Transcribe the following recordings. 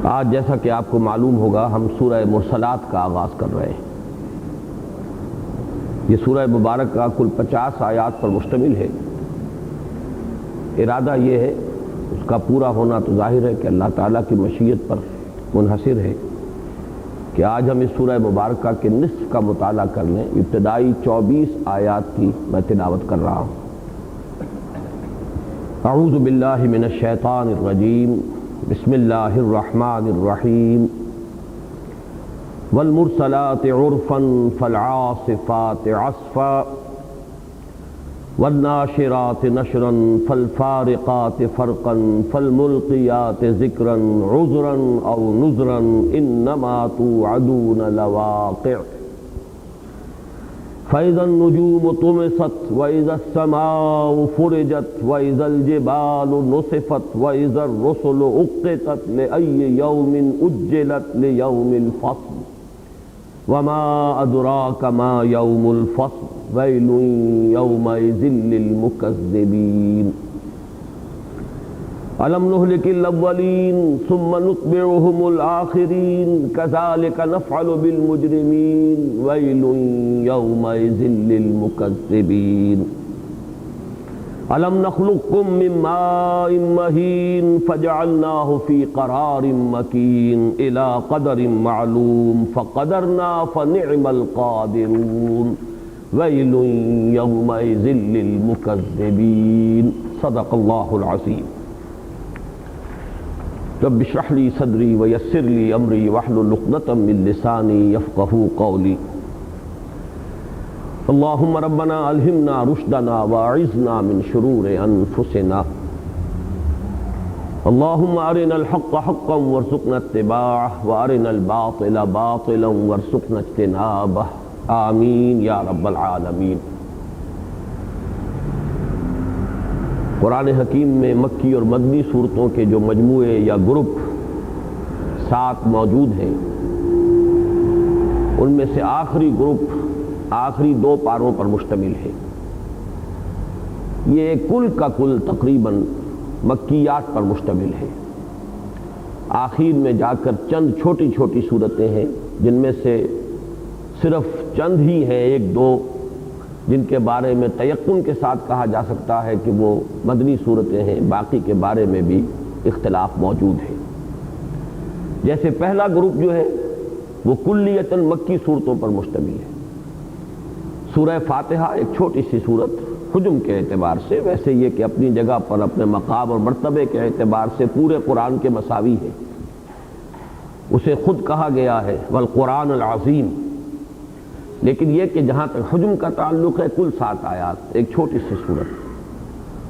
آج جیسا کہ آپ کو معلوم ہوگا ہم سورہ مرسلات کا آغاز کر رہے ہیں۔ یہ سورہ مبارکہ کل 50 آیات پر مشتمل ہے۔ ارادہ یہ ہے، اس کا پورا ہونا تو ظاہر ہے کہ اللہ تعالیٰ کی مشیت پر منحصر ہے کہ آج ہم اس سورہ مبارکہ کے نصف کا مطالعہ کر لیں۔ ابتدائی 24 آیات کی میں تلاوت کر رہا ہوں۔ اعوذ باللہ من الشیطان الرجیم، بسم اللہ الرحمن الرحیم۔ والمرسلات عرفا فالعاصفات عصفا والناشرات نشرا فالفارقات فرقا فالملقيات ذکرا عذرا او نذرا انما توعدون لواقع فإذا النجوم طمست وإذا السماء فرجت وإذا الجبال نصفت وإذا الرسل أقتت لأي يوم أجلت ليوم الفصل وما أدراك ما يوم الفصل ويل يومئذ للمكذبين ألم نهلك الأولين ثم نتبعهم الآخرين كذلك نفعل بالمجرمين ويل يومئذ للمكذبين ألم نخلقكم من ماء مهين فجعلناه في قرار مكين إلى قدر معلوم فقدرنا فنعم القادرون ويل يومئذ للمكذبين صدق الله العظيم۔ رب اشرح لي صدري ويسر لي امري واحلل عقدة من لساني يفقهوا قولي۔ اللهم ربنا الهمنا رشدنا واعذنا من شرور انفسنا۔ اللهم ارنا الحق حقا وارزقنا اتباعه وارنا الباطل باطلا وارزقنا اجتنابه آمین یا رب العالمین۔ قرآن حکیم میں مکی اور مدنی صورتوں کے جو مجموعے یا گروپ 7 موجود ہیں، ان میں سے آخری گروپ آخری 2 پاروں پر مشتمل ہے۔ یہ کل کا کل تقریباً مکیات پر مشتمل ہے۔ آخر میں جا کر چند چھوٹی چھوٹی صورتیں ہیں جن میں سے صرف چند ہی ہیں، 1-2 جن کے بارے میں تیقن کے ساتھ کہا جا سکتا ہے کہ وہ مدنی صورتیں ہیں، باقی کے بارے میں بھی اختلاف موجود ہے۔ جیسے پہلا گروپ جو ہے وہ کلیتاً مکی صورتوں پر مشتمل ہے۔ سورہ فاتحہ ایک چھوٹی سی صورت حجم کے اعتبار سے، ویسے یہ کہ اپنی جگہ پر اپنے مقام اور مرتبے کے اعتبار سے پورے قرآن کے مساوی ہے۔ اسے خود کہا گیا ہے والقرآن العظیم، لیکن یہ کہ جہاں تک حجم کا تعلق ہے کل 7 آیات، ایک چھوٹی سی صورت،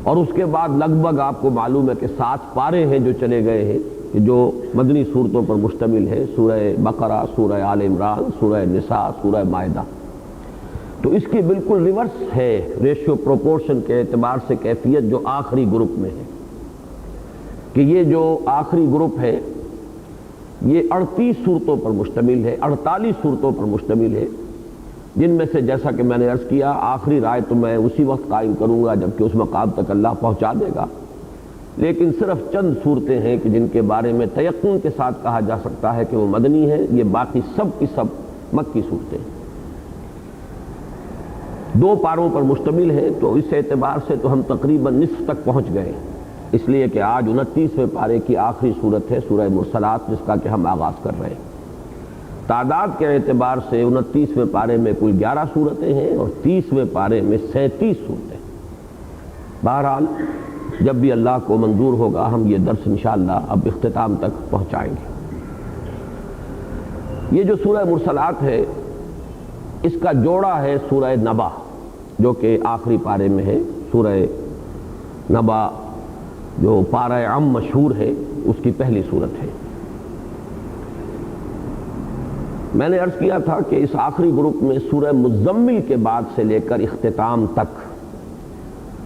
اور اس کے بعد لگ بھگ آپ کو معلوم ہے کہ 7 پارے ہیں جو چلے گئے ہیں کہ جو مدنی صورتوں پر مشتمل ہے، سورہ بقرہ، سورہ آل عمران، سورہ نساء، سورہ مائدہ۔ تو اس کی بالکل ریورس ہے ریشیو پروپورشن کے اعتبار سے کیفیت جو آخری گروپ میں ہے، کہ یہ جو آخری گروپ ہے یہ 38 صورتوں پر مشتمل ہے، 48 صورتوں پر مشتمل ہے، جن میں سے جیسا کہ میں نے عرض کیا آخری رائے تو میں اسی وقت قائم کروں گا جبکہ اس مقام تک اللہ پہنچا دے گا، لیکن صرف چند صورتیں ہیں کہ جن کے بارے میں تیقن کے ساتھ کہا جا سکتا ہے کہ وہ مدنی ہیں۔ یہ باقی سب کی سب مکی صورتیں 2 پاروں پر مشتمل ہیں، تو اس اعتبار سے تو ہم تقریباً نصف تک پہنچ گئے، اس لیے کہ آج 29ویں پارے کی آخری صورت ہے سورہ مرسلات، جس کا کہ ہم آغاز کر رہے ہیں۔ تعداد کے اعتبار سے 29ویں پارے میں کل 11 صورتیں ہیں اور 30ویں پارے میں 37 صورتیں۔ بہرحال جب بھی اللہ کو منظور ہوگا ہم یہ درس انشاءاللہ اب اختتام تک پہنچائیں گے۔ یہ جو سورہ مرسلات ہے اس کا جوڑا ہے سورہ نبا، جو کہ آخری پارے میں ہے۔ سورہ نبا جو پارہ عام مشہور ہے اس کی پہلی صورت ہے۔ میں نے عرض کیا تھا کہ اس آخری گروپ میں سورہ مزمل کے بعد سے لے کر اختتام تک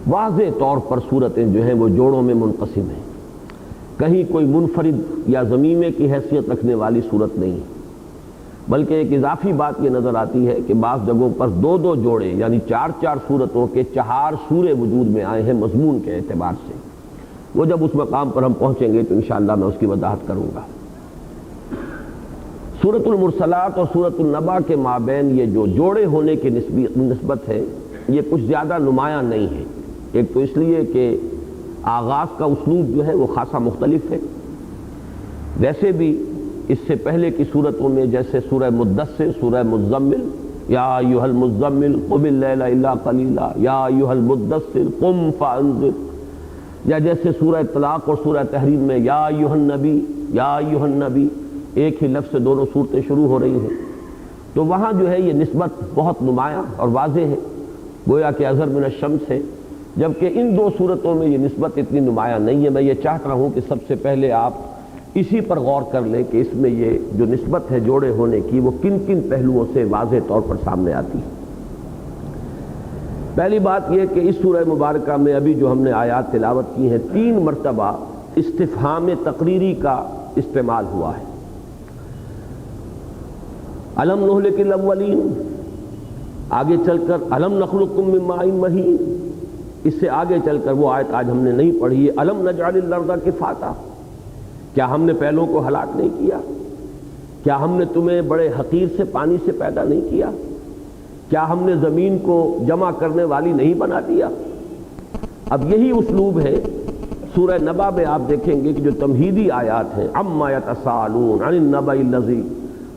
واضح طور پر صورتیں جو ہیں وہ جوڑوں میں منقسم ہیں، کہیں کوئی منفرد یا ضمیمے کی حیثیت رکھنے والی صورت نہیں، بلکہ ایک اضافی بات یہ نظر آتی ہے کہ بعض جگہوں پر 2 جوڑے یعنی 4 صورتوں کے 4 سورے وجود میں آئے ہیں مضمون کے اعتبار سے۔ وہ جب اس مقام پر ہم پہنچیں گے تو انشاءاللہ میں اس کی وضاحت کروں گا۔ سورۃ المرسلات اور سورۃ النبا کے مابین یہ جو جوڑے ہونے کی نسبت ہے یہ کچھ زیادہ نمایاں نہیں ہے. ایک تو اس لیے کہ آغاز کا اسلوب جو ہے وہ خاصا مختلف ہے. ویسے بھی اس سے پہلے کی صورتوں میں جیسے سورہ مدثر، سورہ مزمل، یا ایھا المزمل قم اللیل الا قلیلا، یا ایھا المدثر قم فانذر، یا جیسے سورہ طلاق اور سورہ تحریم میں یا ایھا النبی، یا ایھا النبی، ایک ہی لفظ سے دونوں صورتیں شروع ہو رہی ہیں. تو وہاں جو ہے یہ نسبت بہت نمایاں اور واضح ہے، گویا کہ اظہر من الشمس ہے، جبکہ ان دو صورتوں میں یہ نسبت اتنی نمایاں نہیں ہے. میں یہ چاہتا ہوں کہ سب سے پہلے آپ اسی پر غور کر لیں کہ اس میں یہ جو نسبت ہے جوڑے ہونے کی وہ کن کن پہلوؤں سے واضح طور پر سامنے آتی ہے. پہلی بات یہ کہ اس سورہ مبارکہ میں ابھی جو ہم نے آیات تلاوت کی ہیں 3 مرتبہ استفہام تقریری کا استعمال ہوا ہے. الم نہلک الاولین، آگے چل کر الم نخلقکم من ماء مہین، اس سے آگے چل کر وہ آیت آج ہم نے نہیں پڑھی ہے، الم نجعل الارض کفاتا، کیا ہم نے پہلوں کو ہلاک نہیں کیا؟ کیا ہم نے تمہیں بڑے حقیر سے پانی سے پیدا نہیں کیا؟ کیا ہم نے زمین کو جمع کرنے والی نہیں بنا دیا؟ اب یہی اسلوب ہے سورہ نبا میں. آپ دیکھیں گے کہ جو تمہیدی آیات ہیں، عما یتساءلون عن النبأ الذی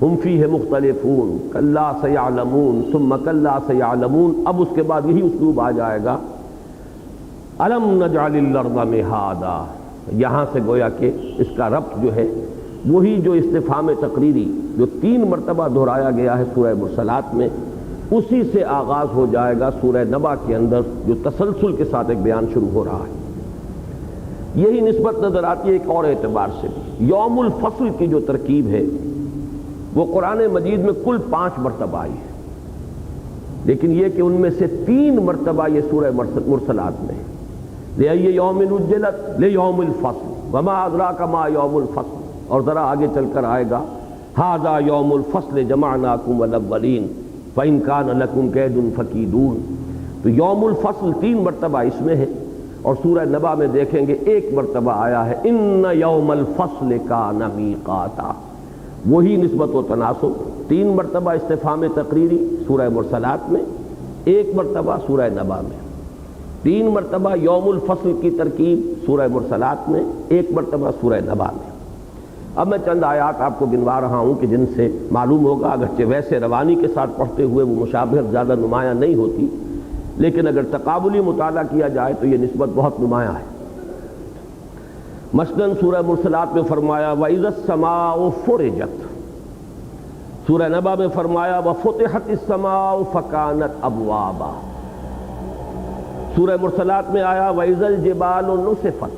ہم فیہ مختلفون کلا سیعلمون ثم کلا سیعلمون، اب اس کے بعد یہی اسلوب آ جائے گا الم نجعل الارض مہادا. یہاں سے گویا کہ اس کا ربط جو ہے وہی جو استفہام تقریری جو 3 مرتبہ دہرایا گیا ہے سورہ مرسلات میں، اسی سے آغاز ہو جائے گا سورہ نبا کے اندر جو تسلسل کے ساتھ ایک بیان شروع ہو رہا ہے. یہی نسبت نظر آتی ہے ایک اور اعتبار سے. یوم الفصل کی جو ترکیب ہے وہ قرآن مجید میں کل 5 مرتبہ آئی ہے، لیکن یہ کہ ان میں سے 3 مرتبہ یہ سورہ مرسلات میں ہے. لِأَيِّ يَوْمٍ أُجِّلَتْ لِيَوْمِ الْفَصْلِ وَمَا أَدْرَاكَ مَا يَوْمُ الْفَصْلِ، اور ذرا آگے چل کر آئے گا هَذَا يَوْمُ الْفَصْلِ جَمَعْنَاكُمْ وَالْأَوَّلِينَ فَإِنْ كَانَ لَكُمْ كَيْدٌ فَكِيدُونِ. تو یوم الفصل 3 مرتبہ اس میں ہے، اور سورہ نبا میں دیکھیں گے 1 مرتبہ آیا ہے إِنَّ يَوْمَ الْفَصْلِ كَانَ مِيقَاتًا. وہی نسبت و تناسب، 3 مرتبہ استفہام تقریری سورہ مرسلات میں، 1 مرتبہ سورہ نبا میں. 3 مرتبہ یوم الفصل کی ترکیب سورہ مرسلات میں، 1 مرتبہ سورہ نبا میں. اب میں چند آیات آپ کو گنوا رہا ہوں کہ جن سے معلوم ہوگا، اگرچہ ویسے روانی کے ساتھ پڑھتے ہوئے وہ مشابہت زیادہ نمایاں نہیں ہوتی، لیکن اگر تقابلی مطالعہ کیا جائے تو یہ نسبت بہت نمایاں ہے. مثلاً سورہ مرسلات میں فرمایا وَإِذَا السَّمَاءُ فُرِجَتْ، سورہ نبا میں فرمایا وَفُتِحَتِ السَّمَاءُ فَكَانَتْ أَبْوَابًا. سورہ مرسلات میں آیا وَإِذَا الْجِبَالُ نُسِفَتْ،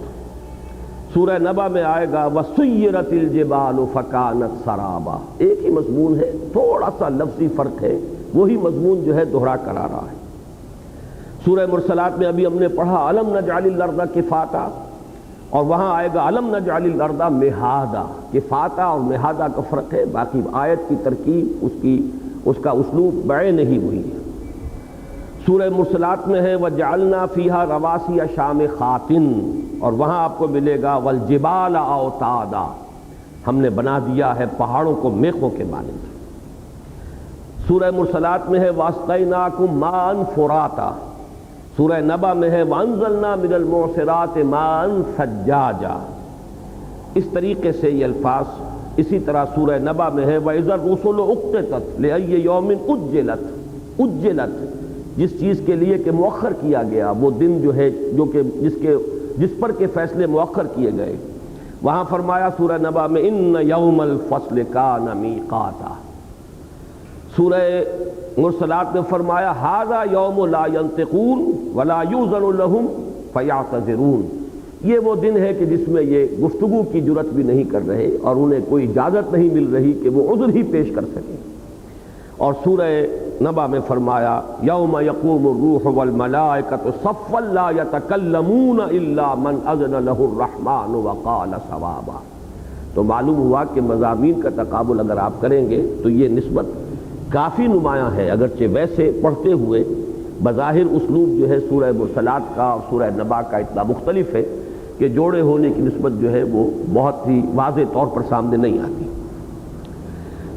سورہ نبا میں آئے گا وَسُيِّرَتِ الْجِبَالُ فَكَانَتْ سَرَابًا. ایک ہی مضمون ہے، تھوڑا سا لفظی فرق ہے، وہی مضمون جو ہے دوہرا کر آ رہا ہے. سورہ مرسلات میں ابھی ہم نے پڑھا الم نجعل الارض کفاتا، اور وہاں آئے گا الم نجعل الارض مہادا. کفاتا اور مہادا کا فرق ہے، باقی آیت کی ترکیب اس کا اسلوب بعین ہی وہی ہے. سورہ مرسلات میں ہے وَجَعَلْنَا فِيهَا رَوَاسِيَ شَامِخَاتٍ، اور وہاں آپ کو ملے گا وَالْجِبَالَ أَوْتَادًا، ہم نے بنا دیا ہے پہاڑوں کو میخوں کے مانند. سورہ مرسلات میں ہے وَأَسْقَيْنَاكُم مَاءً فُرَاتًا، سورہ نبا میں ہے وَأَنزَلْنَا مِنَ الْمُعْصِرَاتِ مَاءً ثَجَّاجًا. اس طریقے سے یہ الفاظ. اسی طرح سورہ نبا میں ہے وَإِذَا الرُّسُلُ أُقِّتَتْ لِأَيِّ يَوْمٍ أُجِّلَتْ، جس چیز کے لیے کہ مؤخر کیا گیا، وہ دن جو ہے جو کہ جس پر کے فیصلے مؤخر کیے گئے. وہاں فرمایا سورہ نبا میں إِنَّ يَوْمَ الْفَصْلِ كَانَ مِيقَاتًا. سورہ مرسلات میں فرمایا هَذَا يَوْمُ لَا يَنطِقُونَ وَلَا يُؤْذَنُ لَهُمْ فَيَعْتَذِرُونَ. یہ وہ دن ہے کہ جس میں یہ گفتگو کی جرت بھی نہیں کر رہے اور انہیں کوئی اجازت نہیں مل رہی کہ وہ عذر ہی پیش کر سکیں. اور سورہ نبا میں فرمایا یوم یقوم الروح والملائکۃ صفا لا یتکلمون الا من اذن له الرحمن وقال صوابا. تو معلوم ہوا کہ مضامین کا تقابل اگر آپ کریں گے تو یہ نسبت کافی نمایاں ہے، اگرچہ ویسے پڑھتے ہوئے بظاہر اسلوب جو ہے سورہ مرسلات کا اور سورہ نبا کا اتنا مختلف ہے کہ جوڑے ہونے کی نسبت جو ہے وہ بہت ہی واضح طور پر سامنے نہیں آتی.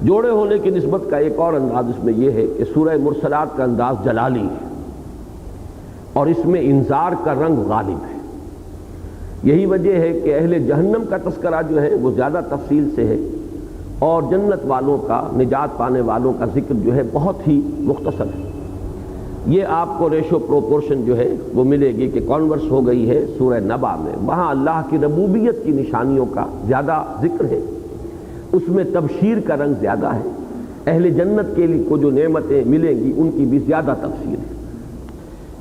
جوڑے ہونے کی نسبت کا ایک اور انداز اس میں یہ ہے کہ سورہ مرسلات کا انداز جلالی ہے اور اس میں انذار کا رنگ غالب ہے۔ یہی وجہ ہے کہ اہل جہنم کا تذکرہ جو ہے وہ زیادہ تفصیل سے ہے اور جنت والوں کا، نجات پانے والوں کا ذکر جو ہے بہت ہی مختصر ہے۔ یہ آپ کو ریشو پروپورشن جو ہے وہ ملے گی کہ کانورس ہو گئی ہے سورہ نبا میں، وہاں اللہ کی ربوبیت کی نشانیوں کا زیادہ ذکر ہے، اس میں تبشیر کا رنگ زیادہ ہے، اہل جنت کے لیے کو جو نعمتیں ملیں گی ان کی بھی زیادہ تفصیل ہے۔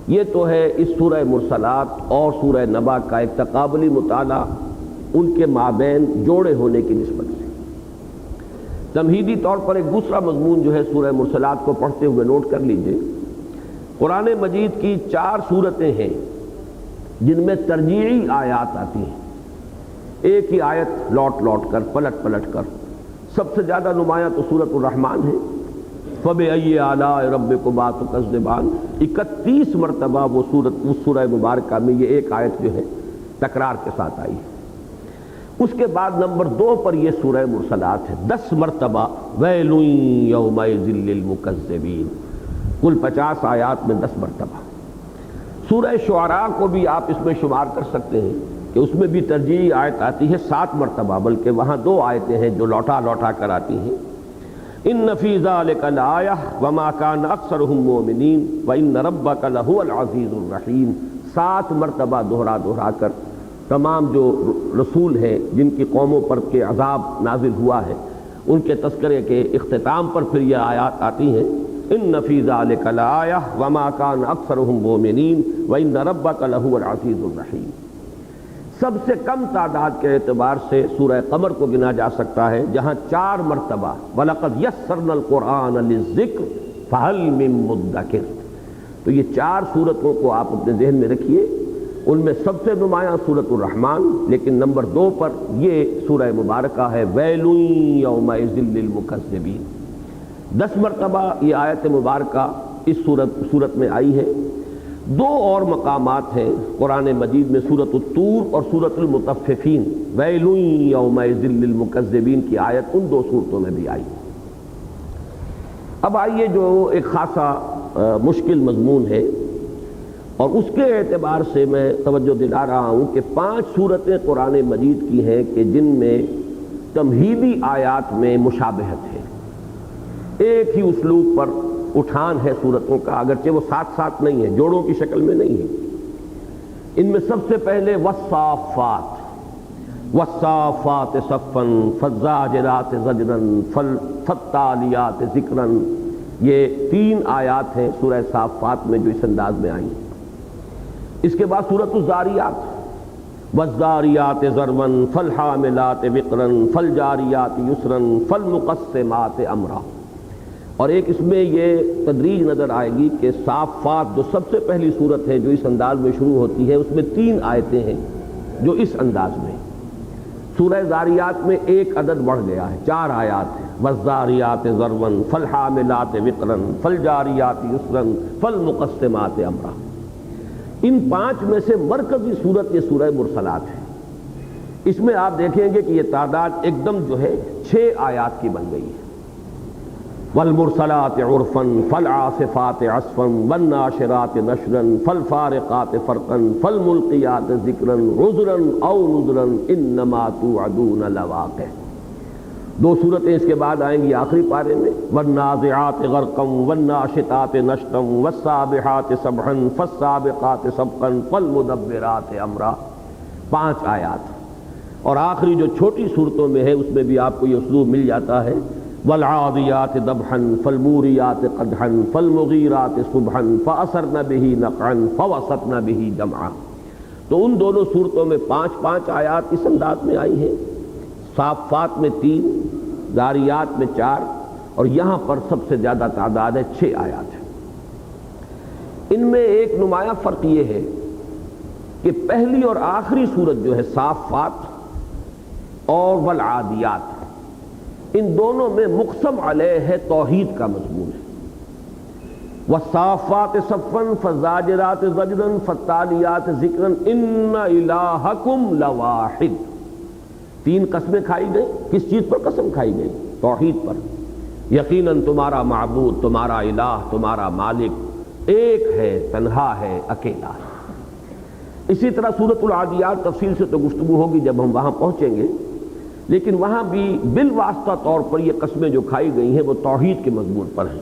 یہ تو ہے اس سورہ مرسلات اور سورہ نبا کا ایک تقابلی مطالعہ ان کے مابین جوڑے ہونے کی نسبت سے۔ تمہیدی طور پر ایک دوسرا مضمون جو ہے سورہ مرسلات کو پڑھتے ہوئے نوٹ کر لیجئے، قرآن مجید کی 4 سورتیں ہیں جن میں ترجیعی آیات آتی ہیں، ایک ہی آیت لوٹ لوٹ کر، پلٹ پلٹ کر۔ سب سے زیادہ نمایاں تو سورۃ الرحمن ہے، فَبِأَيِّ آلَاءِ رَبِّكُمَا تُكَذِّبَانِ، 31 مرتبہ وہ سورہ مبارکہ میں یہ ایک آیت جو ہے تکرار کے ساتھ آئی ہے۔ اس کے بعد نمبر 2 پر یہ سورہ مرسلات ہے، 10 مرتبہ وَيْلٌ يَوْمَئِذٍ لِّلْمُكَذِّبِينَ، کل 50 آیات میں 10 مرتبہ۔ سورہ شعراء کو بھی آپ اس میں شمار کر سکتے ہیں کہ اس میں بھی ترجیحی آیت آتی ہے 7 مرتبہ، بلکہ وہاں 2 آیتیں ہیں جو لوٹا لوٹا کر آتی ہیں۔ ان فی ذلک لآیہ وما کان اکثرهم مؤمنین وان ربک لہو العزیز الرحیم، 7 مرتبہ دہرا کر تمام جو رسول ہیں جن کی قوموں پر کے عذاب نازل ہوا ہے ان کے تذکرے کے اختتام پر پھر یہ آیات آتی ہیں، ان فی ذلک لآیہ وما کان اکثرهم مؤمنین وان ربک لہو العزیز الرحیم۔ سب سے کم تعداد کے اعتبار سے سورہ قمر کو گنا جا سکتا ہے، جہاں 4 مرتبہ وَلَقَدْ يَسَّرْنَا الْقُرْآنَ لِلذِّكْرِ فَهَلْ مِن مُدَّكِرٍ۔ تو یہ 4 سورتوں کو آپ اپنے ذہن میں رکھیے، ان میں سب سے نمایاں سورۃ الرحمن، لیکن نمبر 2 پر یہ سورہ مبارکہ ہے وَيْلٌ يَوْمَئِذٍ لِّلْمُكَذِّبِينَ۔ 10 مرتبہ یہ آیت مبارکہ اس سورت میں آئی ہے۔ 2 اور مقامات ہیں قرآن مجید میں، سورۃ الطور اور سورۃ المطففین، ویل یومئذ للمکذبین کی آیت ان 2 صورتوں میں بھی آئی۔ اب آئیے جو ایک خاصا مشکل مضمون ہے اور اس کے اعتبار سے میں توجہ دلا رہا ہوں کہ 5 صورتیں قرآن مجید کی ہیں کہ جن میں تمہیدی آیات میں مشابہت ہے، ایک ہی اسلوب پر اٹھان ہے صورتوں کا، اگرچہ وہ ساتھ ساتھ نہیں ہے، جوڑوں کی شکل میں نہیں ہے۔ ان میں سب سے پہلے والصافات، والصافات صفا فالزاجرات زجرا فالتالیات ذکرا، یہ 3 آیات ہیں سورہ صافات میں جو اس انداز میں آئی۔ اس کے بعد سورۃ الزاریات، والزاریات ذروا فالحاملات وقرا فالجاریات یسرا فالمقسمات امرا، اور ایک اس میں یہ تدریج نظر آئے گی کہ صافات جو سب سے پہلی صورت ہے جو اس انداز میں شروع ہوتی ہے، اس میں 3 آیتیں ہیں جو اس انداز میں۔ سورہ زاریات میں 1 عدد بڑھ گیا ہے، 4 آیات ہیں، والزاریات ذروا فالحاملات وقرا فالجاریات یسرا فالمقسمات امرا۔ ان 5 میں سے مرکزی صورت یہ سورہ مرسلات ہے۔ اس میں آپ دیکھیں گے کہ یہ تعداد ایک دم جو ہے 6 آیات کی بن گئی ہے۔ والمرسلات عرفا فالعاصفات عصفا والناشرات نشرا فالفارقات فرقا فالملقيات ذکرا عذرا او نذرا انما توعدون لواقع۔ 2 صورتیں اس کے بعد آئیں گی آخری پارے میں، والنازعات غرقا والناشطات نشطا والسابحات سبحا فالسابقات سبقا فالمدبرات امرا، 5 آیات۔ اور آخری جو چھوٹی صورتوں میں ہے اس میں بھی آپ کو یہ اسلوب مل جاتا ہے، والعادیات ضبحا فالموریات قدحا فالمغیرات صبحا فاثرن به نقعا فوسطن به جمعا۔ تو ان دونوں صورتوں میں 5 آیات اس انداز میں آئی ہیں، صافات میں 3، ذاریات میں 4، اور یہاں پر سب سے زیادہ تعداد ہے 6 آیات ہے۔ ان میں ایک نمایاں فرق یہ ہے کہ پہلی اور آخری صورت جو ہے صافات اور والعادیات، ان دونوں میں مقسم علیہ ہے توحید کا مضمون ہے۔ والصافات صفا فالزاجرات زجرا فالتالیات ذکرا ان الہکم لواحد۔ 3 قسمیں کھائی گئی، کس چیز پر قسم کھائی گئی؟ توحید پر۔ یقیناً تمہارا معبود، تمہارا الہ، تمہارا مالک ایک ہے، تنہا ہے، اکیلا ہے۔ اسی طرح سورۃ العادیات تفصیل سے تو گفتگو ہوگی جب ہم وہاں پہنچیں گے، لیکن وہاں بھی بالواسطہ طور پر یہ قسمیں جو کھائی گئی ہیں وہ توحید کے مضمون پر ہیں۔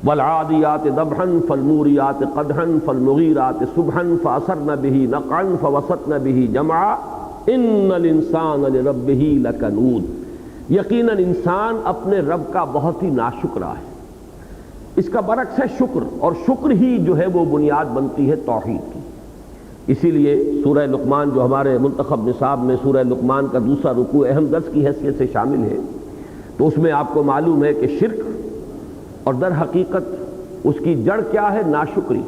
والعادیات ضبحا فالموریات قدحا فالمغیرات صبحا فاثرن به نقعا فوسطن به جمعا ان الانسان لربه لکنود۔ یقیناً انسان اپنے رب کا بہت ہی ناشکرا ہے۔ اس کا برعکس ہے شکر، اور شکر ہی جو ہے وہ بنیاد بنتی ہے توحید کی۔ اسی لیے سورہ لقمان جو ہمارے منتخب نصاب میں سورہ لقمان کا دوسرا رکوع اہم درس کی حیثیت سے شامل ہے، تو اس میں آپ کو معلوم ہے کہ شرک اور در حقیقت اس کی جڑ کیا ہے؟ ناشکری۔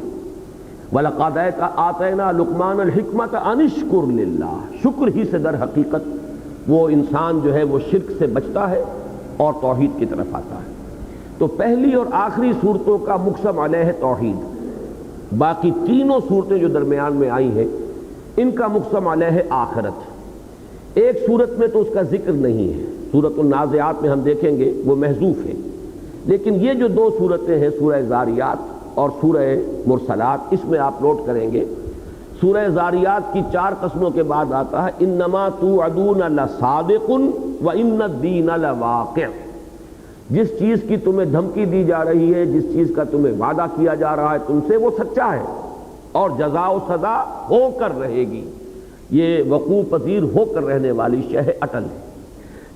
وَلَقَدْ آتَيْنَا لُقْمَانَ الْحِكْمَةَ أَنِ اشْكُرْ لِلَّهِ، شکر ہی سے در حقیقت وہ انسان جو ہے وہ شرک سے بچتا ہے اور توحید کی طرف آتا ہے۔ تو پہلی اور آخری صورتوں کا مقسم علیہ ہے توحید، باقی تینوں صورتیں جو درمیان میں آئی ہیں ان کا مقسم علیہ ہے آخرت۔ ایک صورت میں تو اس کا ذکر نہیں ہے، سورۃ النازعات میں ہم دیکھیں گے وہ محذوف ہے، لیکن یہ جو دو صورتیں ہیں سورہ زاریات اور سورہ مرسلات، اس میں آپ نوٹ کریں گے سورہ زاریات کی 4 قسموں کے بعد آتا ہے انما توعدون لصادق وان الدین لواقع۔ جس چیز کی تمہیں دھمکی دی جا رہی ہے، جس چیز کا تمہیں وعدہ کیا جا رہا ہے تم سے، وہ سچا ہے اور جزا و سزا ہو کر رہے گی، یہ وقوع پذیر ہو کر رہنے والی شے ہے، اٹل ہے۔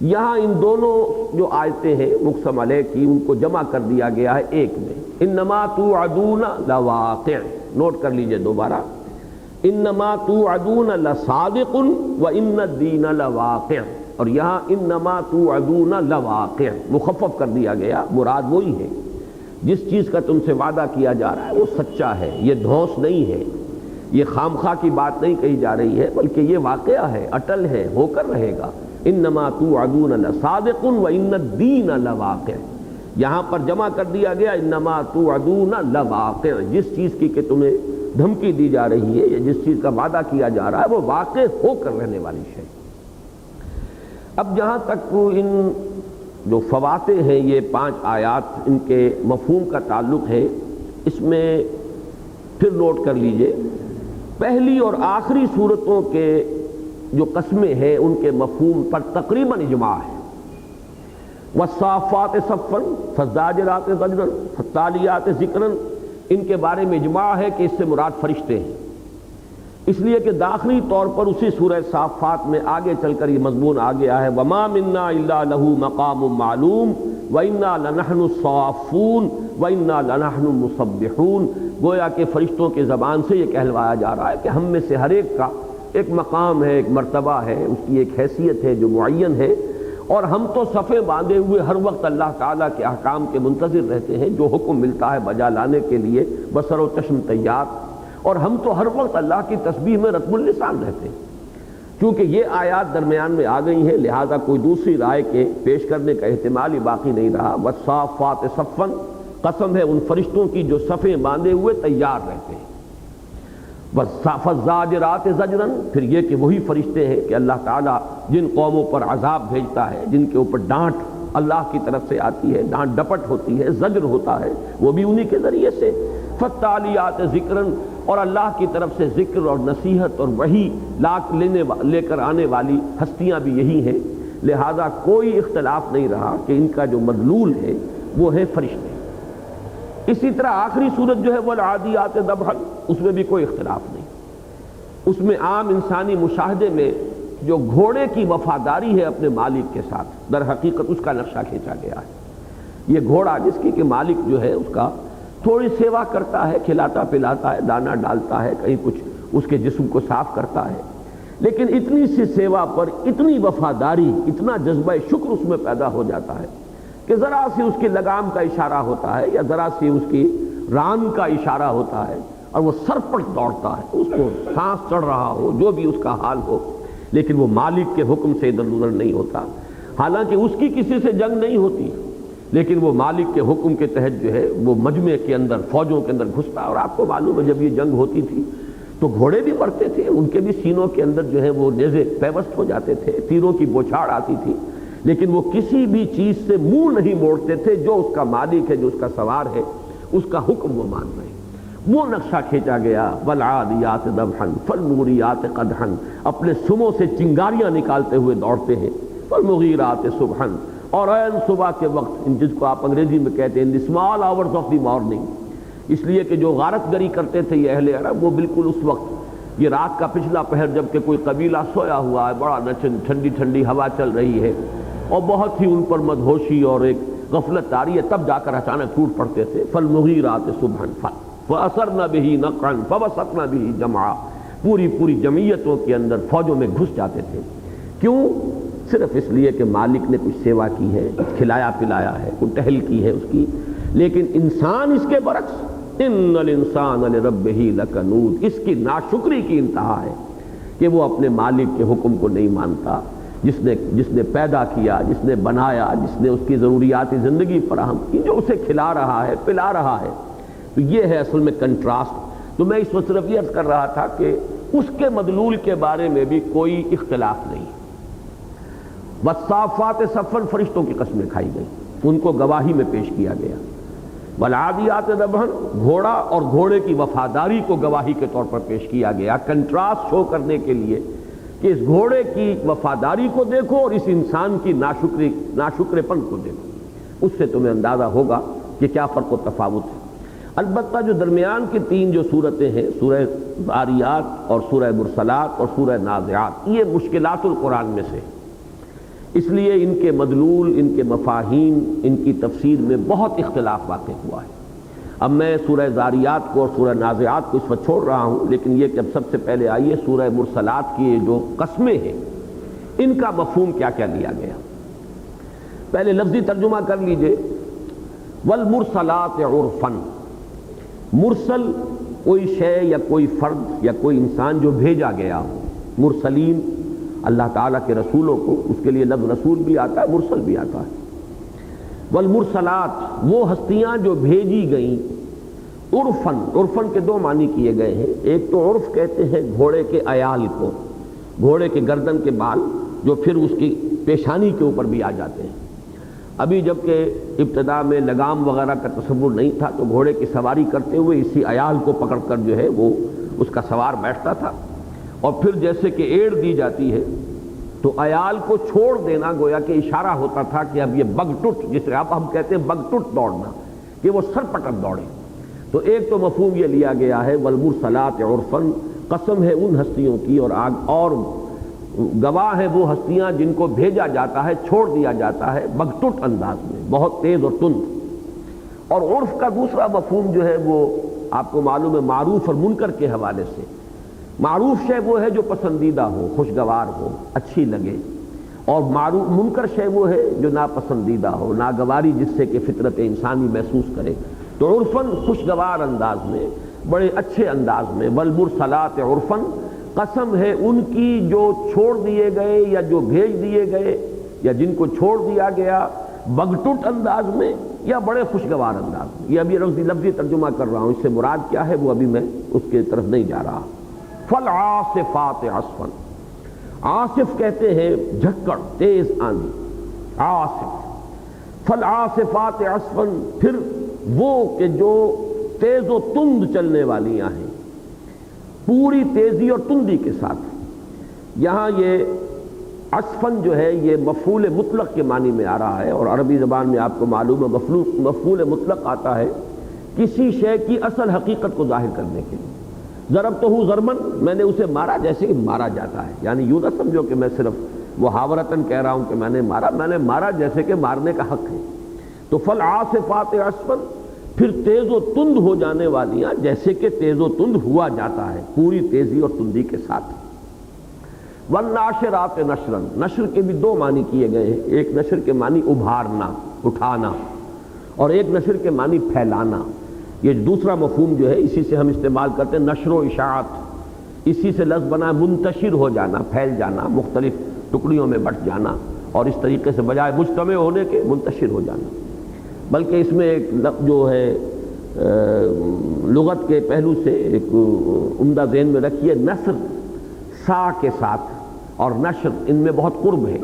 یہاں ان دونوں جو آیتیں ہیں مقسم علیہ کی، ان کو جمع کر دیا گیا ہے ایک میں، انما توعدون لواقع۔ نوٹ کر لیجئے دوبارہ، انما توعدون لصادق وان الدین لواقع، اور یہاں انما توعدون لواقع مخفف کر دیا گیا، مراد وہی ہے جس چیز کا تم سے وعدہ کیا جا رہا ہے وہ سچا ہے، یہ دھوس نہیں ہے، یہ خامخواہ کی بات نہیں کہی جا رہی ہے، بلکہ یہ واقعہ ہے، اٹل ہے، ہو کر رہے گا۔ انما توعدون لصادق وان الدین لواقع، یہاں پر جمع کر دیا گیا انما توعدون لواقع، جس چیز کی کہ تمہیں دھمکی دی جا رہی ہے یا جس چیز کا وعدہ کیا جا رہا ہے وہ واقع ہو کر رہنے والی شے۔ اب جہاں تک ان جو فواتح ہیں یہ 5 آیات، ان کے مفہوم کا تعلق ہے، اس میں پھر نوٹ کر لیجئے پہلی اور آخری صورتوں کے جو قسمیں ہیں ان کے مفہوم پر تقریباً اجماع ہے۔ والصافات صفا فالزاجرات زجرا فالتالیات ذکرا، ان کے بارے میں اجماع ہے کہ اس سے مراد فرشتے ہیں، اس لیے کہ داخلی طور پر اسی سورہ صافات میں آگے چل کر یہ مضمون آ گیا ہے وما منا الا له مقام معلوم وانا لنحن الصافون وانا لنحن المسبحون، گویا کہ فرشتوں کی زبان سے یہ کہلوایا جا رہا ہے کہ ہم میں سے ہر ایک کا ایک مقام ہے، ایک مرتبہ ہے، اس کی ایک حیثیت ہے جو معین ہے، اور ہم تو صفیں باندھے ہوئے ہر وقت اللہ تعالیٰ کے احکام کے منتظر رہتے ہیں، جو حکم ملتا ہے بجا لانے کے لیے بسر و چشم تیار، اور ہم تو ہر وقت اللہ کی تسبیح میں رتم اللسان رہتے ہیں۔ کیونکہ یہ آیات درمیان میں آ گئی ہیں لہذا کوئی دوسری رائے کے پیش کرنے کا احتمال ہی باقی نہیں رہا۔ والصافات صفا، قسم ہے ان فرشتوں کی جو صفیں باندھے ہوئے تیار رہتے ہیں۔ والزاجرات زجرا، پھر یہ کہ وہی فرشتے ہیں کہ اللہ تعالیٰ جن قوموں پر عذاب بھیجتا ہے، جن کے اوپر ڈانٹ اللہ کی طرف سے آتی ہے، ڈانٹ ڈپٹ ہوتی ہے، زجر ہوتا ہے، وہ بھی انہی کے ذریعے سے۔ فالتالیات ذکرا، اور اللہ کی طرف سے ذکر اور نصیحت اور وحی لے کر آنے والی ہستیاں بھی یہی ہیں، لہذا کوئی اختلاف نہیں رہا کہ ان کا جو مدلول ہے وہ ہے فرشتے۔ اسی طرح آخری صورت جو ہے والعادیات ضبحا، اس میں بھی کوئی اختلاف نہیں، اس میں عام انسانی مشاہدے میں جو گھوڑے کی وفاداری ہے اپنے مالک کے ساتھ، در حقیقت اس کا نقشہ کھینچا گیا ہے۔ یہ گھوڑا جس کی کہ مالک جو ہے اس کا تھوڑی سیوا کرتا ہے، کھلاتا پلاتا ہے، دانہ ڈالتا ہے، کہیں کچھ اس کے جسم کو صاف کرتا ہے، لیکن اتنی سی سیوا پر اتنی وفاداری، اتنا جذبہ شکر اس میں پیدا ہو جاتا ہے کہ ذرا سی اس کی لگام کا اشارہ ہوتا ہے یا ذرا سی اس کی ران کا اشارہ ہوتا ہے اور وہ سرپٹ دوڑتا ہے، اس کو سانس چڑھ رہا ہو، جو بھی اس کا حال ہو، لیکن وہ مالک کے حکم سے ادھر ادھر نہیں ہوتا۔ حالانکہ اس کی کسی سے جنگ نہیں ہوتی، لیکن وہ مالک کے حکم کے تحت جو ہے وہ مجمع کے اندر، فوجوں کے اندر گھستا۔ اور آپ کو معلوم ہے جب یہ جنگ ہوتی تھی تو گھوڑے بھی مرتے تھے، ان کے بھی سینوں کے اندر جو ہے وہ نیزے پیوست ہو جاتے تھے، تیروں کی بوچھاڑ آتی تھی، لیکن وہ کسی بھی چیز سے منہ نہیں موڑتے تھے، جو اس کا مالک ہے، جو اس کا سوار ہے، اس کا حکم وہ مان رہے ہیں۔ وہ نقشہ کھینچا گیا، والعادیات ضبحا فالموریات قدحا، اپنے سموں سے چنگاریاں نکالتے ہوئے دوڑتے ہیں، فالمغیرات صبحا، اور عین صبح کے وقت، جس کو آپ انگریزی میں کہتے ہیں the small hours of the morning, اس لیے کہ جو غارت گری کرتے تھے یہ اہل عرب، وہ بالکل اس وقت، یہ رات کا پچھلا پہر، جب کہ کوئی قبیلہ سویا ہوا ہے، بڑا ٹھنڈی ٹھنڈی ہوا چل رہی ہے اور بہت ہی ان پر مدہوشی اور ایک غفلت آ رہی ہے، تب جا کر اچانک ٹوٹ پڑتے تھے۔ فالمغیرات صبحا فَأَثَرْنَ بِهِ نَقْعًا فَوَسَطْنَ بِهِ جَمْعًا، پوری جمعیتوں کے اندر فوجوں میں گھس جاتے تھے۔ کیوں؟ صرف اس لیے کہ مالک نے کچھ سیوا کی ہے، کھلایا پلایا ہے، کوئی ٹہل کی ہے اس کی۔ لیکن انسان اس کے برعکس، ان الانسان لربہ لکنود، اس کی ناشکری کی انتہا ہے کہ وہ اپنے مالک کے حکم کو نہیں مانتا، جس نے پیدا کیا، جس نے بنایا، جس نے اس کی ضروریات زندگی فراہم کی، جو اسے کھلا رہا ہے، پلا رہا ہے۔ تو یہ ہے اصل میں کنٹراسٹ۔ تو میں اس وقت صرف یہ عرض کر رہا تھا کہ اس کے مدلول کے بارے میں بھی کوئی اختلاف نہیں۔ والصافات صفا، فرشتوں کی قسمیں کھائی گئی، ان کو گواہی میں پیش کیا گیا۔ والعادیات ضبحا، گھوڑا اور گھوڑے کی وفاداری کو گواہی کے طور پر پیش کیا گیا، کنٹراسٹ شو کرنے کے لیے کہ اس گھوڑے کی وفاداری کو دیکھو اور اس انسان کی ناشکرے پن کو دیکھو، اس سے تمہیں اندازہ ہوگا کہ کیا فرق و تفاوت ہے۔ البتہ جو درمیان کی تین جو صورتیں ہیں، سورہ ذاریات اور سورہ مرسلات اور سورہ نازعات، یہ مشکلات القرآن میں سے، اس لیے ان کے مدلول، ان کے مفاہیم، ان کی تفسیر میں بہت اختلاف واقع ہوا ہے۔ اب میں سورہ ذاریات کو اور سورہ نازعات کو اس وقت چھوڑ رہا ہوں، لیکن یہ کہ اب سب سے پہلے آئیے سورہ مرسلات کی جو قسمیں ہیں، ان کا مفہوم کیا کیا لیا گیا۔ پہلے لفظی ترجمہ کر لیجئے۔ والمرسلات عرفاً، مرسل کوئی شے یا کوئی فرد یا کوئی انسان جو بھیجا گیا ہو۔ مرسلین اللہ تعالیٰ کے رسولوں کو، اس کے لیے لفظ رسول بھی آتا ہے، مرسل بھی آتا ہے۔ والمرسلات، وہ ہستیاں جو بھیجی گئیں، عرفاً، عرفاً کے دو معنی کیے گئے ہیں۔ ایک تو عرف کہتے ہیں گھوڑے کے عیال کو، گھوڑے کے گردن کے بال جو پھر اس کی پیشانی کے اوپر بھی آ جاتے ہیں۔ ابھی جب کہ ابتدا میں لگام وغیرہ کا تصور نہیں تھا تو گھوڑے کی سواری کرتے ہوئے اسی عیال کو پکڑ کر جو ہے وہ اس کا سوار بیٹھتا تھا، اور پھر جیسے کہ ایڑ دی جاتی ہے تو عیال کو چھوڑ دینا گویا کہ اشارہ ہوتا تھا کہ اب یہ بگٹٹ، جسے اب ہم کہتے ہیں بگٹٹ دوڑنا، کہ وہ سر پٹک دوڑے۔ تو ایک تو مفہوم یہ لیا گیا ہے والمرسلات عرفاً، قسم ہے ان ہستیوں کی اور گواہ ہے وہ ہستیاں جن کو بھیجا جاتا ہے، چھوڑ دیا جاتا ہے بگٹٹ انداز میں، بہت تیز اور تند۔ اور عرف کا دوسرا مفہوم جو ہے وہ آپ کو معلوم ہے معروف اور منکر کے حوالے سے۔ معروف شے وہ ہے جو پسندیدہ ہو، خوشگوار ہو، اچھی لگے، اور منکر شے وہ ہے جو ناپسندیدہ ہو، ناگواری جس سے کہ فطرت انسانی محسوس کرے۔ تو عرفاً خوشگوار انداز میں، بڑے اچھے انداز میں۔ والمرسلات عرفاً، قسم ہے ان کی جو چھوڑ دیے گئے یا جو بھیج دیے گئے یا جن کو چھوڑ دیا گیا، بگٹٹ انداز میں یا بڑے خوشگوار انداز میں۔ یہ ابھی لفظی ترجمہ کر رہا ہوں، اس سے مراد کیا ہے وہ ابھی میں اس کے طرف نہیں جا رہا۔ فالعاصفات عصفاً، عاصف کہتے ہیں جھکڑ، تیز آندھی، عاصف۔ فالعاصفات عصفاً، پھر وہ کہ جو تیز و تند چلنے والیاں ہیں، پوری تیزی اور تندی کے ساتھ۔ یہاں یہ عصفاً جو ہے یہ مفعول مطلق کے معنی میں آ رہا ہے، اور عربی زبان میں آپ کو معلوم ہے مفعول مطلق آتا ہے کسی شے کی اصل حقیقت کو ظاہر کرنے کے لیے۔ ضربتہ ضرباً، میں نے اسے مارا جیسے کہ مارا جاتا ہے، یعنی یوں نہ سمجھو کہ میں صرف محاورتاً کہہ رہا ہوں کہ میں نے مارا جیسے کہ مارنے کا حق ہے۔ تو فالعاصفات عصفاً، پھر تیز و تند ہو جانے والیاں جیسے کہ تیز و تند ہوا جاتا ہے، پوری تیزی اور تندی کے ساتھ۔ والناشرات نشراً، نشر کے بھی دو معنی کیے گئے ہیں، ایک نشر کے معنی ابھارنا، اٹھانا، اور ایک نشر کے معنی پھیلانا۔ یہ دوسرا مفہوم جو ہے اسی سے ہم استعمال کرتے ہیں، نشر و اشاعت، اسی سے لفظ بنا منتشر ہو جانا، پھیل جانا، مختلف ٹکڑیوں میں بٹ جانا، اور اس طریقے سے بجائے مجتمع ہونے کے منتشر ہو جانا۔ بلکہ اس میں ایک لفظ جو ہے لغت کے پہلو سے ایک عمدہ ذہن میں رکھیے، نثر سا کے ساتھ اور نشر ان میں بہت قرب ہے۔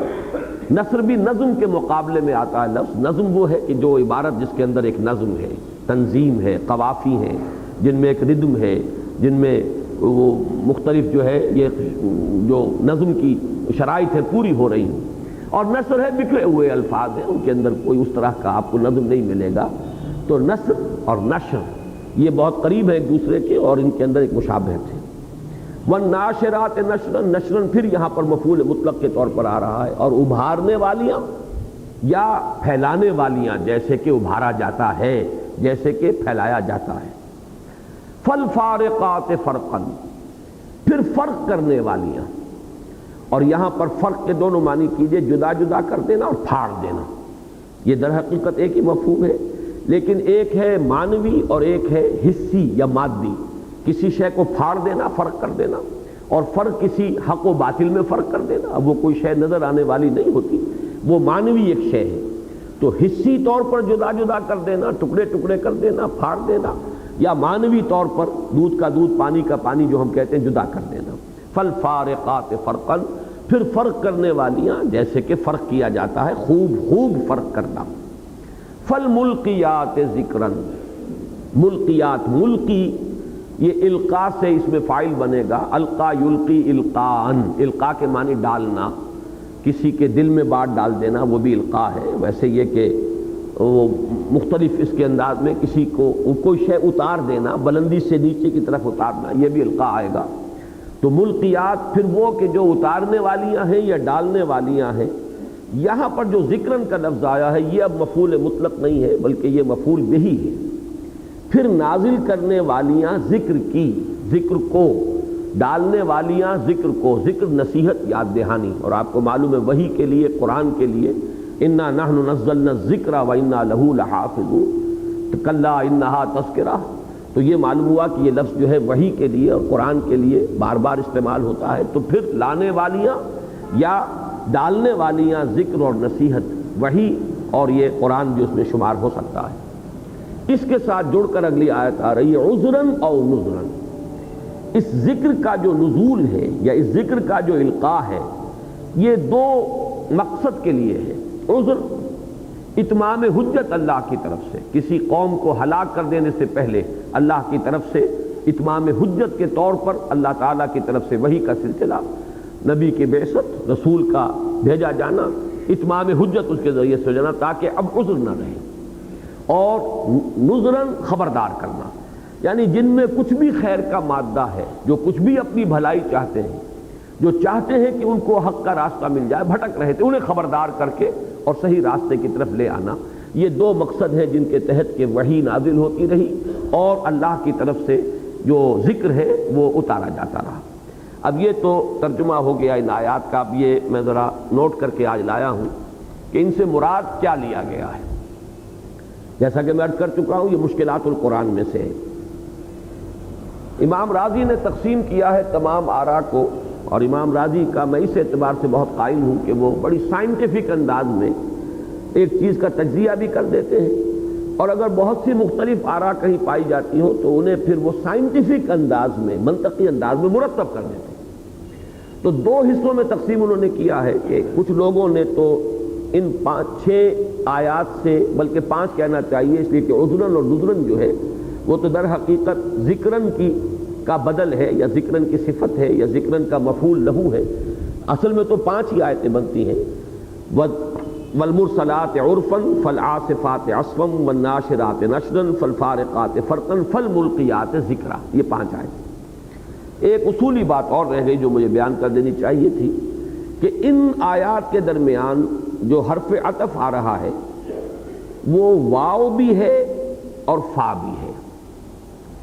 نثر بھی نظم کے مقابلے میں آتا ہے لفظ. نظم وہ ہے کہ جو عبارت جس کے اندر ایک نظم ہے، تنظیم ہے، قوافی ہیں جن میں ایک ردم ہے، جن میں وہ مختلف جو ہے یہ جو نظم کی شرائط ہے پوری ہو رہی ہیں. اور نثر ہے بکھرے ہوئے الفاظ ہیں، ان کے اندر کوئی اس طرح کا آپ کو نظم نہیں ملے گا. تو نثر اور نشر یہ بہت قریب ہے ایک دوسرے کے اور ان کے اندر ایک مشابہت ہے. والناشرات نشرا، نشرا پھر یہاں پر مفعول مطلق کے طور پر آ رہا ہے. اور ابھارنے والیاں یا پھیلانے والیاں، جیسے کہ ابھارا جاتا ہے، جیسے کہ پھیلایا جاتا ہے. فالفارقات فرقا، پھر فرق کرنے والیاں. اور یہاں پر فرق کے دونوں معنی کیجئے، جدا جدا کر دینا اور پھاڑ دینا. یہ در حقیقت ایک ہی مفہوم ہے، لیکن ایک ہے معنوی اور ایک ہے حسی یا مادی. کسی شے کو پھاڑ دینا، فرق کر دینا، اور فرق کسی حق و باطل میں فرق کر دینا. اب وہ کوئی شے نظر آنے والی نہیں ہوتی، وہ معنوی ایک شے ہے. تو حسی طور پر جدا جدا کر دینا، ٹکڑے ٹکڑے کر دینا، پھاڑ دینا، یا معنوی طور پر دودھ کا دودھ، پانی کا پانی جو ہم کہتے ہیں جدا کر دینا. فالفارقات فرقا، پھر فرق کرنے والیاں، جیسے کہ فرق کیا جاتا ہے، خوب خوب فرق کرنا. فالملقیات ذکرا، ملقیات، ملقی یہ القاء سے اس میں فاعل بنے گا. القا یلقی القاءً، القاء کے معنی ڈالنا، کسی کے دل میں بات ڈال دینا، وہ بھی القاء ہے. ویسے یہ کہ وہ مختلف اس کے انداز میں کسی کو کوئی شے اتار دینا، بلندی سے نیچے کی طرف اتارنا، یہ بھی القاء آئے گا. تو ملقیات پھر وہ کہ جو اتارنے والیاں ہیں یا ڈالنے والیاں ہیں. یہاں پر جو ذکرن کا لفظ آیا ہے یہ اب مفعول مطلق نہیں ہے بلکہ یہ مفعول بہی ہے. پھر نازل کرنے والیاں ذکر کی، ذکر کو، ڈالنے والیاں ذکر کو. ذکر نصیحت، یاد دہانی. اور آپ کو معلوم ہے وحی کے لیے، قرآن کے لیے انا نحن نزلنا الذکر وانا لہ لحافظون، کلا انہا تذکرہ. تو یہ معلوم ہوا کہ یہ لفظ جو ہے وحی کے لیے اور قرآن کے لیے بار بار استعمال ہوتا ہے. تو پھر لانے والیاں یا ڈالنے والیاں ذکر اور نصیحت، وحی اور یہ قرآن جو اس میں شمار ہو سکتا ہے. اس کے ساتھ جڑ کر اگلی آیت آ رہی ہے عذراً او نذراً. اس ذکر کا جو نزول ہے یا اس ذکر کا جو القاء ہے یہ دو مقصد کے لیے ہے. عذر اتمام حجت اللہ کی طرف سے، کسی قوم کو ہلاک کر دینے سے پہلے اللہ کی طرف سے اتمام حجت کے طور پر اللہ تعالیٰ کی طرف سے وحی کا سلسلہ، نبی کی بعثت، رسول کا بھیجا جانا، اتمام حجت اس کے ذریعے سے جانا تاکہ اب عذر نہ رہے. اور نذراً خبردار کرنا، یعنی جن میں کچھ بھی خیر کا مادہ ہے، جو کچھ بھی اپنی بھلائی چاہتے ہیں، جو چاہتے ہیں کہ ان کو حق کا راستہ مل جائے، بھٹک رہے تھے، انہیں خبردار کر کے اور صحیح راستے کی طرف لے آنا. یہ دو مقصد ہیں جن کے تحت کہ وحی نازل ہوتی رہی اور اللہ کی طرف سے جو ذکر ہے وہ اتارا جاتا رہا. اب یہ تو ترجمہ ہو گیا ان آیات کا. اب یہ میں ذرا نوٹ کر کے آج لایا ہوں کہ ان سے مراد کیا لیا گیا ہے. جیسا کہ میں عرض کر چکا ہوں یہ مشکلات القرآن میں سے ہے. امام راضی نے تقسیم کیا ہے تمام آراء کو، اور امام راضی کا میں اس اعتبار سے بہت قائل ہوں کہ وہ بڑی سائنٹیفک انداز میں ایک چیز کا تجزیہ بھی کر دیتے ہیں، اور اگر بہت سی مختلف آراء کہیں پائی جاتی ہوں تو انہیں پھر وہ سائنٹیفک انداز میں، منطقی انداز میں مرتب کر دیتے ہیں. تو دو حصوں میں تقسیم انہوں نے کیا ہے کہ کچھ لوگوں نے تو ان 5-6 آیات سے، بلکہ 5 کہنا چاہیے اس لیے کہ عذراً اور نذراً جو ہے وہ تو در حقیقت ذکراً کا بدل ہے یا ذکراً کی صفت ہے یا ذکراً کا مفعول لہو ہے. اصل میں تو 5 ہی آیتیں بنتی ہیں. والمرسلات عرفاً فالعاصفات عصفاً والناشرات نشراً فالفارقات فرقاً فالملقیات ذکرا. یہ 5 آیتیں. ایک اصولی بات اور رہ گئی جو مجھے بیان کر دینی چاہیے تھی کہ ان آیات کے درمیان جو حرف عطف آ رہا ہے وہ واو بھی ہے اور فا بھی ہے.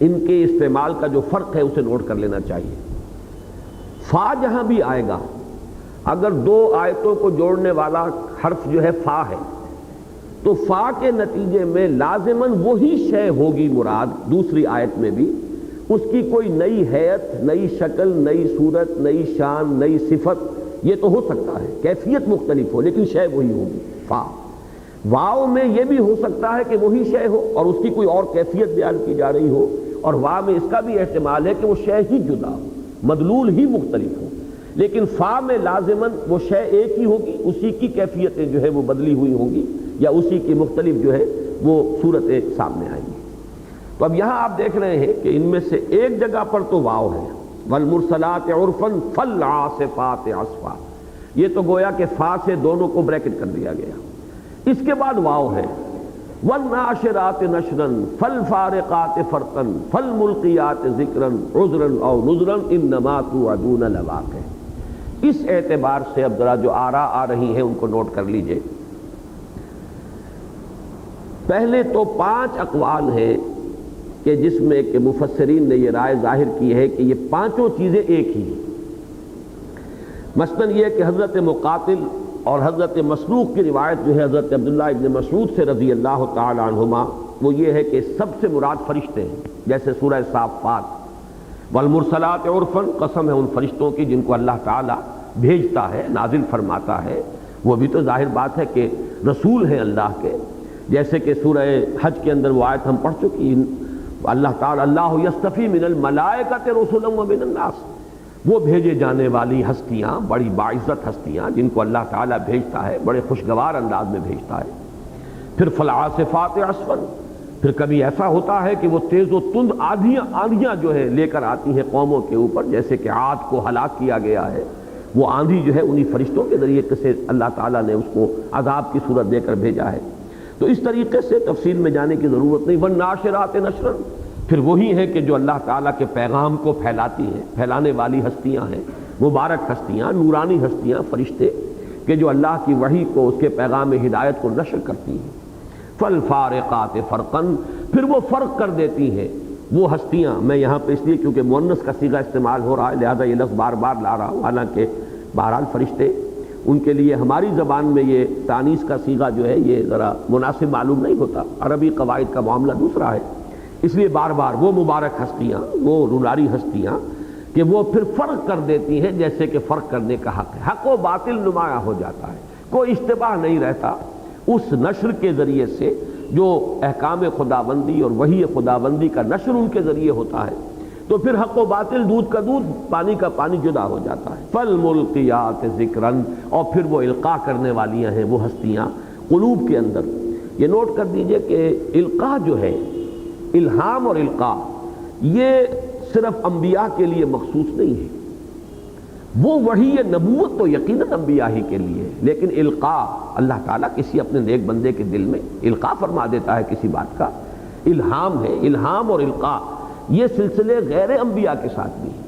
ان کے استعمال کا جو فرق ہے اسے نوٹ کر لینا چاہیے. فا جہاں بھی آئے گا، اگر 2 آیتوں کو جوڑنے والا حرف جو ہے فا ہے تو فا کے نتیجے میں لازماً وہی شے ہوگی مراد دوسری آیت میں بھی. اس کی کوئی نئی حیت، نئی شکل، نئی صورت، نئی شان، نئی صفت یہ تو ہو سکتا ہے، کیفیت مختلف ہو لیکن شے وہی ہوگی. فا واو میں یہ بھی ہو سکتا ہے کہ وہی شے ہو اور اس کی کوئی اور کیفیت بیان کی جا رہی ہو، اور وا میں اس کا بھی احتمال ہے کہ وہ شے ہی جدا ہو، مدلول ہی مختلف ہو. لیکن فا میں لازماً وہ شے ایک ہی ہوگی، اسی کی کیفیتیں جو ہے وہ بدلی ہوئی ہوں گی، یا اسی کی مختلف جو ہے وہ صورتیں سامنے آئیں گی۔ تو اب یہاں آپ دیکھ رہے ہیں کہ ان میں سے ایک جگہ پر تو واو ہے، والمرسلات عرفاً فالعاصفات عصفا، یہ تو گویا کہ فا سے دونوں کو بریکٹ کر دیا گیا۔ اس کے بعد واو ہے، والناشرات نشرا فالفارقات فرقا فالملقیات ذکرا عذرا او نذرا انما توعدون لواقع۔ اس اعتبار سے اب ذرا جو آراء آ رہی ہیں ان کو نوٹ کر لیجئے۔ پہلے تو 5 اقوال ہیں کہ جس میں کہ مفسرین نے یہ رائے ظاہر کی ہے کہ یہ پانچوں چیزیں ایک ہی ہیں۔ مثلاً یہ کہ حضرت مقاتل اور حضرت مسروق کی روایت جو ہے حضرت عبداللہ ابن مسعود سے رضی اللہ تعالی عنہما، وہ یہ ہے کہ سب سے مراد فرشتے ہیں، جیسے سورہ صافات، والمرسلات عرفاً، قسم ہے ان فرشتوں کی جن کو اللہ تعالیٰ بھیجتا ہے، نازل فرماتا ہے، وہ بھی تو ظاہر بات ہے کہ رسول ہیں اللہ کے، جیسے کہ سورہ حج کے اندر وہ آیت ہم پڑھ چکی، اللہ تعالیٰ اللہ یصطفی من الملائکۃ رسلا ومن الناس، وہ بھیجے جانے والی ہستیاں، بڑی باعزت ہستیاں جن کو اللہ تعالیٰ بھیجتا ہے، بڑے خوشگوار انداز میں بھیجتا ہے۔ پھر فالعاصفات عصفا، پھر کبھی ایسا ہوتا ہے کہ وہ تیز و تند آندھیاں جو ہے لے کر آتی ہیں قوموں کے اوپر، جیسے کہ عاد کو ہلاک کیا گیا ہے، وہ آندھی جو ہے انہی فرشتوں کے ذریعے سے اللہ تعالیٰ نے اس کو عذاب کی صورت دے کر بھیجا ہے۔ تو اس طریقے سے تفصیل میں جانے کی ضرورت نہیں۔ والناشرات نشرا، پھر وہی ہے کہ جو اللہ تعالیٰ کے پیغام کو پھیلاتی ہیں، پھیلانے والی ہستیاں ہیں، مبارک ہستیاں، نورانی ہستیاں، فرشتے کہ جو اللہ کی وحی کو، اس کے پیغام ہدایت کو نشر کرتی ہیں۔ فالفارقات فرقا، پھر وہ فرق کر دیتی ہیں وہ ہستیاں، میں یہاں پہ اس لیے کیونکہ مؤنث کا صیغہ استعمال ہو رہا ہے لہذا یہ لفظ بار بار لا رہا ہوں، حالانکہ بہرحال فرشتے ان کے لیے ہماری زبان میں یہ تانیث کا صیغہ جو ہے یہ ذرا مناسب معلوم نہیں ہوتا، عربی قواعد کا معاملہ دوسرا ہے، اس لیے بار بار وہ مبارک ہستیاں، وہ نورانی ہستیاں کہ وہ پھر فرق کر دیتی ہیں، جیسے کہ فرق کرنے کا حق ہے، حق و باطل نمایاں ہو جاتا ہے، کوئی اشتباہ نہیں رہتا اس نشر کے ذریعے سے جو احکام خداوندی اور وحی خداوندی کا نشر ان کے ذریعے ہوتا ہے، تو پھر حق و باطل، دودھ کا دودھ، پانی کا پانی جدا ہو جاتا ہے۔ فالملقیات ذکراً، اور پھر وہ القاء کرنے والیاں ہیں وہ ہستیاں قلوب کے اندر۔ یہ نوٹ کر دیجئے کہ القاء جو ہے، الہام اور القاء، یہ صرف انبیاء کے لیے مخصوص نہیں ہے، وہ وحی نبوت تو یقیناً انبیاء ہی کے لیے ہے، لیکن القاء اللہ تعالیٰ کسی اپنے نیک بندے کے دل میں القاء فرما دیتا ہے کسی بات کا، الہام ہے۔ الہام اور القاء یہ سلسلے غیر انبیاء کے ساتھ بھی ہیں،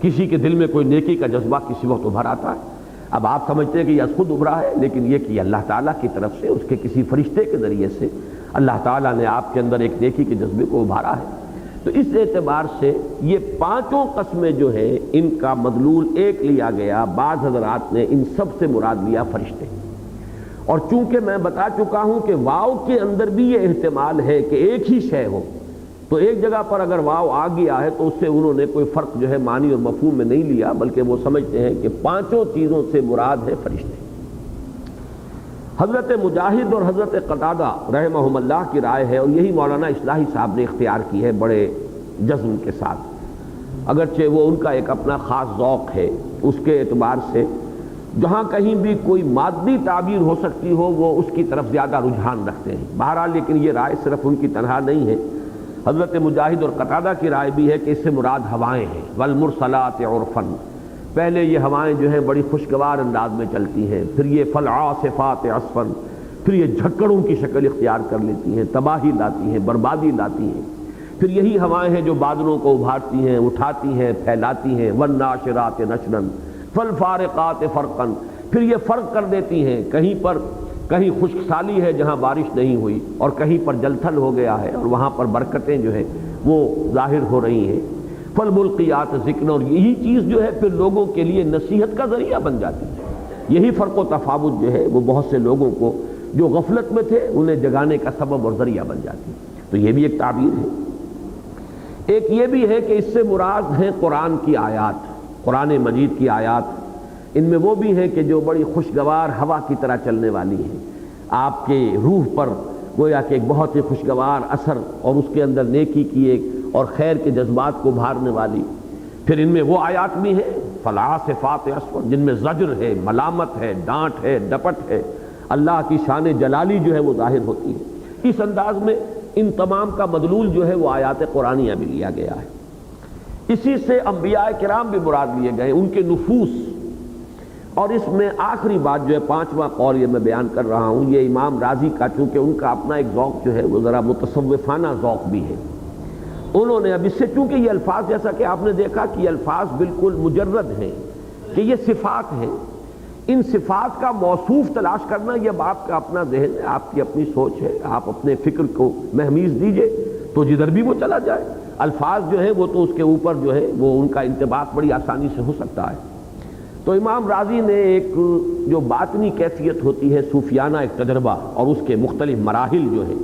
کسی کے دل میں کوئی نیکی کا جذبہ کسی وقت ابھر آتا ہے، اب آپ سمجھتے ہیں کہ یہ خود ابھرا ہے، لیکن یہ کہ اللہ تعالیٰ کی طرف سے اس کے کسی فرشتے کے ذریعے سے اللہ تعالیٰ نے آپ کے اندر ایک نیکی کے جذبے کو ابھارا ہے۔ تو اس اعتبار سے یہ پانچوں قسمیں جو ہیں ان کا مدلول ایک لیا گیا، بعض حضرات نے ان سب سے مراد لیا فرشتے، اور چونکہ میں بتا چکا ہوں کہ واو کے اندر بھی یہ احتمال ہے کہ ایک ہی شے ہو، تو ایک جگہ پر اگر واو آ گیا ہے تو اس سے انہوں نے کوئی فرق جو ہے معنی اور مفہوم میں نہیں لیا، بلکہ وہ سمجھتے ہیں کہ پانچوں چیزوں سے مراد ہے فرشتے۔ حضرت مجاہد اور حضرت قتادہ رحمہم اللہ کی رائے ہے، اور یہی مولانا اصلاحی صاحب نے اختیار کی ہے بڑے جزم کے ساتھ، اگرچہ وہ ان کا ایک اپنا خاص ذوق ہے، اس کے اعتبار سے جہاں کہیں بھی کوئی مادی تعبیر ہو سکتی ہو وہ اس کی طرف زیادہ رجحان رکھتے ہیں۔ بہرحال لیکن یہ رائے صرف ان کی تنہا نہیں ہے، حضرت مجاہد اور قتادہ کی رائے بھی ہے کہ اس سے مراد ہوائیں ہیں، والمرسلات عرفاً، پہلے یہ ہوائیں جو ہیں بڑی خوشگوار انداز میں چلتی ہیں، پھر یہ فالعاصفات عصفاً، پھر یہ جھکڑوں کی شکل اختیار کر لیتی ہیں، تباہی لاتی ہیں، بربادی لاتی ہیں، پھر یہی ہوائیں ہیں جو بادلوں کو ابھارتی ہیں، اٹھاتی ہیں، پھیلاتی ہیں، والناشرات نشراً فالفارقات فرقاً، پھر یہ فرق کر دیتی ہیں، کہیں خشک سالی ہے جہاں بارش نہیں ہوئی، اور کہیں پر جل تھل ہو گیا ہے اور وہاں پر برکتیں جو ہیں وہ ظاہر ہو رہی ہیں۔ فالملقیات ذکر، اور یہی چیز جو ہے پھر لوگوں کے لیے نصیحت کا ذریعہ بن جاتی ہے، یہی فرق و تفاوت جو ہے وہ بہت سے لوگوں کو جو غفلت میں تھے انہیں جگانے کا سبب اور ذریعہ بن جاتی ہے۔ تو یہ بھی ایک تعبیر ہے۔ ایک یہ بھی ہے کہ اس سے مراد ہیں قرآن کی آیات، قرآن مجید کی آیات، ان میں وہ بھی ہیں کہ جو بڑی خوشگوار ہوا کی طرح چلنے والی ہیں، آپ کے روح پر گویا کہ ایک بہت ہی خوشگوار اثر اور اس کے اندر نیکی کی ایک اور خیر کے جذبات کو ابھارنے والی۔ پھر ان میں وہ آیات بھی ہیں فالعاصفات عصفا، جن میں زجر ہے، ملامت ہے، ڈانٹ ہے، ڈپٹ ہے، اللہ کی شان جلالی جو ہے وہ ظاہر ہوتی ہے۔ اس انداز میں ان تمام کا مدلول جو ہے وہ آیات قرآنیہ بھی لیا گیا ہے۔ اسی سے انبیاء کرام بھی مراد لیے گئے، ان کے نفوس۔ اور اس میں آخری بات جو ہے، پانچواں قول یہ میں بیان کر رہا ہوں، یہ امام رازی کا، چونکہ ان کا اپنا ایک ذوق جو ہے وہ ذرا متصوفانہ ذوق بھی ہے، انہوں نے اب اس سے، چونکہ یہ الفاظ جیسا کہ آپ نے دیکھا کہ یہ الفاظ بالکل مجرد ہیں کہ یہ صفات ہیں، ان صفات کا موصوف تلاش کرنا یہ آپ کا اپنا ذہن ہے، آپ کی اپنی سوچ ہے، آپ اپنے فکر کو مہمیز دیجئے تو جدھر بھی وہ چلا جائے۔ الفاظ جو ہے وہ تو اس کے اوپر جو ہے وہ ان کا انطباق بڑی آسانی سے ہو سکتا ہے۔ تو امام رازی نے ایک جو باطنی کیفیت ہوتی ہے، صوفیانہ ایک تجربہ اور اس کے مختلف مراحل جو ہیں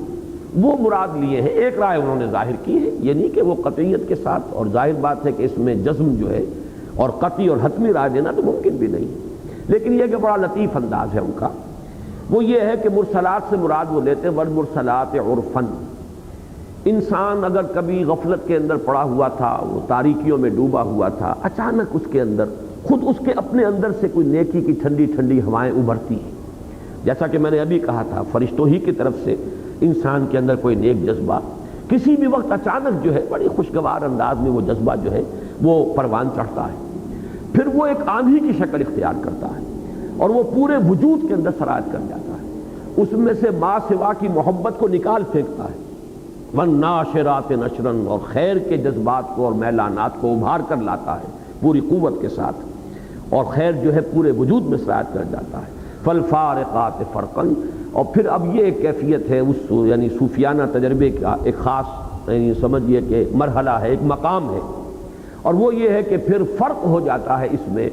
وہ مراد لیے ہیں۔ ایک رائے انہوں نے ظاہر کی ہے، یہ نہیں کہ وہ قطعیت کے ساتھ، اور ظاہر بات ہے کہ اس میں جزم جو ہے اور قطعی اور حتمی رائے دینا تو ممکن بھی نہیں، لیکن یہ کہ بڑا لطیف انداز ہے ان کا، وہ یہ ہے کہ مرسلات سے مراد وہ لیتے ہیں والمرسلات عرفاً۔ انسان اگر کبھی غفلت کے اندر پڑا ہوا تھا، وہ تاریکیوں میں ڈوبا ہوا تھا، اچانک اس کے اندر خود اس کے اپنے اندر سے کوئی نیکی کی ٹھنڈی ٹھنڈی ہوائیں ابھرتی ہیں، جیسا کہ میں نے ابھی کہا تھا، فرشتوں ہی کی طرف سے انسان کے اندر کوئی نیک جذبہ کسی بھی وقت اچانک جو ہے بڑی خوشگوار انداز میں وہ جذبہ جو ہے وہ پروان چڑھتا ہے، پھر وہ ایک آندھی کی شکل اختیار کرتا ہے اور وہ پورے وجود کے اندر سرایت کر جاتا ہے، اس میں سے ما سوا کی محبت کو نکال پھینکتا ہے، والناشرات نشرا، اور خیر کے جذبات کو اور میلانات کو ابھار کر لاتا ہے پوری قوت کے ساتھ، اور خیر جو ہے پورے وجود میں سرایت کر جاتا ہے۔ فالفارقات فرقا، اور پھر اب یہ ایک کیفیت ہے اس یعنی صوفیانہ تجربے کا ایک خاص یعنی سمجھیے کہ مرحلہ ہے، ایک مقام ہے، اور وہ یہ ہے کہ پھر فرق ہو جاتا ہے اس میں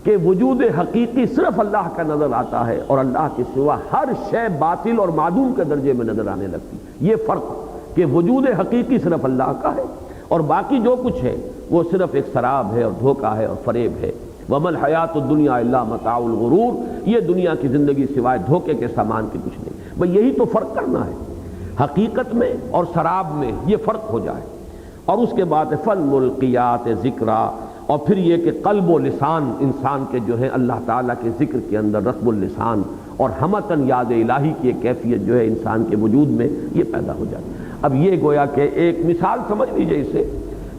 کہ وجود حقیقی صرف اللہ کا نظر آتا ہے اور اللہ کے سوا ہر شے باطل اور معدوم کے درجے میں نظر آنے لگتی۔ یہ فرق کہ وجود حقیقی صرف اللہ کا ہے اور باقی جو کچھ ہے وہ صرف ایک سراب ہے اور دھوکہ ہے اور فریب ہے۔ وَمَا الْحَيَاةُ الدُّنْيَا إِلَّا مَتَاعُ الْغُرُورِ، یہ دنیا کی زندگی سوائے دھوکے کے سامان کے کچھ نہیں۔ بھئی یہی تو فرق کرنا ہے، حقیقت میں اور سراب میں یہ فرق ہو جائے۔ اور اس کے بعد فَالْمُلْقِيَاتِ ذِكْرًا، اور پھر یہ کہ قلب و لسان انسان کے جو ہے اللہ تعالیٰ کے ذکر کے اندر رطب اللسان اور ہمتاً یاد الہی کی ایک کیفیت جو ہے انسان کے وجود میں یہ پیدا ہو جاتی ہے۔ اب یہ گویا کہ ایک مثال سمجھ لیجئے اسے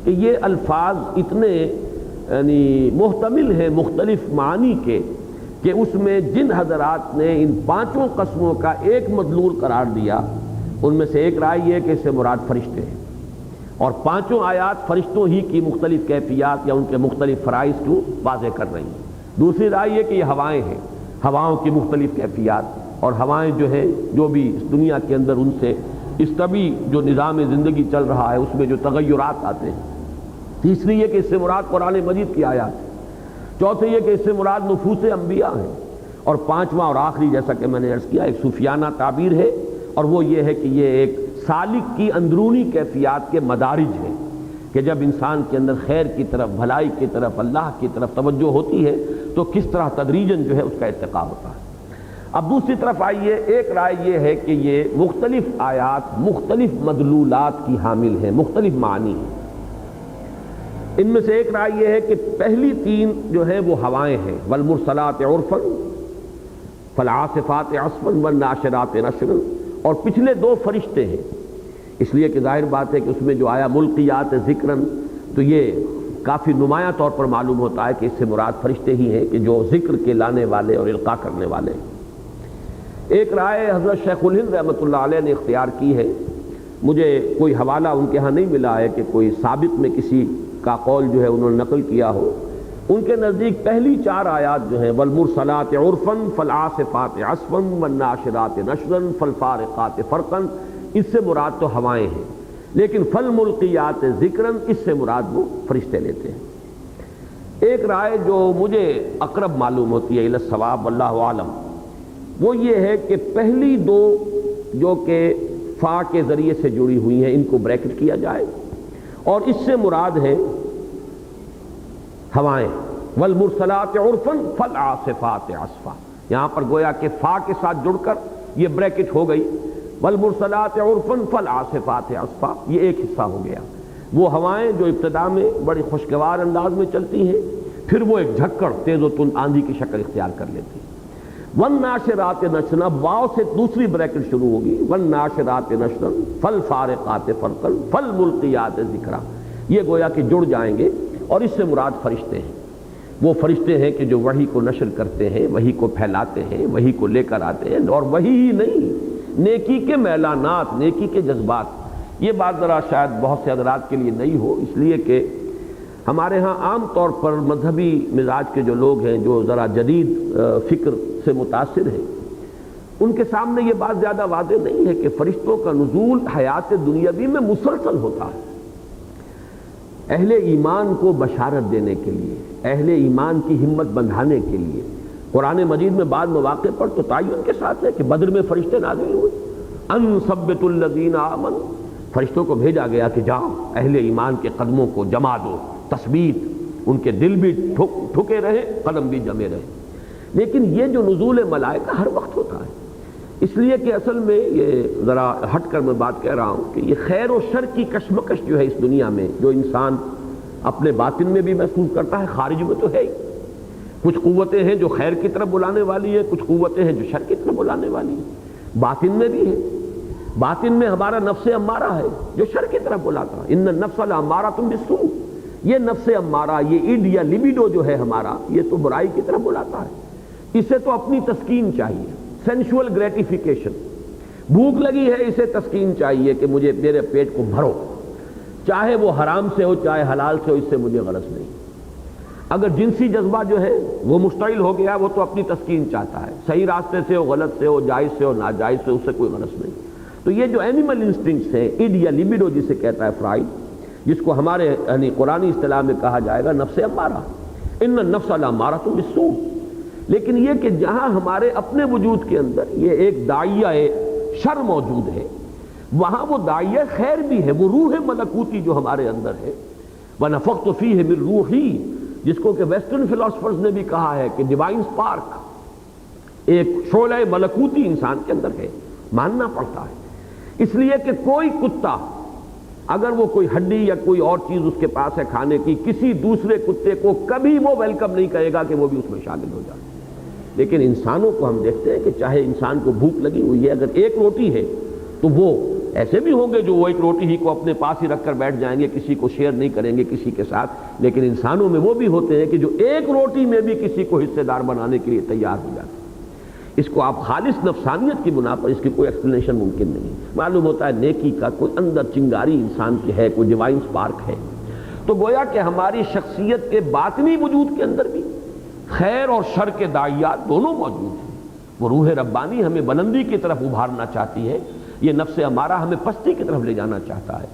کہ یہ الفاظ اتنے یعنی محتمل ہیں مختلف معانی کے کہ اس میں جن حضرات نے ان پانچوں قسموں کا ایک مدلول قرار دیا، ان میں سے ایک رائے یہ ہے کہ اس سے مراد فرشتے ہیں، اور پانچوں آیات فرشتوں ہی کی مختلف کیفیات یا ان کے مختلف فرائض کو واضح کر رہی ہیں۔ دوسری رائے یہ کہ یہ ہوائیں ہیں، ہواؤں کی مختلف کیفیات، اور ہوائیں جو ہے جو بھی اس دنیا کے اندر ان سے اس طبی جو نظام زندگی چل رہا ہے اس میں جو تغیرات آتے ہیں۔ تیسری یہ کہ اس سے مراد قرآن مجید کی آیات ہے۔ چوتھی یہ کہ اس سے مراد نفوس انبیاء ہیں، اور پانچواں اور آخری جیسا کہ میں نے عرض کیا ایک صوفیانہ تعبیر ہے، اور وہ یہ ہے کہ یہ ایک سالک کی اندرونی کیفیات کے مدارج ہیں کہ جب انسان کے اندر خیر کی طرف، بھلائی کی طرف، اللہ کی طرف توجہ ہوتی ہے تو کس طرح تدریجاً جو ہے اس کا ارتقا ہوتا ہے۔ اب دوسری طرف آئیے، ایک رائے یہ ہے کہ یہ مختلف آیات مختلف مدلولات کی حامل ہیں، مختلف معنی ہیں۔ ان میں سے ایک رائے یہ ہے کہ پہلی تین جو ہے وہ ہوائیں ہیں، والمرسلات عرفا، فالعاصفات عصفا، والناشرات نشرا، اور پچھلے دو فرشتے ہیں، اس لیے کہ ظاہر بات ہے کہ اس میں جو آیا ملقیات ذکرن، تو یہ کافی نمایاں طور پر معلوم ہوتا ہے کہ اس سے مراد فرشتے ہی ہیں کہ جو ذکر کے لانے والے اور القاء کرنے والے ہیں۔ ایک رائے حضرت شیخ الہند رحمۃ اللہ علیہ نے اختیار کی ہے، مجھے کوئی حوالہ ان کے ہاں نہیں ملا ہے کہ کوئی سابق میں کسی کا قول جو ہے انہوں نے نقل کیا ہو۔ ان کے نزدیک پہلی چار آیات جو ہیں والمرسلات عرفا، فالعاصفات عصفا، والناشرات نشرا، فالفارقات فرقا، اس سے مراد تو ہوائیں ہیں، لیکن فالملقیات ذکرا اس سے مراد وہ فرشتے لیتے ہیں۔ ایک رائے جو مجھے اقرب معلوم ہوتی ہے الی الصواب واللہ اعلم، وہ یہ ہے کہ پہلی دو جو کہ فا کے ذریعے سے جڑی ہوئی ہیں ان کو بریکٹ کیا جائے، اور اس سے مراد ہے ہوائیں، والمرسلات عرفا فالعاصفات عصفا، یہاں پر گویا کہ فا کے ساتھ جڑ کر یہ بریکٹ ہو گئی، والمرسلات عرفا فالعاصفات عصفا، یہ ایک حصہ ہو گیا۔ وہ ہوائیں جو ابتدا میں بڑی خوشگوار انداز میں چلتی ہیں، پھر وہ ایک جھکڑ تیز و تند آندھی کی شکل اختیار کر لیتی ہے۔ والناشرات نشرا، واو سے دوسری بریکٹ شروع ہوگی، والناشرات نشرا فالفارقات فرقا فالملقیات ذکرا، یہ گویا کہ جڑ جائیں گے، اور اس سے مراد فرشتے ہیں۔ وہ فرشتے ہیں کہ جو وحی کو نشر کرتے ہیں، وحی کو پھیلاتے ہیں، وحی کو لے کر آتے ہیں، اور وحی ہی نہیں، نیکی کے میلانات، نیکی کے جذبات۔ یہ بات ذرا شاید بہت سے حضرات کے لیے نہیں ہو، اس لیے کہ ہمارے ہاں عام طور پر مذہبی مزاج کے جو لوگ ہیں، جو ذرا جدید فکر سے متاثر ہیں، ان کے سامنے یہ بات زیادہ واضح نہیں ہے کہ فرشتوں کا نزول حیات دنیاوی میں مسلسل ہوتا ہے، اہل ایمان کو بشارت دینے کے لیے، اہل ایمان کی ہمت بندھانے کے لیے۔ قرآن مجید میں بعض مواقع پر تو تعین کے ساتھ ہے کہ بدر میں فرشتے نازل ہوئے، ان ثبتوا الذین آمنوا، فرشتوں کو بھیجا گیا کہ جاؤ اہل ایمان کے قدموں کو جما دو، تثبیت، ان کے دل بھی ٹھکے رہے، قدم بھی جمے رہے۔ لیکن یہ جو نزول ملائکہ ہر وقت ہوتا ہے، اس لیے کہ اصل میں یہ ذرا ہٹ کر میں بات کہہ رہا ہوں کہ یہ خیر و شر کی کشمکش جو ہے اس دنیا میں، جو انسان اپنے باطن میں بھی محسوس کرتا ہے، خارج میں تو ہے ہی۔ کچھ قوتیں ہیں جو خیر کی طرف بلانے والی ہے، کچھ قوتیں ہیں جو شر کی طرف بلانے والی ہے، باطن میں بھی ہے۔ باطن میں ہمارا نفس امارہ ہے جو شر کی طرف بلاتا ہے، ان النفس لامارۃ بالسوء، یہ نفس امارہ، یہ ایڈ یا لیبیڈو جو ہے ہمارا، یہ تو برائی کی طرف بلاتا ہے۔ اسے تو اپنی تسکین چاہیے، سینشول گریٹیفیکیشن، بھوک لگی ہے، اسے تسکین چاہیے کہ مجھے میرے پیٹ کو بھرو، چاہے وہ حرام سے ہو چاہے حلال سے ہو، اس سے مجھے غرض نہیں۔ اگر جنسی جذبہ جو ہے وہ مشتعل ہو گیا، وہ تو اپنی تسکین چاہتا ہے، صحیح راستے سے ہو غلط سے ہو، جائز سے ہو ناجائز سے، اس سے کوئی غرض نہیں۔ تو یہ جو اینیمل انسٹنکٹس ہیں، ایڈ یا لیبیڈو جسے کہتا ہے فرائڈ، جس کو ہمارے یعنی قرآنی اصطلاح میں کہا جائے گا نفس امارہ، ان النفس لامارۃ بالسوء۔ لیکن یہ کہ جہاں ہمارے اپنے وجود کے اندر یہ ایک داعیہ شر موجود ہے، وہاں وہ داعیہ خیر بھی ہے، وہ روح ملکوتی جو ہمارے اندر ہے، وَنَفَخْتُ فِيهِ مِن رُوحِي، جس کو کہ ویسٹرن فلاسفرز نے بھی کہا ہے کہ ڈیوائن سپارک، ایک شعلہ ملکوتی انسان کے اندر ہے، ماننا پڑتا ہے۔ اس لیے کہ کوئی کتا اگر وہ کوئی ہڈی یا کوئی اور چیز اس کے پاس ہے کھانے کی، کسی دوسرے کتے کو کبھی وہ ویلکم نہیں کہے گا کہ وہ بھی اس میں شامل ہو جائے۔ لیکن انسانوں کو ہم دیکھتے ہیں کہ چاہے انسان کو بھوک لگی ہوئی ہے، اگر ایک روٹی ہے تو وہ ایسے بھی ہوں گے جو وہ ایک روٹی ہی کو اپنے پاس ہی رکھ کر بیٹھ جائیں گے، کسی کو شیئر نہیں کریں گے کسی کے ساتھ۔ لیکن انسانوں میں وہ بھی ہوتے ہیں کہ جو ایک روٹی میں بھی کسی کو حصے دار بنانے کے لیے تیار ہو جاتے ہیں۔ اس کو آپ خالص نفسانیت کی بنا پر اس کی کوئی ایکسپلینیشن ممکن نہیں۔ معلوم ہوتا ہے نیکی کا کوئی اندر چنگاری انسان کی ہے، کوئی ڈیوائن سپارک ہے۔ تو گویا کہ ہماری شخصیت کے باطنی وجود کے اندر بھی خیر اور شر کے داعیات دونوں موجود ہیں۔ وہ روح ربانی ہمیں بلندی کی طرف ابھارنا چاہتی ہے، یہ نفس امارہ ہمیں پستی کی طرف لے جانا چاہتا ہے،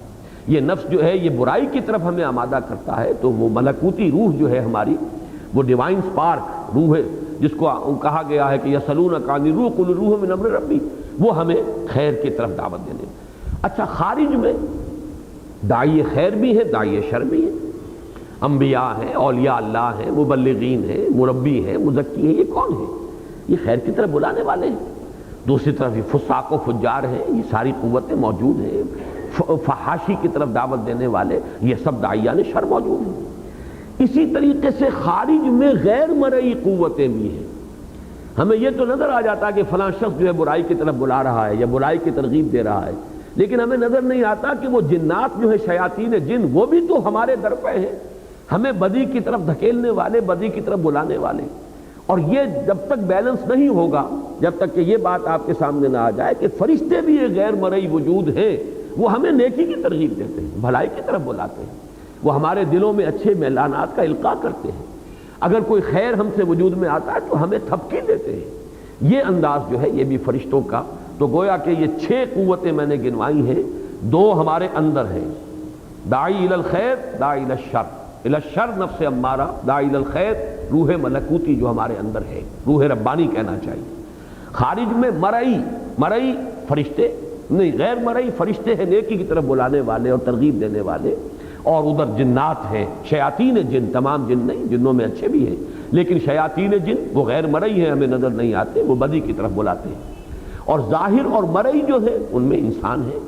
یہ نفس جو ہے یہ برائی کی طرف ہمیں آمادہ کرتا ہے۔ تو وہ ملکوتی روح جو ہے ہماری، وہ ڈیوائن سپارک روح ہے جس کو کہا گیا ہے کہ یسألونک عن الروح قل الروح من امر ربی، وہ ہمیں خیر کی طرف دعوت دینے۔ اچھا، خارج میں داعی خیر بھی ہے، داعی شر بھی ہے، انبیاء ہیں، اولیاء اللہ ہیں، مبلغین ہیں، مربی ہیں، مزکی ہیں، یہ کون ہیں؟ یہ خیر کی طرف بلانے والے ہیں۔ دوسری طرف یہ فساق و فجار ہیں، یہ ساری قوتیں موجود ہیں، فحاشی کی طرف دعوت دینے والے، یہ سب داعیان شر موجود ہیں۔ اسی طریقے سے خارج میں غیر مرئی قوتیں بھی ہیں۔ ہمیں یہ تو نظر آ جاتا ہے کہ فلاں شخص جو ہے برائی کی طرف بلا رہا ہے یا برائی کی ترغیب دے رہا ہے، لیکن ہمیں نظر نہیں آتا کہ وہ جنات جو ہے، شیاطین جن، وہ بھی تو ہمارے در پہ ہیں، ہمیں بدی کی طرف دھکیلنے والے، بدی کی طرف بلانے والے۔ اور یہ جب تک بیلنس نہیں ہوگا، جب تک کہ یہ بات آپ کے سامنے نہ آ جائے کہ فرشتے بھی ایک غیر مرئی وجود ہیں، وہ ہمیں نیکی کی ترغیب دیتے ہیں، بھلائی کی طرف بلاتے ہیں، وہ ہمارے دلوں میں اچھے میلانات کا القاء کرتے ہیں۔ اگر کوئی خیر ہم سے وجود میں آتا ہے تو ہمیں تھپکی دیتے ہیں۔ یہ انداز جو ہے یہ بھی فرشتوں کا۔ تو گویا کہ یہ 6 قوتیں میں نے گنوائی ہیں، 2 ہمارے اندر ہیں، داعی الی الخیر، داعی الی الشر۔ الی الشر نفس امارہ، داعی الی الخیر روح ملکوتی جو ہمارے اندر ہے، روح ربانی کہنا چاہیے۔ خارج میں مرئی فرشتے نہیں، غیر مرئی فرشتے ہیں نیکی کی طرف بلانے والے اور ترغیب دینے والے، اور ادھر جنات ہیں، شیاطین جن، تمام جن نہیں، جنوں میں اچھے بھی ہیں، لیکن شیاطین جن وہ غیر مرئی ہیں، ہمیں نظر نہیں آتے، وہ بدی کی طرف بلاتے ہیں۔ اور ظاہر اور مرئی جو ہے ان میں انسان ہے،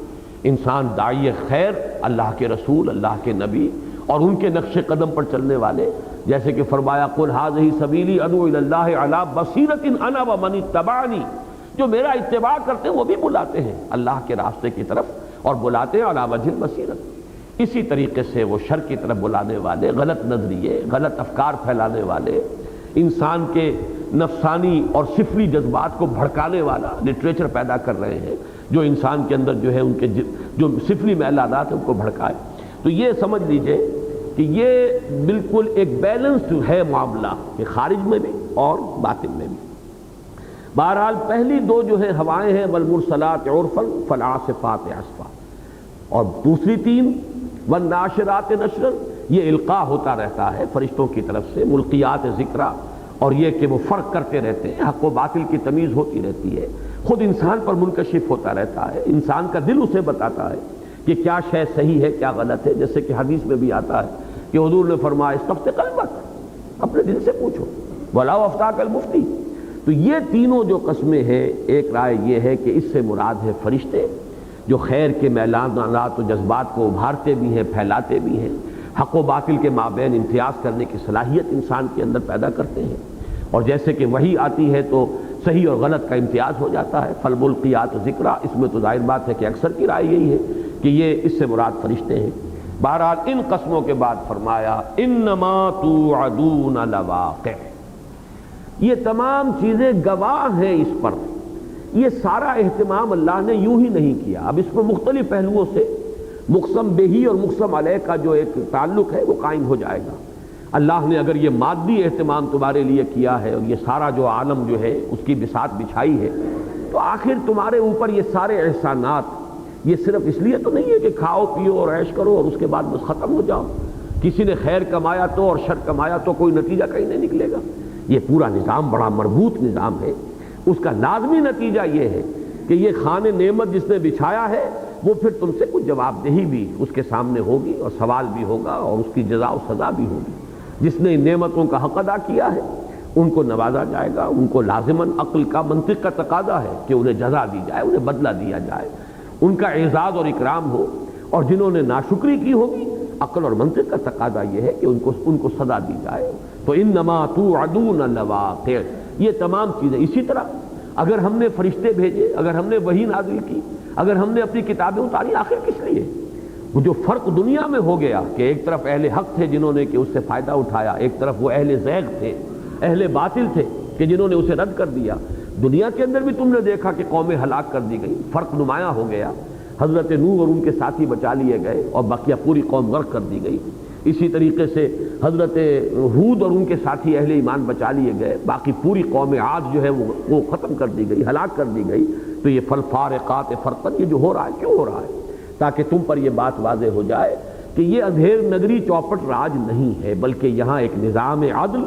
انسان داعی خیر، اللہ کے رسول، اللہ کے نبی اور ان کے نقش قدم پر چلنے والے، جیسے کہ فرمایا قل ھذہ سبیلی ادعو الی اللہ علی بصیرۃ انا ومن اتبعنی، جو میرا اتباع کرتے ہیں وہ بھی بلاتے ہیں اللہ کے راستے کی طرف اور بلاتے ہیں علی وجہ البصیرۃ۔ اسی طریقے سے وہ شر کی طرف بلانے والے، غلط نظریے، غلط افکار پھیلانے والے، انسان کے نفسانی اور سفلی جذبات کو بھڑکانے والا لٹریچر پیدا کر رہے ہیں جو انسان کے اندر جو ہے ان کے جو سفلی میلانات ہیں ان کو بھڑکائے۔ تو یہ سمجھ لیجئے کہ یہ بالکل ایک بیلنسڈ ہے معاملہ کہ خارج میں بھی اور باطن میں بھی۔ بہرحال پہلی دو جو ہے ہوائیں ہیں والمرسلات عرفا فالعاصفات عصفا، اور دوسری تین والناشرات نشرا، یہ القاء ہوتا رہتا ہے فرشتوں کی طرف سے، ملقیات ذکرہ، اور یہ کہ وہ فرق کرتے رہتے ہیں، حق و باطل کی تمیز ہوتی رہتی ہے، خود انسان پر منکشف ہوتا رہتا ہے، انسان کا دل اسے بتاتا ہے کہ کیا شے صحیح ہے کیا غلط ہے، جیسے کہ حدیث میں بھی آتا ہے کہ حضور نے فرمایا استفت قلبک، اپنے دل سے پوچھو، وَلَوْ أَفْتَاكَ الْمُفْتِي۔ تو یہ تینوں جو قسمیں ہیں، ایک رائے یہ ہے کہ اس سے مراد ہے فرشتے جو خیر کے میلانات و جذبات کو ابھارتے بھی ہیں، پھیلاتے بھی ہیں، حق و باطل کے مابین امتیاز کرنے کی صلاحیت انسان کے اندر پیدا کرتے ہیں، اور جیسے کہ وحی آتی ہے تو صحیح اور غلط کا امتیاز ہو جاتا ہے، فالملقیات ذکرہ، اس میں تو ظاہر بات ہے کہ اکثر کی رائے یہی ہے کہ یہ اس سے مراد فرشتے ہیں۔ بہرحال ان قسموں کے بعد فرمایا انما توعدون لواقع، یہ تمام چیزیں گواہ ہیں اس پر۔ یہ سارا اہتمام اللہ نے یوں ہی نہیں کیا، اب اس میں مختلف پہلوؤں سے مقسم بہی اور مقسم علیہ کا جو ایک تعلق ہے وہ قائم ہو جائے گا۔ اللہ نے اگر یہ مادی اہتمام تمہارے لیے کیا ہے اور یہ سارا جو عالم جو ہے اس کی بساط بچھائی ہے، تو آخر تمہارے اوپر یہ سارے احسانات یہ صرف اس لیے تو نہیں ہے کہ کھاؤ پیو اور عیش کرو اور اس کے بعد بس ختم ہو جاؤ۔ کسی نے خیر کمایا تو اور شر کمایا تو کوئی نتیجہ کہیں نہیں نکلے گا۔ یہ پورا نظام بڑا مربوط نظام ہے، اس کا لازمی نتیجہ یہ ہے کہ یہ خان نعمت جس نے بچھایا ہے وہ پھر تم سے کچھ جواب دہی بھی اس کے سامنے ہوگی اور سوال بھی ہوگا اور اس کی جزا و سزا بھی ہوگی۔ جس نے ان نعمتوں کا حق ادا کیا ہے ان کو نوازا جائے گا، ان کو لازماً عقل کا منطق کا تقاضا ہے کہ انہیں جزا دی جائے، انہیں بدلہ دیا جائے، ان کا اعزاز اور اکرام ہو، اور جنہوں نے ناشکری کی ہوگی عقل اور منطق کا تقاضا یہ ہے کہ ان کو سزا دی جائے۔ تو انما توعدون لواقع، یہ تمام چیزیں۔ اسی طرح اگر ہم نے فرشتے بھیجے، اگر ہم نے وحی نازل کی، اگر ہم نے اپنی کتابیں اتاری، آخر کس لیے؟ وہ جو فرق دنیا میں ہو گیا کہ ایک طرف اہل حق تھے جنہوں نے کہ اس سے فائدہ اٹھایا، ایک طرف وہ اہل زیغ تھے، اہل باطل تھے کہ جنہوں نے اسے رد کر دیا۔ دنیا کے اندر بھی تم نے دیکھا کہ قومیں ہلاک کر دی گئی، فرق نمایاں ہو گیا، حضرت نوح اور ان کے ساتھی بچا لیے گئے اور بقیہ پوری قوم غرق کر دی گئی۔ اسی طریقے سے حضرت ہود اور ان کے ساتھی اہل ایمان بچا لیے گئے، باقی پوری قوم عاد جو ہے وہ ختم کر دی گئی، ہلاک کر دی گئی۔ تو یہ فالفارقات فرقا، یہ جو ہو رہا ہے کیوں ہو رہا ہے؟ تاکہ تم پر یہ بات واضح ہو جائے کہ یہ اندھیر نگری چوپٹ راج نہیں ہے، بلکہ یہاں ایک نظام عدل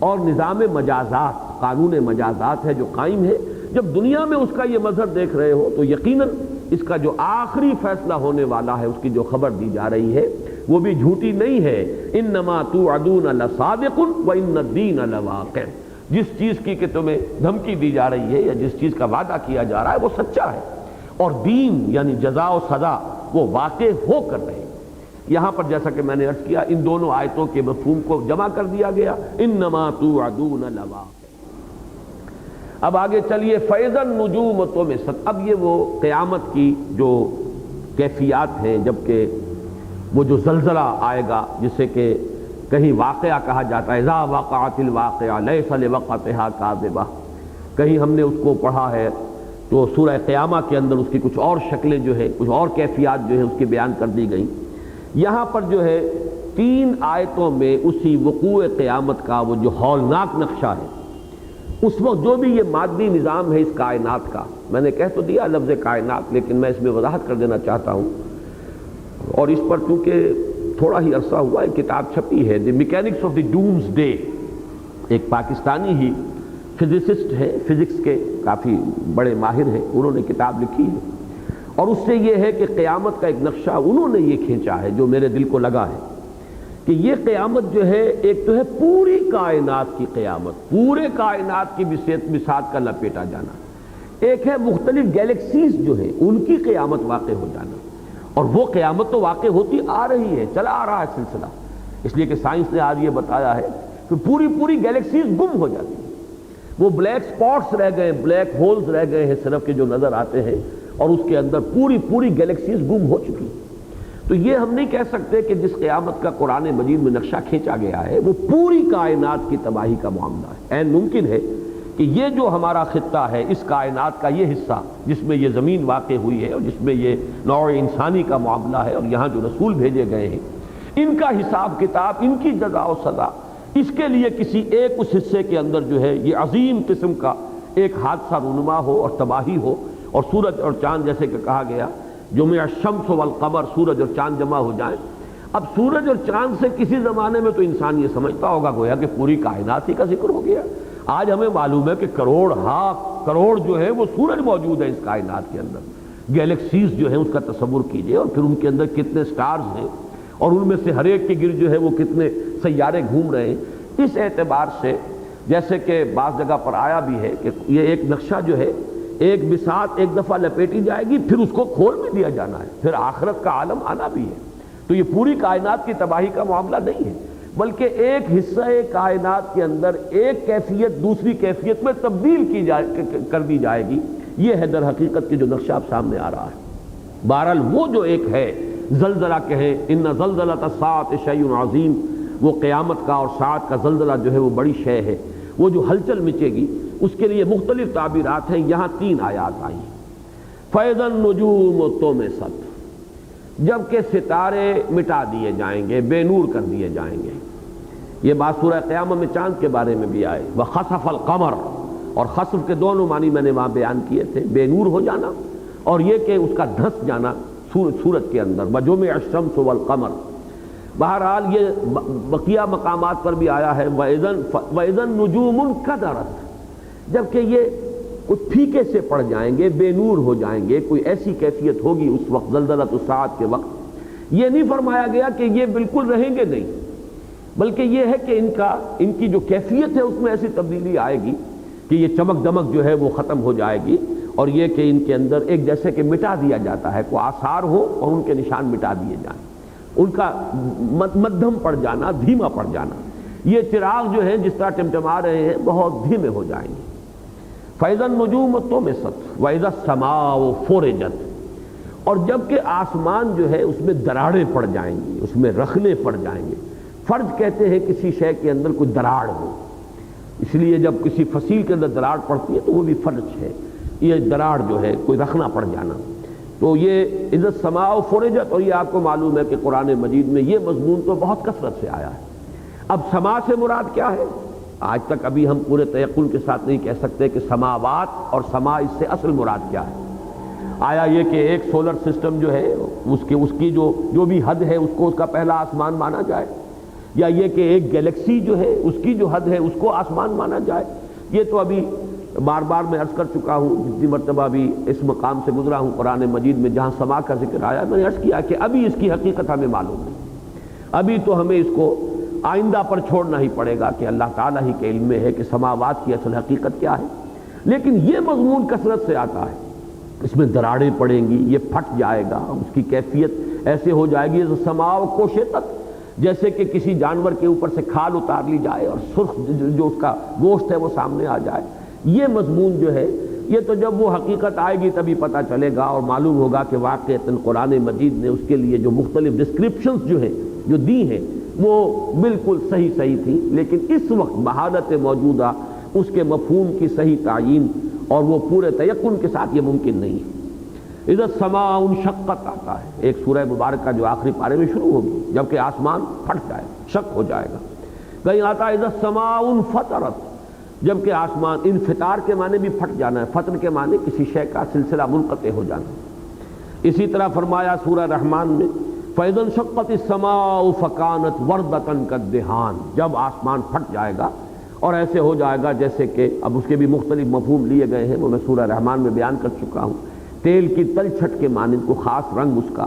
اور نظام مجازات، قانون مجازات ہے جو قائم ہے۔ جب دنیا میں اس کا یہ مظہر دیکھ رہے ہو تو یقیناً اس کا جو آخری فیصلہ ہونے والا ہے، اس کی جو خبر دی جا رہی ہے وہ بھی جھوٹی نہیں ہے۔ انما توعدون لصادق وان الدین لواقع، جس چیز کی کہ تمہیں دھمکی دی جا رہی ہے یا جس چیز کا وعدہ کیا جا رہا ہے وہ سچا ہے، اور دین یعنی جزا و سزا وہ واقع ہو کر رہے۔ یہاں پر جیسا کہ میں نے عرض کیا ان دونوں آیتوں کے مفہوم کو جمع کر دیا گیا، انما توعدون لواقع۔ اب آگے چلیے فَإِذَا النُّجُومُ طُمِسَتْ، اب یہ وہ قیامت کی جو کیفیات ہیں، جبکہ وہ جو زلزلہ آئے گا جسے کہ کہیں واقعہ کہا جاتا ہے، اذا وقعت الواقعہ لیس لوقعتها کاذبہ، کہیں ہم نے اس کو پڑھا ہے تو سورہ قیامہ کے اندر اس کی کچھ اور شکلیں جو ہے، کچھ اور کیفیات جو ہے اس کی بیان کر دی گئی۔ یہاں پر جو ہے 3 آیتوں میں اسی وقوع قیامت کا وہ جو ہولناک نقشہ ہے، اس وقت جو بھی یہ مادی نظام ہے اس کائنات کا، میں نے کہہ تو دیا لفظ کائنات، لیکن میں اس میں وضاحت کر دینا چاہتا ہوں، اور اس پر چونکہ تھوڑا ہی عرصہ ہوا ایک کتاب چھپی ہے، the mechanics of the doomsday, ایک پاکستانی ہی فزسسٹ ہے، فزکس کے کافی بڑے ماہر ہیں، انہوں نے کتاب لکھی ہے، اور اس سے یہ ہے کہ قیامت کا ایک نقشہ انہوں نے یہ کھینچا ہے جو میرے دل کو لگا ہے کہ یہ قیامت جو ہے ایک تو ہے پوری کائنات کی قیامت، پورے کائنات کی بساط کا لپیٹا جانا، ایک ہے مختلف گیلیکسیز جو ہیں ان کی قیامت واقع ہو جانا، اور وہ قیامت تو واقع ہوتی آ رہی ہے، چلا آ رہا ہے سلسلہ، اس لیے کہ سائنس نے آج یہ بتایا ہے کہ پوری پوری گیلیکسیز گم ہو جاتی ہیں، وہ بلیک سپاٹس رہ گئے، بلیک ہولز رہ گئے ہیں صرف کے جو نظر آتے ہیں، اور اس کے اندر پوری پوری گیلیکسیز گم ہو چکی۔ تو یہ ہم نہیں کہہ سکتے کہ جس قیامت کا قرآن مجید میں نقشہ کھینچا گیا ہے وہ پوری کائنات کی تباہی کا معاملہ ہے۔ عین ممکن ہے کہ یہ جو ہمارا خطہ ہے، اس کائنات کا یہ حصہ جس میں یہ زمین واقع ہوئی ہے اور جس میں یہ نوع انسانی کا معاملہ ہے اور یہاں جو رسول بھیجے گئے ہیں، ان کا حساب کتاب، ان کی جزا و سزا، اس کے لیے کسی ایک اس حصے کے اندر جو ہے یہ عظیم قسم کا ایک حادثہ رونما ہو اور تباہی ہو، اور سورج اور چاند جیسے کہ کہا گیا جمع الشمس والقمر، سورج اور چاند جمع ہو جائیں۔ اب سورج اور چاند سے کسی زمانے میں تو انسان یہ سمجھتا ہوگا گویا کہ پوری کائنات ہی کا ذکر ہو گیا۔ آج ہمیں معلوم ہے کہ کروڑ جو ہے وہ سورج موجود ہے اس کائنات کے اندر، گیلیکسیز جو ہیں اس کا تصور کیجئے، اور پھر ان کے اندر کتنے سٹارز ہیں اور ان میں سے ہر ایک کے گرد جو ہے وہ کتنے سیارے گھوم رہے ہیں۔ اس اعتبار سے جیسے کہ بعض جگہ پر آیا بھی ہے کہ یہ ایک نقشہ جو ہے ایک بساط ایک دفعہ لپیٹی جائے گی، پھر اس کو کھول بھی دیا جانا ہے، پھر آخرت کا عالم آنا بھی ہے۔ تو یہ پوری کائنات کی تباہی کا معاملہ نہیں ہے، بلکہ ایک حصہ کائنات کے اندر ایک کیفیت دوسری کیفیت میں تبدیل کر دی جائے گی۔ یہ ہے در حقیقت کی جو نقشہ اب سامنے آ رہا ہے۔ بہرحال وہ جو ایک ہے زلزلہ کہیں ان زلزلۃ الساعۃ شیء عظیم، وہ قیامت کا اور ساعت کا زلزلہ جو ہے وہ بڑی شے ہے، وہ جو ہلچل مچے گی، اس کے لیے مختلف تعبیرات ہیں۔ یہاں 3 آیات آئی۔ فَإِذَا النُّجُومُ طُمِسَتْ، جبکہ ستارے مٹا دیے جائیں گے، بے نور کر دیے جائیں گے۔ یہ بات سورہ قیامہ میں چاند کے بارے میں بھی آئے، وَخَسَفَ الْقَمَرُ، اور خسف کے دونوں معنی میں نے وہاں بیان کیے تھے، بے نور ہو جانا اور یہ کہ اس کا دھس جانا سورج کے اندر، وَجُمِعَ الشَّمْسُ وَالْقَمَرُ۔ بہرحال یہ بقیہ مقامات پر بھی آیا ہے وَإِذَا النُّجُومُ انْكَدَرَتْ، جبکہ یہ کچھ پھیکے سے پڑ جائیں گے، بے نور ہو جائیں گے، کوئی ایسی کیفیت ہوگی اس وقت زلزلۃ الساعۃ کے وقت۔ یہ نہیں فرمایا گیا کہ یہ بالکل رہیں گے نہیں، بلکہ یہ ہے کہ ان کی جو کیفیت ہے اس میں ایسی تبدیلی آئے گی کہ یہ چمک دمک جو ہے وہ ختم ہو جائے گی، اور یہ کہ ان کے اندر ایک جیسے کہ مٹا دیا جاتا ہے، کوئی آثار ہو اور ان کے نشان مٹا دیے جائیں، ان کا مدھم پڑ جانا، دھیما پڑ جانا۔ یہ چراغ جو ہیں جس طرح ٹمٹما رہے ہیں بہت دھیمے ہو جائیں گے۔ فَإِذَا النُّجُومُ طُمِسَتْ وَإِذَا السَّمَاءُ فُرِجَتْ، اور جبکہ آسمان جو ہے اس میں دراڑیں پڑ جائیں گی، اس میں رخنے پڑ جائیں گے۔ فرج کہتے ہیں کسی شے کے اندر کوئی دراڑ ہو، اس لیے جب کسی فصیل کے اندر دراڑ پڑتی ہے تو وہ بھی فرج ہے، یہ دراڑ جو ہے کوئی رخنا پڑ جانا۔ تو یہ اذا السماء فرجت، اور یہ آپ کو معلوم ہے کہ قرآن مجید میں یہ مضمون تو بہت کثرت سے آیا ہے۔ اب سما سے مراد کیا ہے؟ آج تک ابھی ہم پورے تیقن کے ساتھ نہیں کہہ سکتے کہ سماوات اور سما اس سے اصل مراد کیا ہے۔ آیا یہ کہ ایک سولر سسٹم جو ہے اس کی جو بھی حد ہے اس کو اس کا پہلا آسمان مانا جائے، یا یہ کہ ایک گیلیکسی جو ہے اس کی جو حد ہے اس کو آسمان مانا جائے؟ یہ تو ابھی بار بار میں عرض کر چکا ہوں، جتنی مرتبہ بھی اس مقام سے گزرا ہوں قرآن مجید میں جہاں سما کا ذکر آیا، میں نے عرض کیا کہ ابھی اس کی حقیقت ہمیں معلوم نہیں، ابھی تو ہمیں اس کو آئندہ پر چھوڑنا ہی پڑے گا کہ اللہ تعالیٰ ہی کے علم میں ہے کہ سماوات کی اصل حقیقت کیا ہے۔ لیکن یہ مضمون کثرت سے آتا ہے، اس میں دراڑیں پڑیں گی، یہ پھٹ جائے گا، اس کی کیفیت ایسے ہو جائے گی سماو کوشتت، جیسے کہ کسی جانور کے اوپر سے کھال اتار لی جائے اور سرخ جو اس کا گوشت ہے وہ سامنے آ جائے۔ یہ مضمون جو ہے یہ تو جب وہ حقیقت آئے گی تبھی پتہ چلے گا اور معلوم ہوگا کہ واقعتاً قرآن مجید نے اس کے لیے جو مختلف ڈسکرپشنز جو ہیں جو دی ہیں وہ بالکل صحیح تھی، لیکن اس وقت بحالت موجودہ اس کے مفہوم کی صحیح تعیین اور وہ پورے تیقن کے ساتھ یہ ممکن نہیں ہے۔ اذا السماء انشقت آتا ہے ایک سورہ مبارکہ جو آخری پارے میں شروع ہوگی، جبکہ آسمان پھٹ جائے، شق ہو جائے گا۔ کہیں آتا ہے اذا السماء انفطرت، جبکہ آسمان، انفطار کے معنی بھی پھٹ جانا ہے، فطر کے معنی کسی شے کا سلسلہ منقطع ہو جانا۔ اسی طرح فرمایا سورہ رحمان میں فَإِذَا انشَقَّتِ السَّمَاءُ فَكَانَتْ وَرْدَةً كَالدِّهَانِ، جب آسمان پھٹ جائے گا اور ایسے ہو جائے گا جیسے کہ اب اس کے بھی مختلف مفہوم لیے گئے ہیں، وہ میں سورہ رحمان میں بیان کر چکا ہوں، تیل کی تل چھٹ کے مانند کو خاص رنگ اس کا،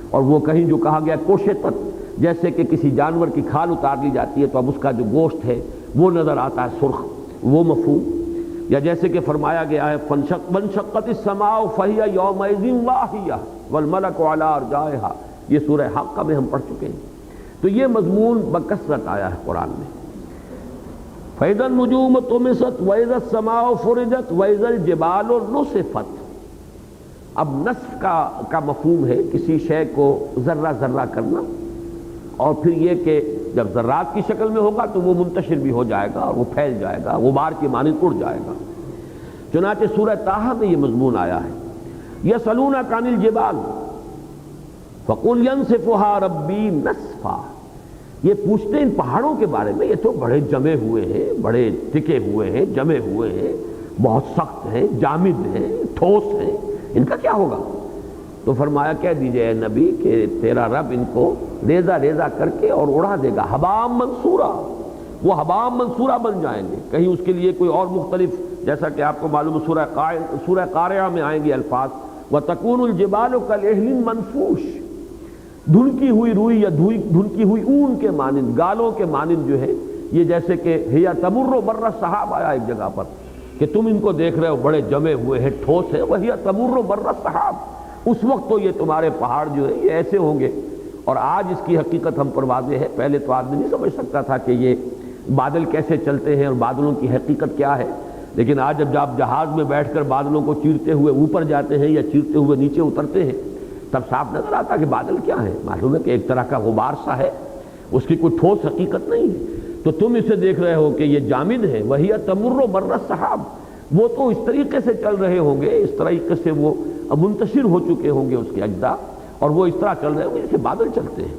اور وہ کہیں جو کہا گیا کوشتت، جیسے کہ کسی جانور کی کھال اتار لی جاتی ہے تو اب اس کا جو گوشت ہے وہ نظر آتا ہے سرخ، وہ مفہوم۔ یا جیسے کہ فرمایا گیا ہے وَانشَقَّتِ السَّمَاءُ فَهِيَ يَوْمَئِذٍ وَاهِيَةٌ وَالْمَلَكُ عَلَىٰ أَرْجَائِهَا، یہ سورہ حق میں ہم پڑھ چکے ہیں۔ تو یہ مضمون بکثرت آیا ہے قرآن میں. فَإِذَا النُّجُومُ طُمِسَتْ وَإِذَا السَّمَاءُ فُرِجَتْ وَإِذَا الْجِبَالُ نُسِفَتْ. اب نسف کا مفہوم ہے کسی شے کو ذرہ ذرہ کرنا، اور پھر یہ کہ جب ذرات کی شکل میں ہوگا تو وہ منتشر بھی ہو جائے گا اور وہ پھیل جائے گا، غبار کی مانند اڑ جائے گا. چنانچہ سورہ طٰہٰ میں یہ مضمون آیا ہے. یسألونک عن الجبال فقل ينسفها ربی نسفا. یہ پوچھتے ہیں ان پہاڑوں کے بارے میں، یہ تو بڑے جمے ہوئے ہیں، بڑے ٹکے ہوئے ہیں، جمے ہوئے ہیں، بہت سخت ہیں، جامد ہیں، ٹھوس ہیں، ان کا کیا ہوگا؟ تو فرمایا کہہ دیجئے اے نبی کہ تیرا رب ان کو ریزہ ریزہ کر کے اور اڑا دے گا، حباء منصورا. وہ حباء منصورا بن جائیں گے. کہیں اس کے لیے کوئی اور مختلف، جیسا کہ آپ کو معلوم ہے سورہ قاریہ میں آئیں گے الفاظ وَتَكُونُ الْجِبَالُ كَالْعِهْنِ الْمَنْفُوشِ. دھنکی ہوئی روئی یا دھنکی ہوئی اون کے مانند، گالوں کے مانند جو ہے یہ، جیسے کہ ہِیَ تَمُرُّ مَرَّ السَّحَابَ آیا ایک جگہ پر کہ تم ان کو دیکھ رہے ہو بڑے جمے ہوئے ہیں، ٹھوس ہیں. وَهِیَ تَمُرُّ مَرَّ السَّحَابَ. اس وقت تو یہ تمہارے پہاڑ جو ہے یہ ایسے ہوں گے. اور آج اس کی حقیقت ہم پر واضح ہے. پہلے تو آدمی نہیں سمجھ سکتا تھا کہ یہ بادل کیسے چلتے ہیں اور بادلوں کی حقیقت کیا ہے. لیکن آج جب آپ جہاز میں بیٹھ کر بادلوں کو چیرتے ہوئے اوپر جاتے ہیں یا چیرتے ہوئے نیچے اترتے ہیں تب صاف نظر آتا کہ بادل کیا ہے. معلوم ہے کہ ایک طرح کا غبار سا ہے، اس کی کوئی ٹھوس حقیقت نہیں ہے. تو تم اسے دیکھ رہے ہو کہ یہ جامد ہے. وہی تمر مر السحاب. وہ تو اس طریقے سے چل رہے ہوں گے، اس طریقے سے وہ منتشر ہو چکے ہوں گے اس کے اجزاء، اور وہ اس طرح چل رہے ہوں گے جیسے بادل چلتے ہیں.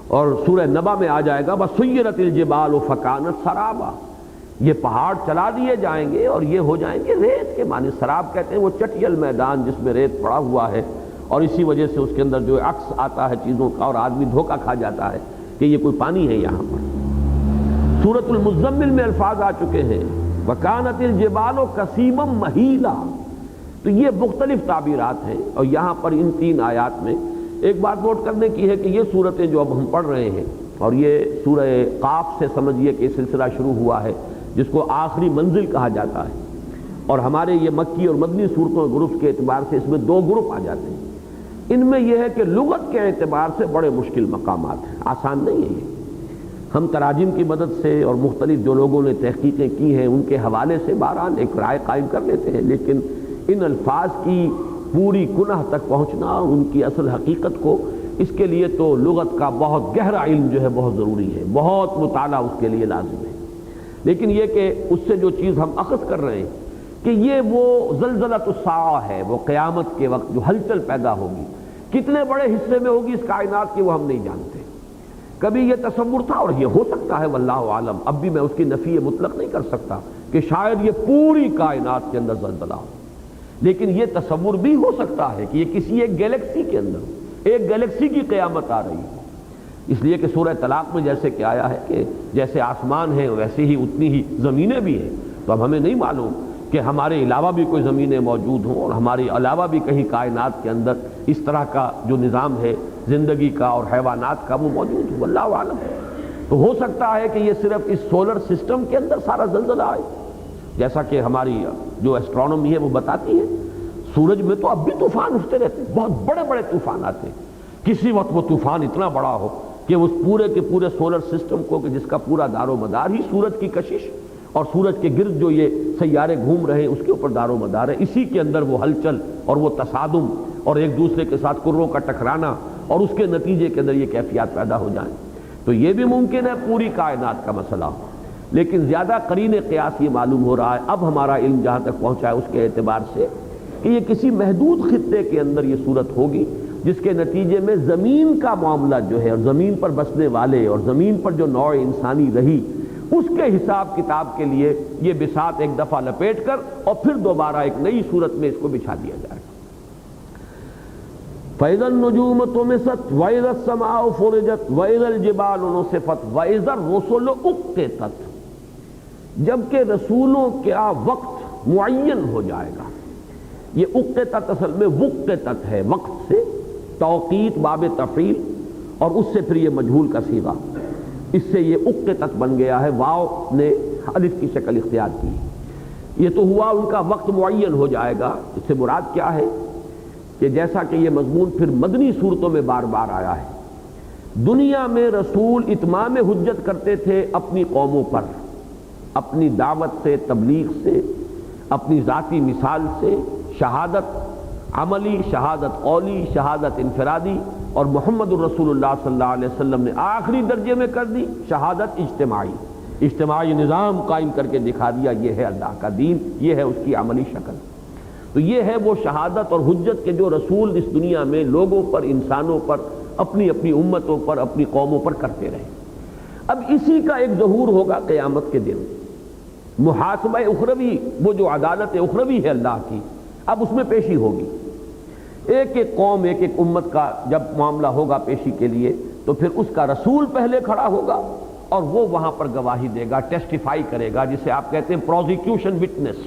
اور سورہ نبا میں آ جائے گا وَسُيِّرَتِ الْجِبَالُ فَكَانَتْ سَرَابًا. یہ پہاڑ چلا دیے جائیں گے اور یہ ہو جائیں گے ریت کے معنی. سراب کہتے ہیں وہ چٹیل میدان جس میں ریت پڑا ہوا ہے، اور اسی وجہ سے اس کے اندر جو عکس آتا ہے چیزوں کا اور آدمی دھوکہ کھا جاتا ہے کہ یہ کوئی پانی ہے یہاں پر. سورۃ المزمل میں الفاظ آ چکے ہیں وَكَانَتِ الْجِبَالُ كَثِيبًا مَهِيلًا. تو یہ مختلف تعبیرات ہیں. اور یہاں پر ان 3 آیات میں ایک بات نوٹ کرنے کی ہے کہ یہ صورتیں جو اب ہم پڑھ رہے ہیں، اور یہ سورہ قاف سے سمجھیے کہ سلسلہ شروع ہوا ہے جس کو آخری منزل کہا جاتا ہے. اور ہمارے یہ مکی اور مدنی صورتوں گروپ کے اعتبار سے اس میں 2 گروپ آ جاتے ہیں. ان میں یہ ہے کہ لغت کے اعتبار سے بڑے مشکل مقامات ہیں، آسان نہیں ہے یہ. ہم تراجم کی مدد سے اور مختلف جو لوگوں نے تحقیقیں کی ہیں ان کے حوالے سے بہرحال ایک رائے قائم کر لیتے ہیں، لیکن ان الفاظ کی پوری کنہ تک پہنچنا اور ان کی اصل حقیقت کو، اس کے لیے تو لغت کا بہت گہرا علم جو ہے بہت ضروری ہے، بہت مطالعہ اس کے لیے لازم ہے. لیکن یہ کہ اس سے جو چیز ہم اخذ کر رہے ہیں کہ یہ وہ زلزلۃ الساعہ ہے، وہ قیامت کے وقت جو ہلچل پیدا ہوگی، کتنے بڑے حصے میں ہوگی اس کائنات کی وہ ہم نہیں جانتے. کبھی یہ تصور تھا اور یہ ہو سکتا ہے واللہ عالم، اب بھی میں اس کی نفی مطلق نہیں کر سکتا کہ شاید یہ پوری کائنات کے اندر زلزلہ ہو. لیکن یہ تصور بھی ہو سکتا ہے کہ یہ کسی ایک گیلیکسی کے اندر، ایک گیلیکسی کی قیامت آ رہی ہے. اس لیے کہ سورہ طلاق میں جیسے کہ آیا ہے کہ جیسے آسمان ہیں ویسے ہی اتنی ہی زمینیں بھی ہیں. تو اب ہمیں نہیں معلوم کہ ہمارے علاوہ بھی کوئی زمینیں موجود ہوں اور ہمارے علاوہ بھی کہیں کائنات کے اندر اس طرح کا جو نظام ہے زندگی کا اور حیوانات کا وہ موجود ہو، واللہ عالم. تو ہو سکتا ہے کہ یہ صرف اس سولر سسٹم کے اندر سارا زلزلہ آئے، جیسا کہ ہماری جو ایسٹرونومی ہے وہ بتاتی ہے. سورج میں تو اب بھی طوفان اٹھتے رہتے ہیں، بہت بڑے بڑے طوفان آتے ہیں. کسی وقت وہ طوفان اتنا بڑا ہو کہ اس پورے کے پورے سولر سسٹم کو، کہ جس کا پورا دار و مدار ہی سورج کی کشش اور سورج کے گرد جو یہ سیارے گھوم رہے ہیں اس کے اوپر دار و مدار ہے، اسی کے اندر وہ ہلچل اور وہ تصادم اور ایک دوسرے کے ساتھ کروں کا ٹکرانا اور اس کے نتیجے کے اندر یہ کیفیات پیدا ہو جائیں. تو یہ بھی ممکن ہے پوری کائنات کا مسئلہ ہو. لیکن زیادہ قرین قیاس یہ معلوم ہو رہا ہے اب ہمارا علم جہاں تک پہنچا ہے اس کے اعتبار سے کہ یہ کسی محدود خطے کے اندر یہ صورت ہوگی جس کے نتیجے میں زمین کا معاملہ جو ہے اور زمین پر بسنے والے اور زمین پر جو نوع انسانی رہی اس کے حساب کتاب کے لیے یہ بساط ایک دفعہ لپیٹ کر اور پھر دوبارہ ایک نئی صورت میں اس کو بچھا دیا جائے گا. فَإِذَا النُّجُومُ طُمِسَتْ وَإِذَا السَّمَاءُ فُرِجَتْ وَإِذَا الْجِبَالُ نُسِفَتْ وَإِذَا الرُّسُلُ أُقِّتَتْ. جبکہ رسولوں کا وقت معین ہو جائے گا. یہ اقتت اصل میں وقتت ہے، وقت سے توقیت باب تفعیل اور اس سے پھر یہ مجہول کا صیغہ، اس سے یہ اقتت بن گیا ہے، واو نے الف کی شکل اختیار کی. یہ تو ہوا ان کا وقت معین ہو جائے گا. اس سے مراد کیا ہے کہ جیسا کہ یہ مضمون پھر مدنی صورتوں میں بار بار آیا ہے دنیا میں رسول اتمام حجت کرتے تھے اپنی قوموں پر، اپنی دعوت سے، تبلیغ سے، اپنی ذاتی مثال سے، شہادت عملی، شہادت قولی، شہادت انفرادی، اور محمد الرسول اللہ صلی اللہ علیہ وسلم نے آخری درجے میں کر دی شہادت اجتماعی نظام قائم کر کے دکھا دیا، یہ ہے اللہ کا دین، یہ ہے اس کی عملی شکل۔ تو یہ ہے وہ شہادت اور حجت کے جو رسول اس دنیا میں لوگوں پر، انسانوں پر، اپنی اپنی امتوں پر، اپنی قوموں پر کرتے رہے۔ اب اسی کا ایک ظہور ہوگا قیامت کے دن، محاسبہ اخروی، وہ جو عدالت اخروی ہے اللہ کی، اب اس میں پیشی ہوگی۔ ایک ایک قوم، ایک ایک امت کا جب معاملہ ہوگا پیشی کے لیے، تو پھر اس کا رسول پہلے کھڑا ہوگا اور وہ وہاں پر گواہی دے گا، ٹیسٹیفائی کرے گا، جسے آپ کہتے ہیں پروزیکیوشن وٹنس،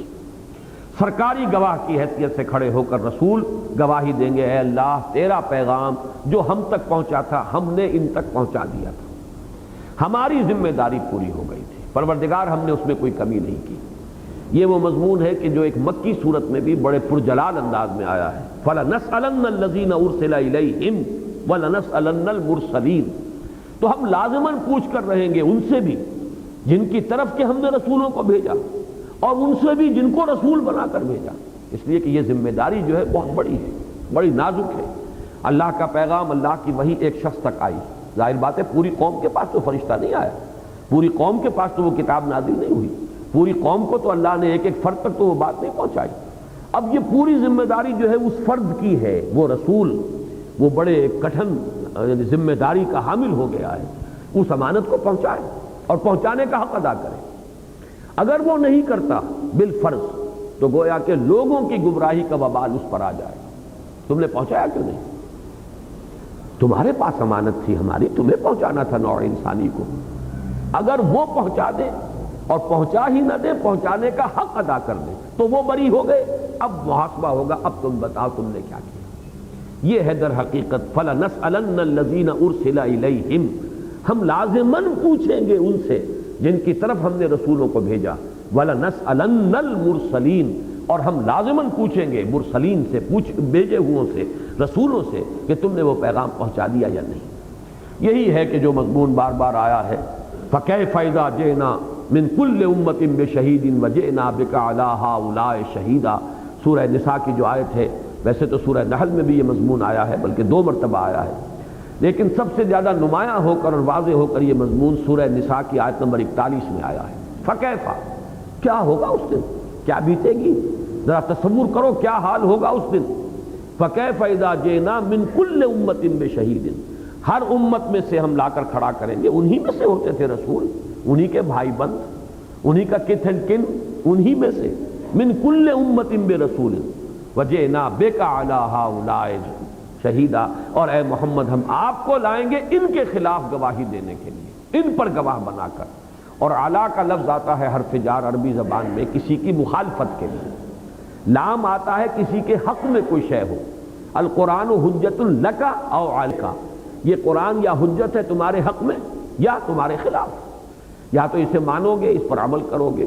سرکاری گواہ کی حیثیت سے کھڑے ہو کر رسول گواہی دیں گے، اے اللہ تیرا پیغام جو ہم تک پہنچا تھا ہم نے ان تک پہنچا دیا تھا، ہماری ذمہ داری پوری ہو گئی تھی، پروردگار ہم نے اس میں کوئی کمی نہیں کی۔ یہ وہ مضمون ہے کہ جو ایک مکی صورت میں بھی بڑے پرجلال انداز میں آیا ہے، فَلَنَسْأَلَنَّ الَّذِينَ أُرْسِلَ إِلَيْهِمْ وَلَنَسْأَلَنَّ الْمُرْسَلِينَ، تو ہم لازماً پوچھ کر رہیں گے ان سے بھی جن کی طرف کے ہم نے رسولوں کو بھیجا، اور ان سے بھی جن کو رسول بنا کر بھیجا، اس لیے کہ یہ ذمہ داری جو ہے بہت بڑی ہے، بڑی نازک ہے۔ اللہ کا پیغام، اللہ کی وحی ایک شخص تک آئی، ظاہر بات ہے پوری قوم کے پاس تو فرشتہ نہیں آیا، پوری قوم کے پاس تو وہ کتاب نازل نہیں ہوئی، پوری قوم کو تو اللہ نے ایک ایک فرد تک تو وہ بات نہیں پہنچائی۔ اب یہ پوری ذمہ داری جو ہے اس فرد کی ہے، وہ رسول وہ بڑے کٹھن ذمہ داری کا حامل ہو گیا ہے، اس امانت کو پہنچائے اور پہنچانے کا حق ادا کرے۔ اگر وہ نہیں کرتا بالفرض تو گویا کہ لوگوں کی گمراہی کا وبال اس پر آ جائے، تم نے پہنچایا کیوں نہیں؟ تمہارے پاس امانت تھی ہماری، تمہیں پہنچانا تھا نوع انسانی کو۔ اگر وہ پہنچا دے اور پہنچا ہی نہ دے، پہنچانے کا حق ادا کر دے تو وہ بری ہو گئے، اب محاسبہ ہوگا، اب تم بتاؤ تم نے کیا کیا۔ یہ ہے در حقیقت فَلَنَسْأَلَنَّ الَّذِينَ أُرْسِلَ إِلَيْهِمْ، ہم لازماً پوچھیں گے ان سے جن کی طرف ہم نے رسولوں کو بھیجا، وَلَنَسْأَلَنَّ الْمُرْسَلِينَ، اور ہم لازماً پوچھیں گے مرسلین سے، بھیجے ہوئوں سے، رسولوں سے، کہ تم نے وہ پیغام پہنچا دیا یا نہیں۔ یہی ہے کہ جو مضمون بار بار آیا ہے، فَكَيْفَ إِذَا جِئْنَا مِن كُلِّ أُمَّةٍ بِشَهِيدٍ وَجِئْنَا بِكَ عَلَىٰ هَٰؤُلَاءِ شَهِيدًا، سورہ نساء کی جو آیت ہے، ویسے تو سورہ نحل میں بھی یہ مضمون آیا ہے، بلکہ 2 مرتبہ آیا ہے، لیکن سب سے زیادہ نمایاں ہو کر اور واضح ہو کر یہ مضمون سورہ نساء کی آیت نمبر 41 میں آیا ہے۔ فَكَيْفَ، کیا ہوگا اس دن، کیا بیتے گی، ذرا تصور کرو کیا حال ہوگا اس دن۔ فَكَيْفَ إِذَا جِئْنَا مِن كُلِّ أُمَّةٍ بِشَهِيدٍ، ہر امت میں سے ہم لا کر کھڑا کریں گے، انہی میں سے ہوتے تھے رسول، انہی کے بھائی بند، انہی کا کت اینڈ کن، انہی میں سے، من كُلِّ أُمَّةٍ بِرَسُولٍ وَجِئْنَا بِكَ عَلَىٰ هَٰؤُلَاءِ شَهِيدًا، اور اے محمد ہم آپ کو لائیں گے ان کے خلاف گواہی دینے کے لیے، ان پر گواہ بنا کر۔ اور علا کا لفظ آتا ہے حرف جار عربی زبان میں کسی کی مخالفت کے لیے، لام آتا ہے کسی کے حق میں کوئی شے ہو، القرآن حجت لک او علیک، یہ قرآن یا حجت ہے تمہارے حق میں یا تمہارے خلاف، یا تو اسے مانو گے، اس پر عمل کرو گے،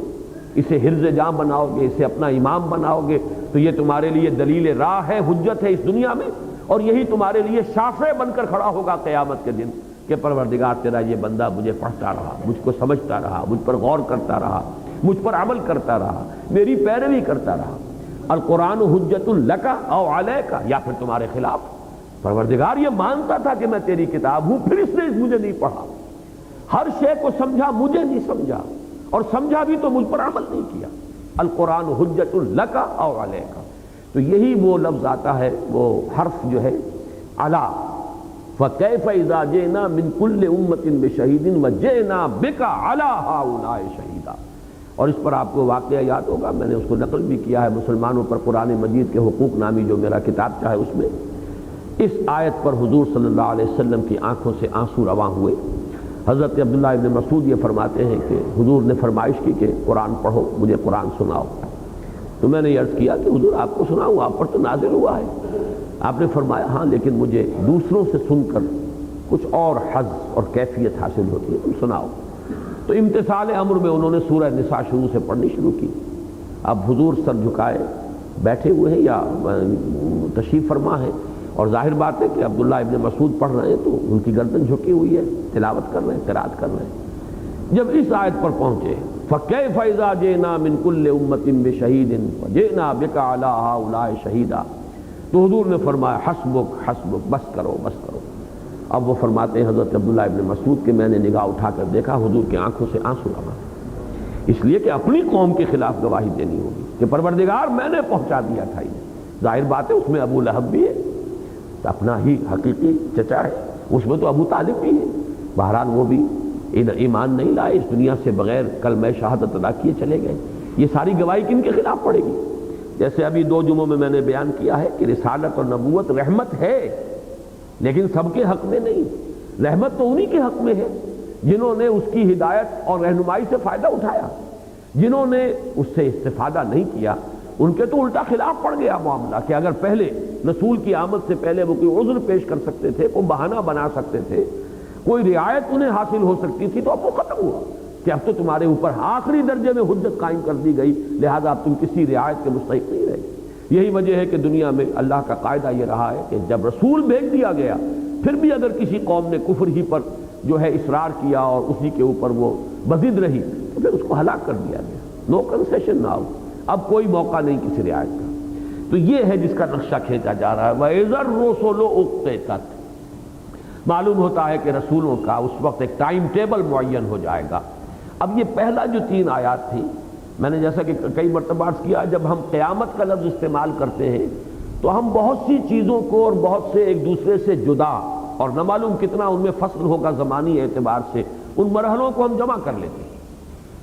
اسے حرز جاں بناؤ گے، اسے اپنا امام بناؤ گے، تو یہ تمہارے لیے دلیل راہ ہے، حجت ہے اس دنیا میں، اور یہی تمہارے لیے شافع بن کر کھڑا ہوگا قیامت کے دن کہ پروردگار تیرا یہ بندہ مجھے پڑھتا رہا، مجھ کو سمجھتا رہا، مجھ پر غور کرتا رہا، مجھ پر عمل کرتا رہا، میری پیروی کرتا رہا۔ القرآن حجت لک او علیک، یا پھر تمہارے خلاف، پروردگار یہ مانتا تھا کہ میں تیری کتاب ہوں، پھر اس نے مجھے نہیں پڑھا، ہر شے کو سمجھا، مجھے نہیں سمجھا، اور سمجھا بھی تو مجھ پر عمل نہیں کیا۔ القرآن حجت لک او علیک، تو یہی وہ لفظ آتا ہے، وہ حرف جو ہے علا، فَكَيْفَ إِذَا جِئْنَا مِن كُلِّ أُمَّةٍ بِشَهِيدٍ وَجِئْنَا بِكَ عَلَىٰ هَٰؤُلَاءِ شَهِيدًا۔ اور اس پر آپ کو واقعہ یاد ہوگا، میں نے اس کو نقل بھی کیا ہے، مسلمانوں پر قرآن مجید کے حقوق نامی جو میرا کتاب چاہے اس میں، اس آیت پر حضور صلی اللہ علیہ وسلم کی آنکھوں سے آنسو رواں ہوئے۔ حضرت عبداللہ ابن مسعود یہ فرماتے ہیں کہ حضور نے فرمائش کی کہ قرآن پڑھو، مجھے قرآن سناؤ، تو میں نے عرض کیا کہ حضور آپ کو سناؤں، آپ پر تو نازل ہوا ہے۔ آپ نے فرمایا ہاں، لیکن مجھے دوسروں سے سن کر کچھ اور حظ اور کیفیت حاصل ہوتی ہے، تم سناؤ۔ تو امتثال امر میں انہوں نے سورہ نساء شروع سے پڑھنی شروع کی۔ اب حضور سر جھکائے بیٹھے ہوئے ہیں یا تشریف فرما ہے، اور ظاہر بات ہے کہ عبداللہ ابن مسعود پڑھ رہے ہیں تو ان کی گردن جھکی ہوئی ہے، تلاوت کر رہے ہیں، قرات کر رہے ہیں۔ جب اس آیت پر پہنچے فَكَيْفَ إِذَا جِئْنَا مِن كُلِّ أُمَّةٍ بِشَهِيدٍ وَجِئْنَا بِكَ عَلَىٰ هَٰؤُلَاءِ شَهِيدًا، تو حضور نے فرمایا حسبک حسبک، بس کرو بس کرو۔ اب وہ فرماتے ہیں حضرت عبداللہ ابن مسعود کہ میں نے نگاہ اٹھا کر دیکھا حضور کی آنکھوں سے آنسو لگا، اس لیے کہ اپنی قوم کے خلاف گواہی دینی ہوگی کہ پروردگار میں نے پہنچا دیا تھا انہیں۔ ظاہر بات ہے اس میں ابو لہب بھی ہے، اپنا ہی حقیقی چچا ہے، اس میں تو ابو طالب بھی ہے، بہرحال وہ بھی ایمان نہیں لائے، اس دنیا سے بغیر کلمہ شہادت ادا کیے چلے گئے۔ یہ ساری گواہی کن کے خلاف پڑے گی؟ جیسے ابھی 2 جمعوں میں نے بیان کیا ہے کہ رسالت اور نبوت رحمت ہے، لیکن سب کے حق میں نہیں۔ رحمت تو انہی کے حق میں ہے جنہوں نے اس کی ہدایت اور رہنمائی سے فائدہ اٹھایا، جنہوں نے اس سے استفادہ نہیں کیا ان کے تو الٹا خلاف پڑ گیا معاملہ کہ اگر پہلے رسول کی آمد سے پہلے وہ کوئی عذر پیش کر سکتے تھے، کوئی بہانہ بنا سکتے تھے، کوئی رعایت انہیں حاصل ہو سکتی تھی، تو اب وہ ختم ہوا کہ اب تو تمہارے اوپر آخری درجے میں حجت قائم کر دی گئی، لہذا اب تم کسی رعایت کے مستحق نہیں رہے۔ یہی وجہ ہے کہ دنیا میں اللہ کا قاعدہ یہ رہا ہے کہ جب رسول بھیج دیا گیا پھر بھی اگر کسی قوم نے کفر ہی پر جو ہے اصرار کیا اور اسی کے اوپر وہ بضد رہی تو پھر اس کو ہلاک کر دیا گیا۔ نو کنسیشن ناؤ، اب کوئی موقع نہیں کسی رعایت کا۔ تو یہ ہے جس کا نقشہ کھینچا جا رہا ہے۔ وَإِذَا الرُّسُلُ أُقِّتَتْ، معلوم ہوتا ہے کہ رسولوں کا اس وقت ایک ٹائم ٹیبل معین ہو جائے گا۔ اب یہ پہلا جو 3 آیات تھی، میں نے جیسا کہ کئی مرتبہ عرض کیا، جب ہم قیامت کا لفظ استعمال کرتے ہیں تو ہم بہت سی چیزوں کو اور بہت سے ایک دوسرے سے جدا اور نہ معلوم کتنا ان میں فصل ہوگا زمانی اعتبار سے، ان مرحلوں کو ہم جمع کر لیتے ہیں۔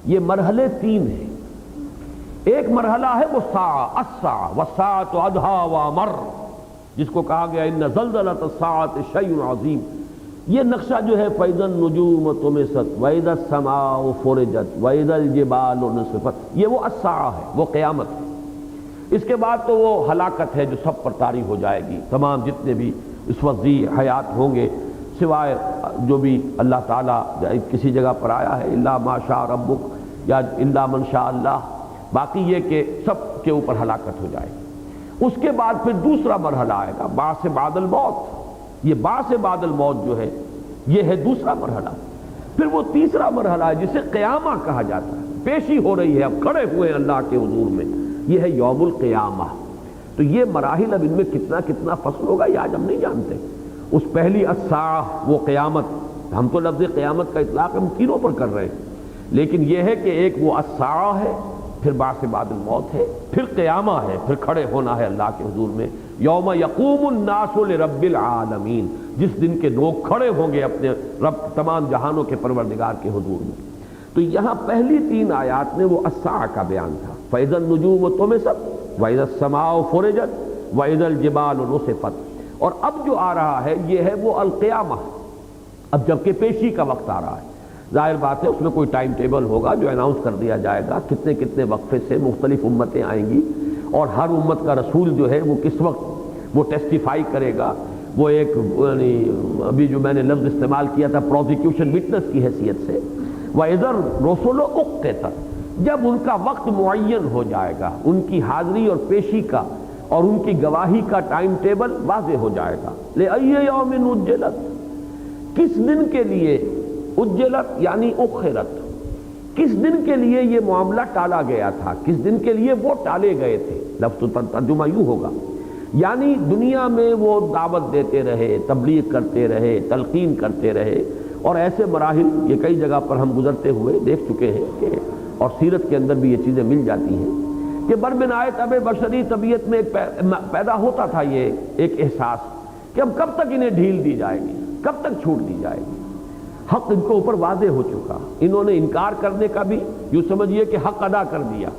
یہ مرحلے 3 ہیں۔ ایک مرحلہ ہے وہ الساعہ والساعۃ ادھیٰ وامر، جس کو کہا گیا ان زلزلۃ الساعۃ شیء عظیم۔ یہ نقشہ جو ہے فَإِذَا النُّجُومُ طُمِسَتْ وَإِذَا السَّمَاءُ فُرِجَتْ وَإِذَا الْجِبَالُ نُصِفَتْ، یہ وہ الساعہ ہے، وہ قیامت ہے۔ اس کے بعد تو وہ ہلاکت ہے جو سب پر طاری ہو جائے گی، تمام جتنے بھی اس وقت حیات ہوں گے، سوائے جو بھی اللہ تعالیٰ کسی جگہ پر آیا ہے الا ما شاء ربک یا الا من شاء اللہ، باقی یہ کہ سب کے اوپر ہلاکت ہو جائے گی۔ اس کے بعد پھر دوسرا مرحلہ آئے گا، بعث بعد الموت۔ یہ بعث بعد الموت جو ہے یہ ہے دوسرا مرحلہ۔ پھر وہ تیسرا مرحلہ ہے جسے قیامہ کہا جاتا ہے، پیشی ہو رہی ہے، اب کھڑے ہوئے ہیں اللہ کے حضور میں، یہ ہے یوم القیامہ۔ تو یہ مراحل اب ان میں کتنا کتنا فصل ہوگا یہ آج ہم نہیں جانتے۔ اس پہلی الساعہ وہ قیامت، ہم تو لفظ قیامت کا اطلاق ہم تینوں پر کر رہے ہیں، لیکن یہ ہے کہ ایک وہ الساعہ ہے، پھر بعث بعد الموت ہے، پھر قیامہ ہے، پھر کھڑے ہونا ہے اللہ کے حضور میں۔ یوم یقوم الناس لرب العالمین، جس دن کے لوگ کھڑے ہوں گے اپنے رب تمام جہانوں کے پروردگار کے حضور میں۔ تو یہاں پہلی 3 آیات میں وہ الساعہ کا بیان تھا، فَإِذَا النُّجُومُ طُمِسَتْ وَإِذَا السَّمَاءُ فُرِجَتْ وَإِذَا الْجِبَالُ نُصِفَتْ، اور اب جو آ رہا ہے یہ ہے وہ القیامہ، اب جبکہ پیشی کا وقت آ رہا ہے۔ ظاہر بات ہے اس میں کوئی ٹائم ٹیبل ہوگا جو اناؤنس کر دیا جائے گا، کتنے کتنے وقفے سے مختلف امتیں آئیں گی اور ہر امت کا رسول جو ہے وہ کس وقت وہ ٹیسٹیفائی کرے گا، وہ ایک یعنی ابھی جو میں نے لفظ استعمال کیا تھا پروزیکیوشن وٹنس کی حیثیت سے، وَإِذَا الرُّسُلُ أُقِّتَتْ، جب ان کا وقت معین ہو جائے گا، ان کی حاضری اور پیشی کا اور ان کی گواہی کا ٹائم ٹیبل واضح ہو جائے گا۔ لِأَيِّ يَوْمٍ أُجِّلَتْ، کس دن کے لیے، اجلت یعنی اخرت، کس دن کے لیے یہ معاملہ ٹالا گیا تھا، کس دن کے لیے وہ ٹالے گئے تھے۔ لفظ پر ترجمہ یوں ہوگا، یعنی دنیا میں وہ دعوت دیتے رہے، تبلیغ کرتے رہے، تلقین کرتے رہے، اور ایسے مراحل یہ کئی جگہ پر ہم گزرتے ہوئے دیکھ چکے ہیں کہ اور سیرت کے اندر بھی یہ چیزیں مل جاتی ہیں کہ بربنائے طب بشری طبیعت میں ایک پیدا ہوتا تھا یہ ایک احساس کہ اب کب تک انہیں ڈھیل دی جائے گی، کب تک چھوٹ دی جائے گی۔ حق ان کے اوپر واضح ہو چکا، انہوں نے انکار کرنے کا بھی یوں سمجھیے کہ حق ادا کر دیا،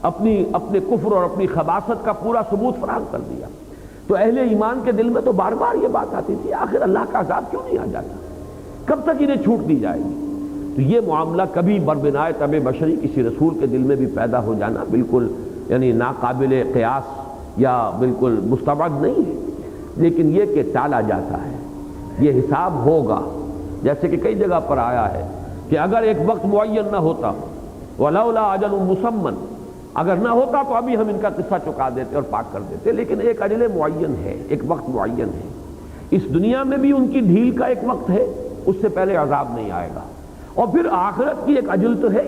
اپنے کفر اور اپنی خباثت کا پورا ثبوت فراہم کر دیا۔ تو اہل ایمان کے دل میں تو بار بار یہ بات آتی تھی آخر اللہ کا عذاب کیوں نہیں آ جاتا، کب تک انہیں چھوٹ دی جائے گی۔ تو یہ معاملہ کبھی بربنائے طب بشری کسی رسول کے دل میں بھی پیدا ہو جانا بالکل یعنی ناقابل قیاس یا بالکل مستبعد نہیں ہے، لیکن یہ کہ ٹالا جاتا ہے، یہ حساب ہوگا۔ جیسے کہ کئی جگہ پر آیا ہے کہ اگر ایک وقت معین نہ ہوتا وَلَوْلَا أَجَلٌ مُّسَمًّى، اگر نہ ہوتا تو ابھی ہم ان کا قصہ چکا دیتے اور پاک کر دیتے، لیکن ایک اجل معین ہے، ایک وقت معین ہے۔ اس دنیا میں بھی ان کی ڈھیل کا ایک وقت ہے، اس سے پہلے عذاب نہیں آئے گا، اور پھر آخرت کی ایک اجل تو ہے،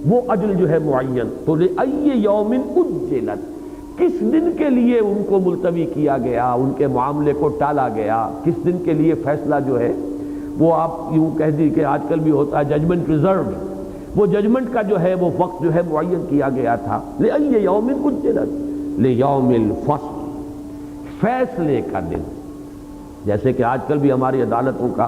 وہ اجل جو ہے معین۔ تو لأی یوم اجلت، کس دن کے لیے ان کو ملتوی کیا گیا، ان کے معاملے کو ٹالا گیا، کس دن کے لیے فیصلہ جو ہے وہ آپ یوں کہہ دی کہ آج کل بھی ہوتا ہے ججمنٹ ریزروڈ، وہ ججمنٹ کا جو ہے وہ وقت جو ہے معین کیا گیا تھا۔ لأی یوم اجلت لیوم الفصل، فیصلے کا دن۔ جیسے کہ آج کل بھی ہماری عدالتوں کا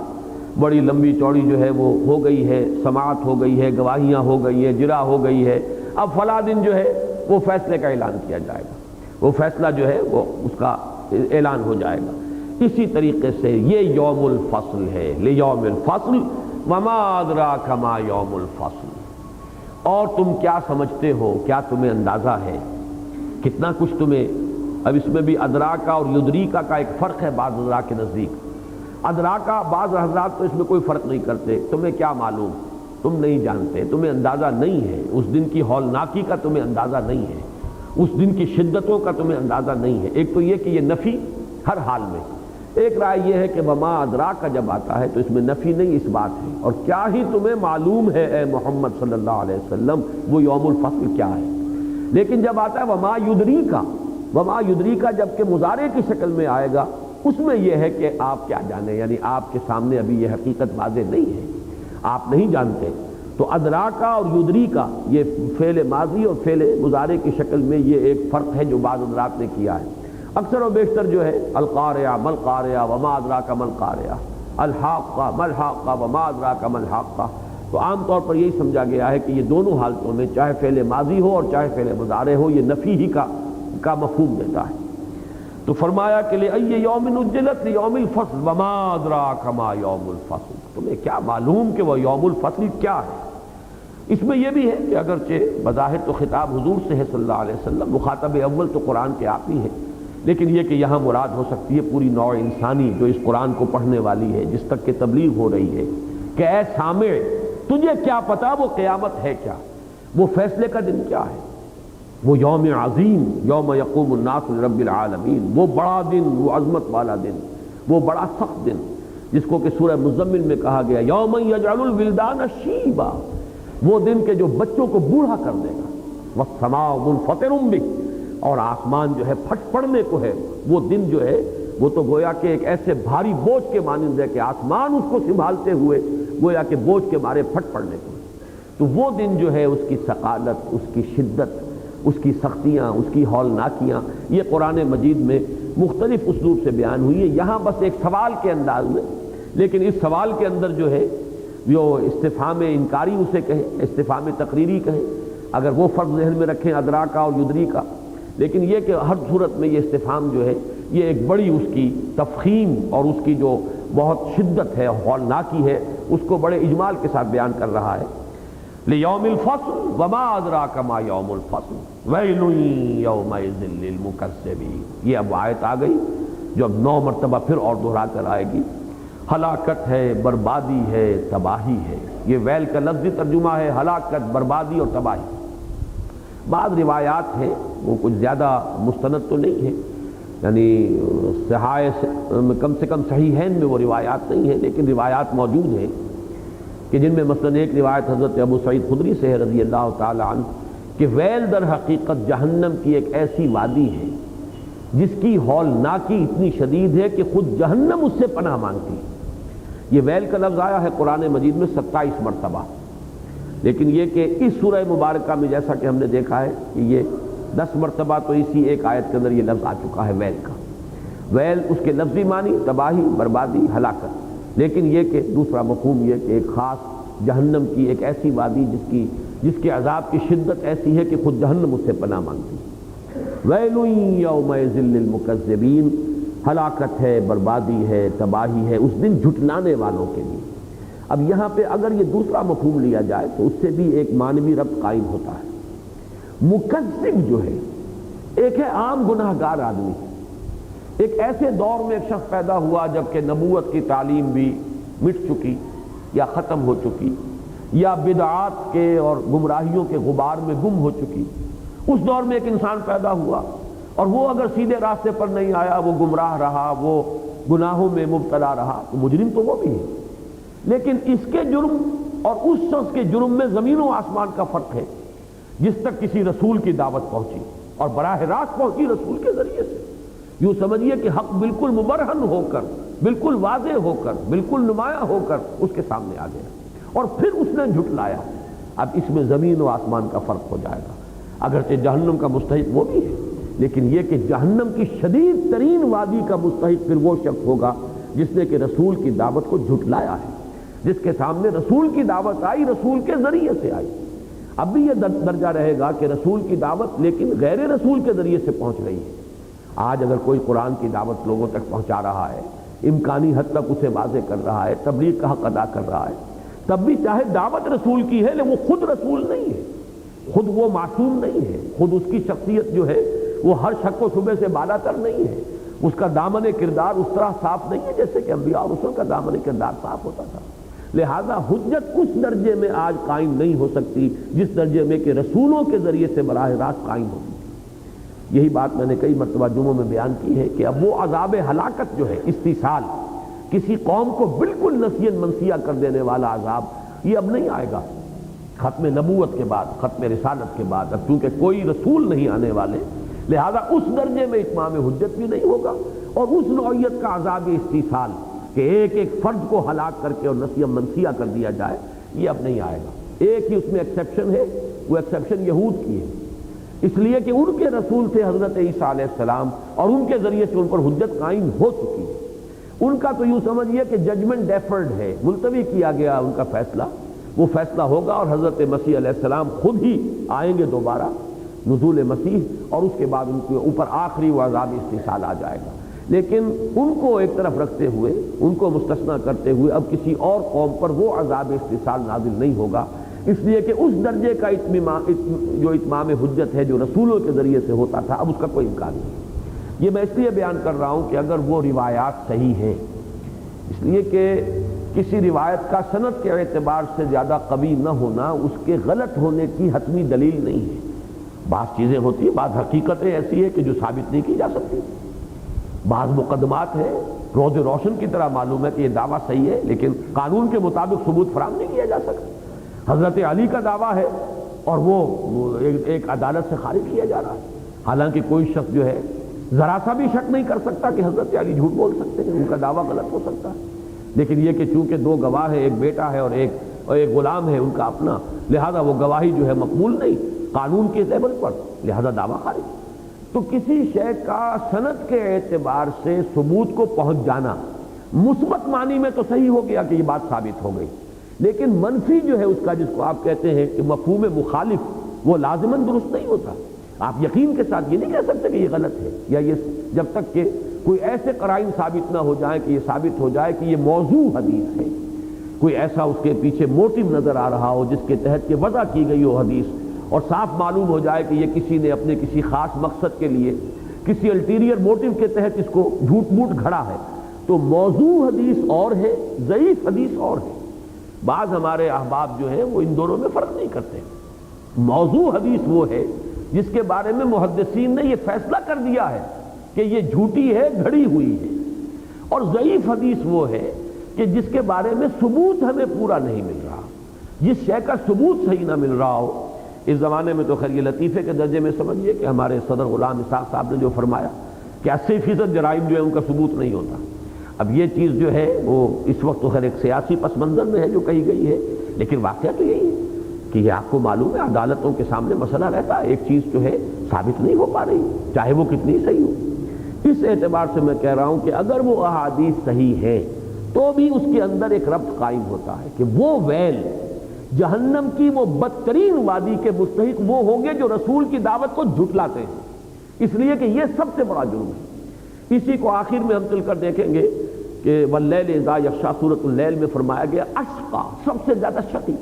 بڑی لمبی چوڑی جو ہے وہ ہو گئی ہے، سماعت ہو گئی ہے، گواہیاں ہو گئی ہے، جرا ہو گئی ہے، اب فلاں دن جو ہے وہ فیصلے کا اعلان کیا جائے گا، وہ فیصلہ جو ہے وہ اس کا اعلان ہو جائے گا۔ اسی طریقے سے یہ یوم الفصل ہے، لیوم الفصل وما ادراک ما یوم الفصل۔ اور تم کیا سمجھتے ہو، کیا تمہیں اندازہ ہے، کتنا کچھ تمہیں، اب اس میں بھی ادراکا اور یدریکا کا ایک فرق ہے بعض حضرات کے نزدیک۔ ادراکا بعض حضرات تو اس میں کوئی فرق نہیں کرتے، تمہیں کیا معلوم، تم نہیں جانتے، تمہیں اندازہ نہیں ہے، اس دن کی ہولناکی کا تمہیں اندازہ نہیں ہے، اس دن کی شدتوں کا تمہیں اندازہ نہیں ہے۔ ایک تو یہ کہ یہ نفی ہر حال میں، ایک رائے یہ ہے کہ وما ادراک جب آتا ہے تو اس میں نفی نہیں، اس بات ہے، اور کیا ہی تمہیں معلوم ہے اے محمد صلی اللہ علیہ وسلم وہ یوم الفصل کیا ہے۔ لیکن جب آتا ہے وما یدریکا، وما یدریکا جب کہ مضارع کی شکل میں آئے گا، اس میں یہ ہے کہ آپ کیا جانیں، یعنی آپ کے سامنے ابھی یہ حقیقت واضح نہیں ہے، آپ نہیں جانتے۔ تو ادراکا اور یدریکا یہ فعل ماضی اور فعل مضارع کی شکل میں یہ ایک فرق ہے جو بعض حضرات نے کیا ہے۔ اکثر و بیشتر جو ہے القارعہ مل قارعہ وما ادراک مل قارعہ، الحاقہ مل حاقہ وما ادراک مل حاقہ، تو عام طور پر یہی سمجھا گیا ہے کہ یہ دونوں حالتوں میں چاہے فعل ماضی ہو اور چاہے فعل مضارع ہو یہ نفی ہی کا مفہوم دیتا ہے۔ تو فرمایا کہ لأی یوم اجلت لیوم الفصل وما ادراک ما یوم الفصل، تمہیں کیا معلوم کہ وہ یوم الفصل کیا ہے۔ اس میں یہ بھی ہے کہ اگرچہ بظاہر تو خطاب حضور سے ہے صلی اللہ علیہ وسلم، مخاطب اول تو قرآن کے آپ ہی ہے، لیکن یہ کہ یہاں مراد ہو سکتی ہے پوری نوع انسانی جو اس قرآن کو پڑھنے والی ہے، جس تک کہ تبلیغ ہو رہی ہے، کہ اے سامع تجھے کیا پتا وہ قیامت ہے کیا، وہ فیصلے کا دن کیا ہے، وہ یوم عظیم یوم یقوم الناس لرب العالمین، وہ بڑا دن، وہ عظمت والا دن، وہ بڑا سخت دن، جس کو کہ سورہ مزمل میں کہا گیا یوم یجعل الولدان شیبا، وہ دن کے جو بچوں کو بوڑھا کر دے گا، والسماء منفطر بہ، اور آسمان جو ہے پھٹ پڑنے کو ہے، وہ دن جو ہے وہ تو گویا کہ ایک ایسے بھاری بوجھ کے مانند ہے کہ آسمان اس کو سنبھالتے ہوئے گویا کہ بوجھ کے مارے پھٹ پڑنے کو ہے۔ تو وہ دن جو ہے اس کی ثقالت، اس کی شدت، اس کی سختیاں، اس کی ہولناکیاں، یہ قرآن مجید میں مختلف اسلوب سے بیان ہوئی ہے، یہاں بس ایک سوال کے انداز میں، لیکن اس سوال کے اندر جو ہے جو استفہام انکاری اسے کہیں، استفہام تقریری کہیں، اگر وہ فرق ذہن میں رکھیں ادراکا اور یدریکا، لیکن یہ کہ ہر صورت میں یہ استفہام جو ہے یہ ایک بڑی اس کی تفخیم اور اس کی جو بہت شدت ہے، ہولناکی ہے، اس کو بڑے اجمال کے ساتھ بیان کر رہا ہے۔ لیوم الفصل وما ادراک ما یوم الفصل ویل یومئذ للمکذبین، یہ اب آیت آ گئی جو اب 9 مرتبہ پھر اور دہرا کر آئے گی۔ ہلاکت ہے، بربادی ہے، تباہی ہے، یہ ویل کا لفظی ترجمہ ہے ہلاکت، بربادی اور تباہی۔ بعض روایات ہیں وہ کچھ زیادہ مستند تو نہیں ہے، یعنی کم سے کم صحیحین میں وہ روایات نہیں ہیں، لیکن روایات موجود ہیں کہ جن میں مثلا ایک روایت حضرت ابو سعید خدری سے ہے رضی اللہ تعالی عنہ کہ ویل در حقیقت جہنم کی ایک ایسی وادی ہے جس کی ہولناکی اتنی شدید ہے کہ خود جہنم اس سے پناہ مانگتی ہے۔ یہ ویل کا لفظ آیا ہے قرآن مجید میں 27 مرتبہ، لیکن یہ کہ اس سورہ مبارکہ میں جیسا کہ ہم نے دیکھا ہے کہ یہ 10 مرتبہ تو اسی ایک آیت کے اندر یہ لفظ آ چکا ہے ویل کا۔ ویل اس کے لفظی معنی تباہی، بربادی، ہلاکت، لیکن یہ کہ دوسرا مفہوم یہ کہ ایک خاص جہنم کی ایک ایسی وادی جس کے عذاب کی شدت ایسی ہے کہ خود جہنم اس سے پناہ مانگتی ہے۔ ویل یومئذ للمکذبین، ہلاکت ہے، بربادی ہے، تباہی ہے اس دن جھٹلانے والوں کے لیے۔ اب یہاں پہ اگر یہ دوسرا مفہوم لیا جائے تو اس سے بھی ایک معنوی ربط قائم ہوتا ہے۔ مکذب جو ہے ایک ہے عام گناہ گار آدمی، ایک ایسے دور میں ایک شخص پیدا ہوا جب کہ نبوت کی تعلیم بھی مٹ چکی یا ختم ہو چکی، یا بدعات کے اور گمراہیوں کے غبار میں گم ہو چکی، اس دور میں ایک انسان پیدا ہوا اور وہ اگر سیدھے راستے پر نہیں آیا، وہ گمراہ رہا، وہ گناہوں میں مبتلا رہا، تو مجرم تو وہ بھی ہے، لیکن اس کے جرم اور اس شخص کے جرم میں زمین و آسمان کا فرق ہے، جس تک کسی رسول کی دعوت پہنچی اور براہ راست پہنچی رسول کے ذریعے سے۔ یوں سمجھیے کہ حق بالکل مبرہن ہو کر، بالکل واضح ہو کر، بالکل نمایاں ہو کر اس کے سامنے آ گیا اور پھر اس نے جھٹلایا۔ اب اس میں زمین و آسمان کا فرق ہو جائے گا، اگرچہ جہنم کا مستحق وہ بھی ہے، لیکن یہ کہ جہنم کی شدید ترین وادی کا مستحق پھر وہ شخص ہوگا جس نے کہ رسول کی دعوت کو جھٹلایا ہے، جس کے سامنے رسول کی دعوت آئی، رسول کے ذریعے سے آئی۔ اب بھی یہ درجہ رہے گا کہ رسول کی دعوت لیکن غیر رسول کے ذریعے سے پہنچ رہی ہے۔ آج اگر کوئی قرآن کی دعوت لوگوں تک پہنچا رہا ہے، امکانی حد تک اسے واضح کر رہا ہے، تبلیغ کا حق ادا کر رہا ہے، تب بھی چاہے دعوت رسول کی ہے لیکن وہ خود رسول نہیں ہے، خود وہ معصوم نہیں ہے، خود اس کی شخصیت جو ہے وہ ہر شک و شبہ سے بالا تر نہیں ہے، اس کا دامن کردار اس طرح صاف نہیں ہے جیسے کہ انبیاء اور رسول کا دامن کردار صاف ہوتا تھا۔ لہذا حجت اس درجے میں آج قائم نہیں ہو سکتی جس درجے میں کہ رسولوں کے ذریعے سے براہ راست قائم ہوتی ہے۔ یہی بات میں نے کئی مرتبہ جمعوں میں بیان کی ہے کہ اب وہ عذاب ہلاکت جو ہے، استیصال، کسی قوم کو بالکل نسیاً منسیہ کر دینے والا عذاب، یہ اب نہیں آئے گا ختم نبوت کے بعد، ختم رسالت کے بعد۔ اب چونکہ کوئی رسول نہیں آنے والے، لہذا اس درجے میں اتمام حجت بھی نہیں ہوگا، اور اس نوعیت کا عذاب استیصال کہ ایک ایک فرد کو ہلاک کر کے اور نسیہ منسیہ کر دیا جائے، یہ اب نہیں آئے گا۔ ایک ہی اس میں ایکسیپشن ہے، وہ ایکسیپشن یہود کی ہے، اس لیے کہ ان کے رسول تھے حضرت عیسیٰ علیہ السلام، اور ان کے ذریعے سے ان پر حجت قائم ہو چکی ہے۔ ان کا تو یوں سمجھیے کہ ججمنٹ ڈیفرڈ ہے، ملتوی کیا گیا ان کا فیصلہ، وہ فیصلہ ہوگا اور حضرت مسیح علیہ السلام خود ہی آئیں گے دوبارہ، نزول مسیح، اور اس کے بعد ان کے اوپر آخری وہ عذاب استیصال آ جائے گا۔ لیکن ان کو ایک طرف رکھتے ہوئے، ان کو مستثنیٰ کرتے ہوئے اب کسی اور قوم پر وہ عذاب استیصال نازل نہیں ہوگا، اس لیے کہ اس درجے کا جو اتمام حجت ہے جو رسولوں کے ذریعے سے ہوتا تھا، اب اس کا کوئی امکان نہیں۔ یہ میں اس لیے بیان کر رہا ہوں کہ اگر وہ روایات صحیح ہیں، اس لیے کہ کسی روایت کا سند کے اعتبار سے زیادہ قوی نہ ہونا اس کے غلط ہونے کی حتمی دلیل نہیں ہے۔ بعض چیزیں ہوتی ہیں، بعض حقیقتیں ایسی ہیں کہ جو ثابت نہیں کی جا سکتی، بعض مقدمات ہیں روز روشن کی طرح معلوم ہے کہ یہ دعویٰ صحیح ہے لیکن قانون کے مطابق ثبوت فراہم نہیں کیا جا سکتا۔ حضرت علی کا دعویٰ ہے اور وہ ایک عدالت سے خارج کیا جا رہا ہے، حالانکہ کوئی شخص جو ہے ذرا سا بھی شک نہیں کر سکتا کہ حضرت علی جھوٹ بول سکتے ہیں، ان کا دعویٰ غلط ہو سکتا ہے، لیکن یہ کہ چونکہ دو گواہ ہیں، ایک بیٹا ہے اور ایک غلام ہے ان کا اپنا، لہذا وہ گواہی جو ہے مقبول نہیں قانون کے لیول پر، لہذا دعویٰ خارج۔ تو کسی شے کا سند کے اعتبار سے ثبوت کو پہنچ جانا مثبت معنی میں تو صحیح ہو گیا کہ یہ بات ثابت ہو گئی، لیکن منفی جو ہے اس کا، جس کو آپ کہتے ہیں کہ مفہوم مخالف، وہ لازماً درست نہیں ہوتا۔ آپ یقین کے ساتھ یہ نہیں کہہ سکتے کہ یہ غلط ہے، یا یہ جب تک کہ کوئی ایسے قرائن ثابت نہ ہو جائیں کہ یہ ثابت ہو جائے کہ یہ موضوع حدیث ہے، کوئی ایسا اس کے پیچھے موٹیو نظر آ رہا ہو جس کے تحت یہ وضع کی گئی ہو حدیث، اور صاف معلوم ہو جائے کہ یہ کسی نے اپنے کسی خاص مقصد کے لیے کسی الٹیریئر موٹیو کے تحت اس کو جھوٹ موٹ گھڑا ہے، تو موضوع حدیث اور ہے، ضعیف حدیث اور ہے۔ بعض ہمارے احباب جو ہیں وہ ان دونوں میں فرق نہیں کرتے۔ موضوع حدیث وہ ہے جس کے بارے میں محدثین نے یہ فیصلہ کر دیا ہے کہ یہ جھوٹی ہے، گھڑی ہوئی ہے، اور ضعیف حدیث وہ ہے کہ جس کے بارے میں ثبوت ہمیں پورا نہیں مل رہا، جس شے کا ثبوت صحیح نہ مل رہا ہو۔ اس زمانے میں تو خیر یہ لطیفے کے درجے میں سمجھیے کہ ہمارے صدر غلام اسحاق صاحب نے جو فرمایا کہ 80% جرائم جو ہے ان کا ثبوت نہیں ہوتا۔ اب یہ چیز جو ہے وہ اس وقت تو خیر ایک سیاسی پس منظر میں ہے جو کہی گئی ہے، لیکن واقعہ تو یہی ہے کہ یہ آپ کو معلوم ہے عدالتوں کے سامنے مسئلہ رہتا ہے، ایک چیز جو ہے ثابت نہیں ہو پا رہی چاہے وہ کتنی صحیح ہو۔ اس اعتبار سے میں کہہ رہا ہوں کہ اگر وہ احادیث صحیح ہے تو بھی اس کے اندر ایک ربط قائم ہوتا ہے کہ وہ ویل، جہنم کی وہ بدترین وادی کے مستحق وہ ہوں گے جو رسول کی دعوت کو جھٹلاتے ہیں، اس لیے کہ یہ سب سے بڑا جرم ہے۔ اسی کو آخر میں ہم چل کر دیکھیں گے کہ واللیل اذا یغشی سورۃ اللیل میں فرمایا گیا اشقا، سب سے زیادہ شقی،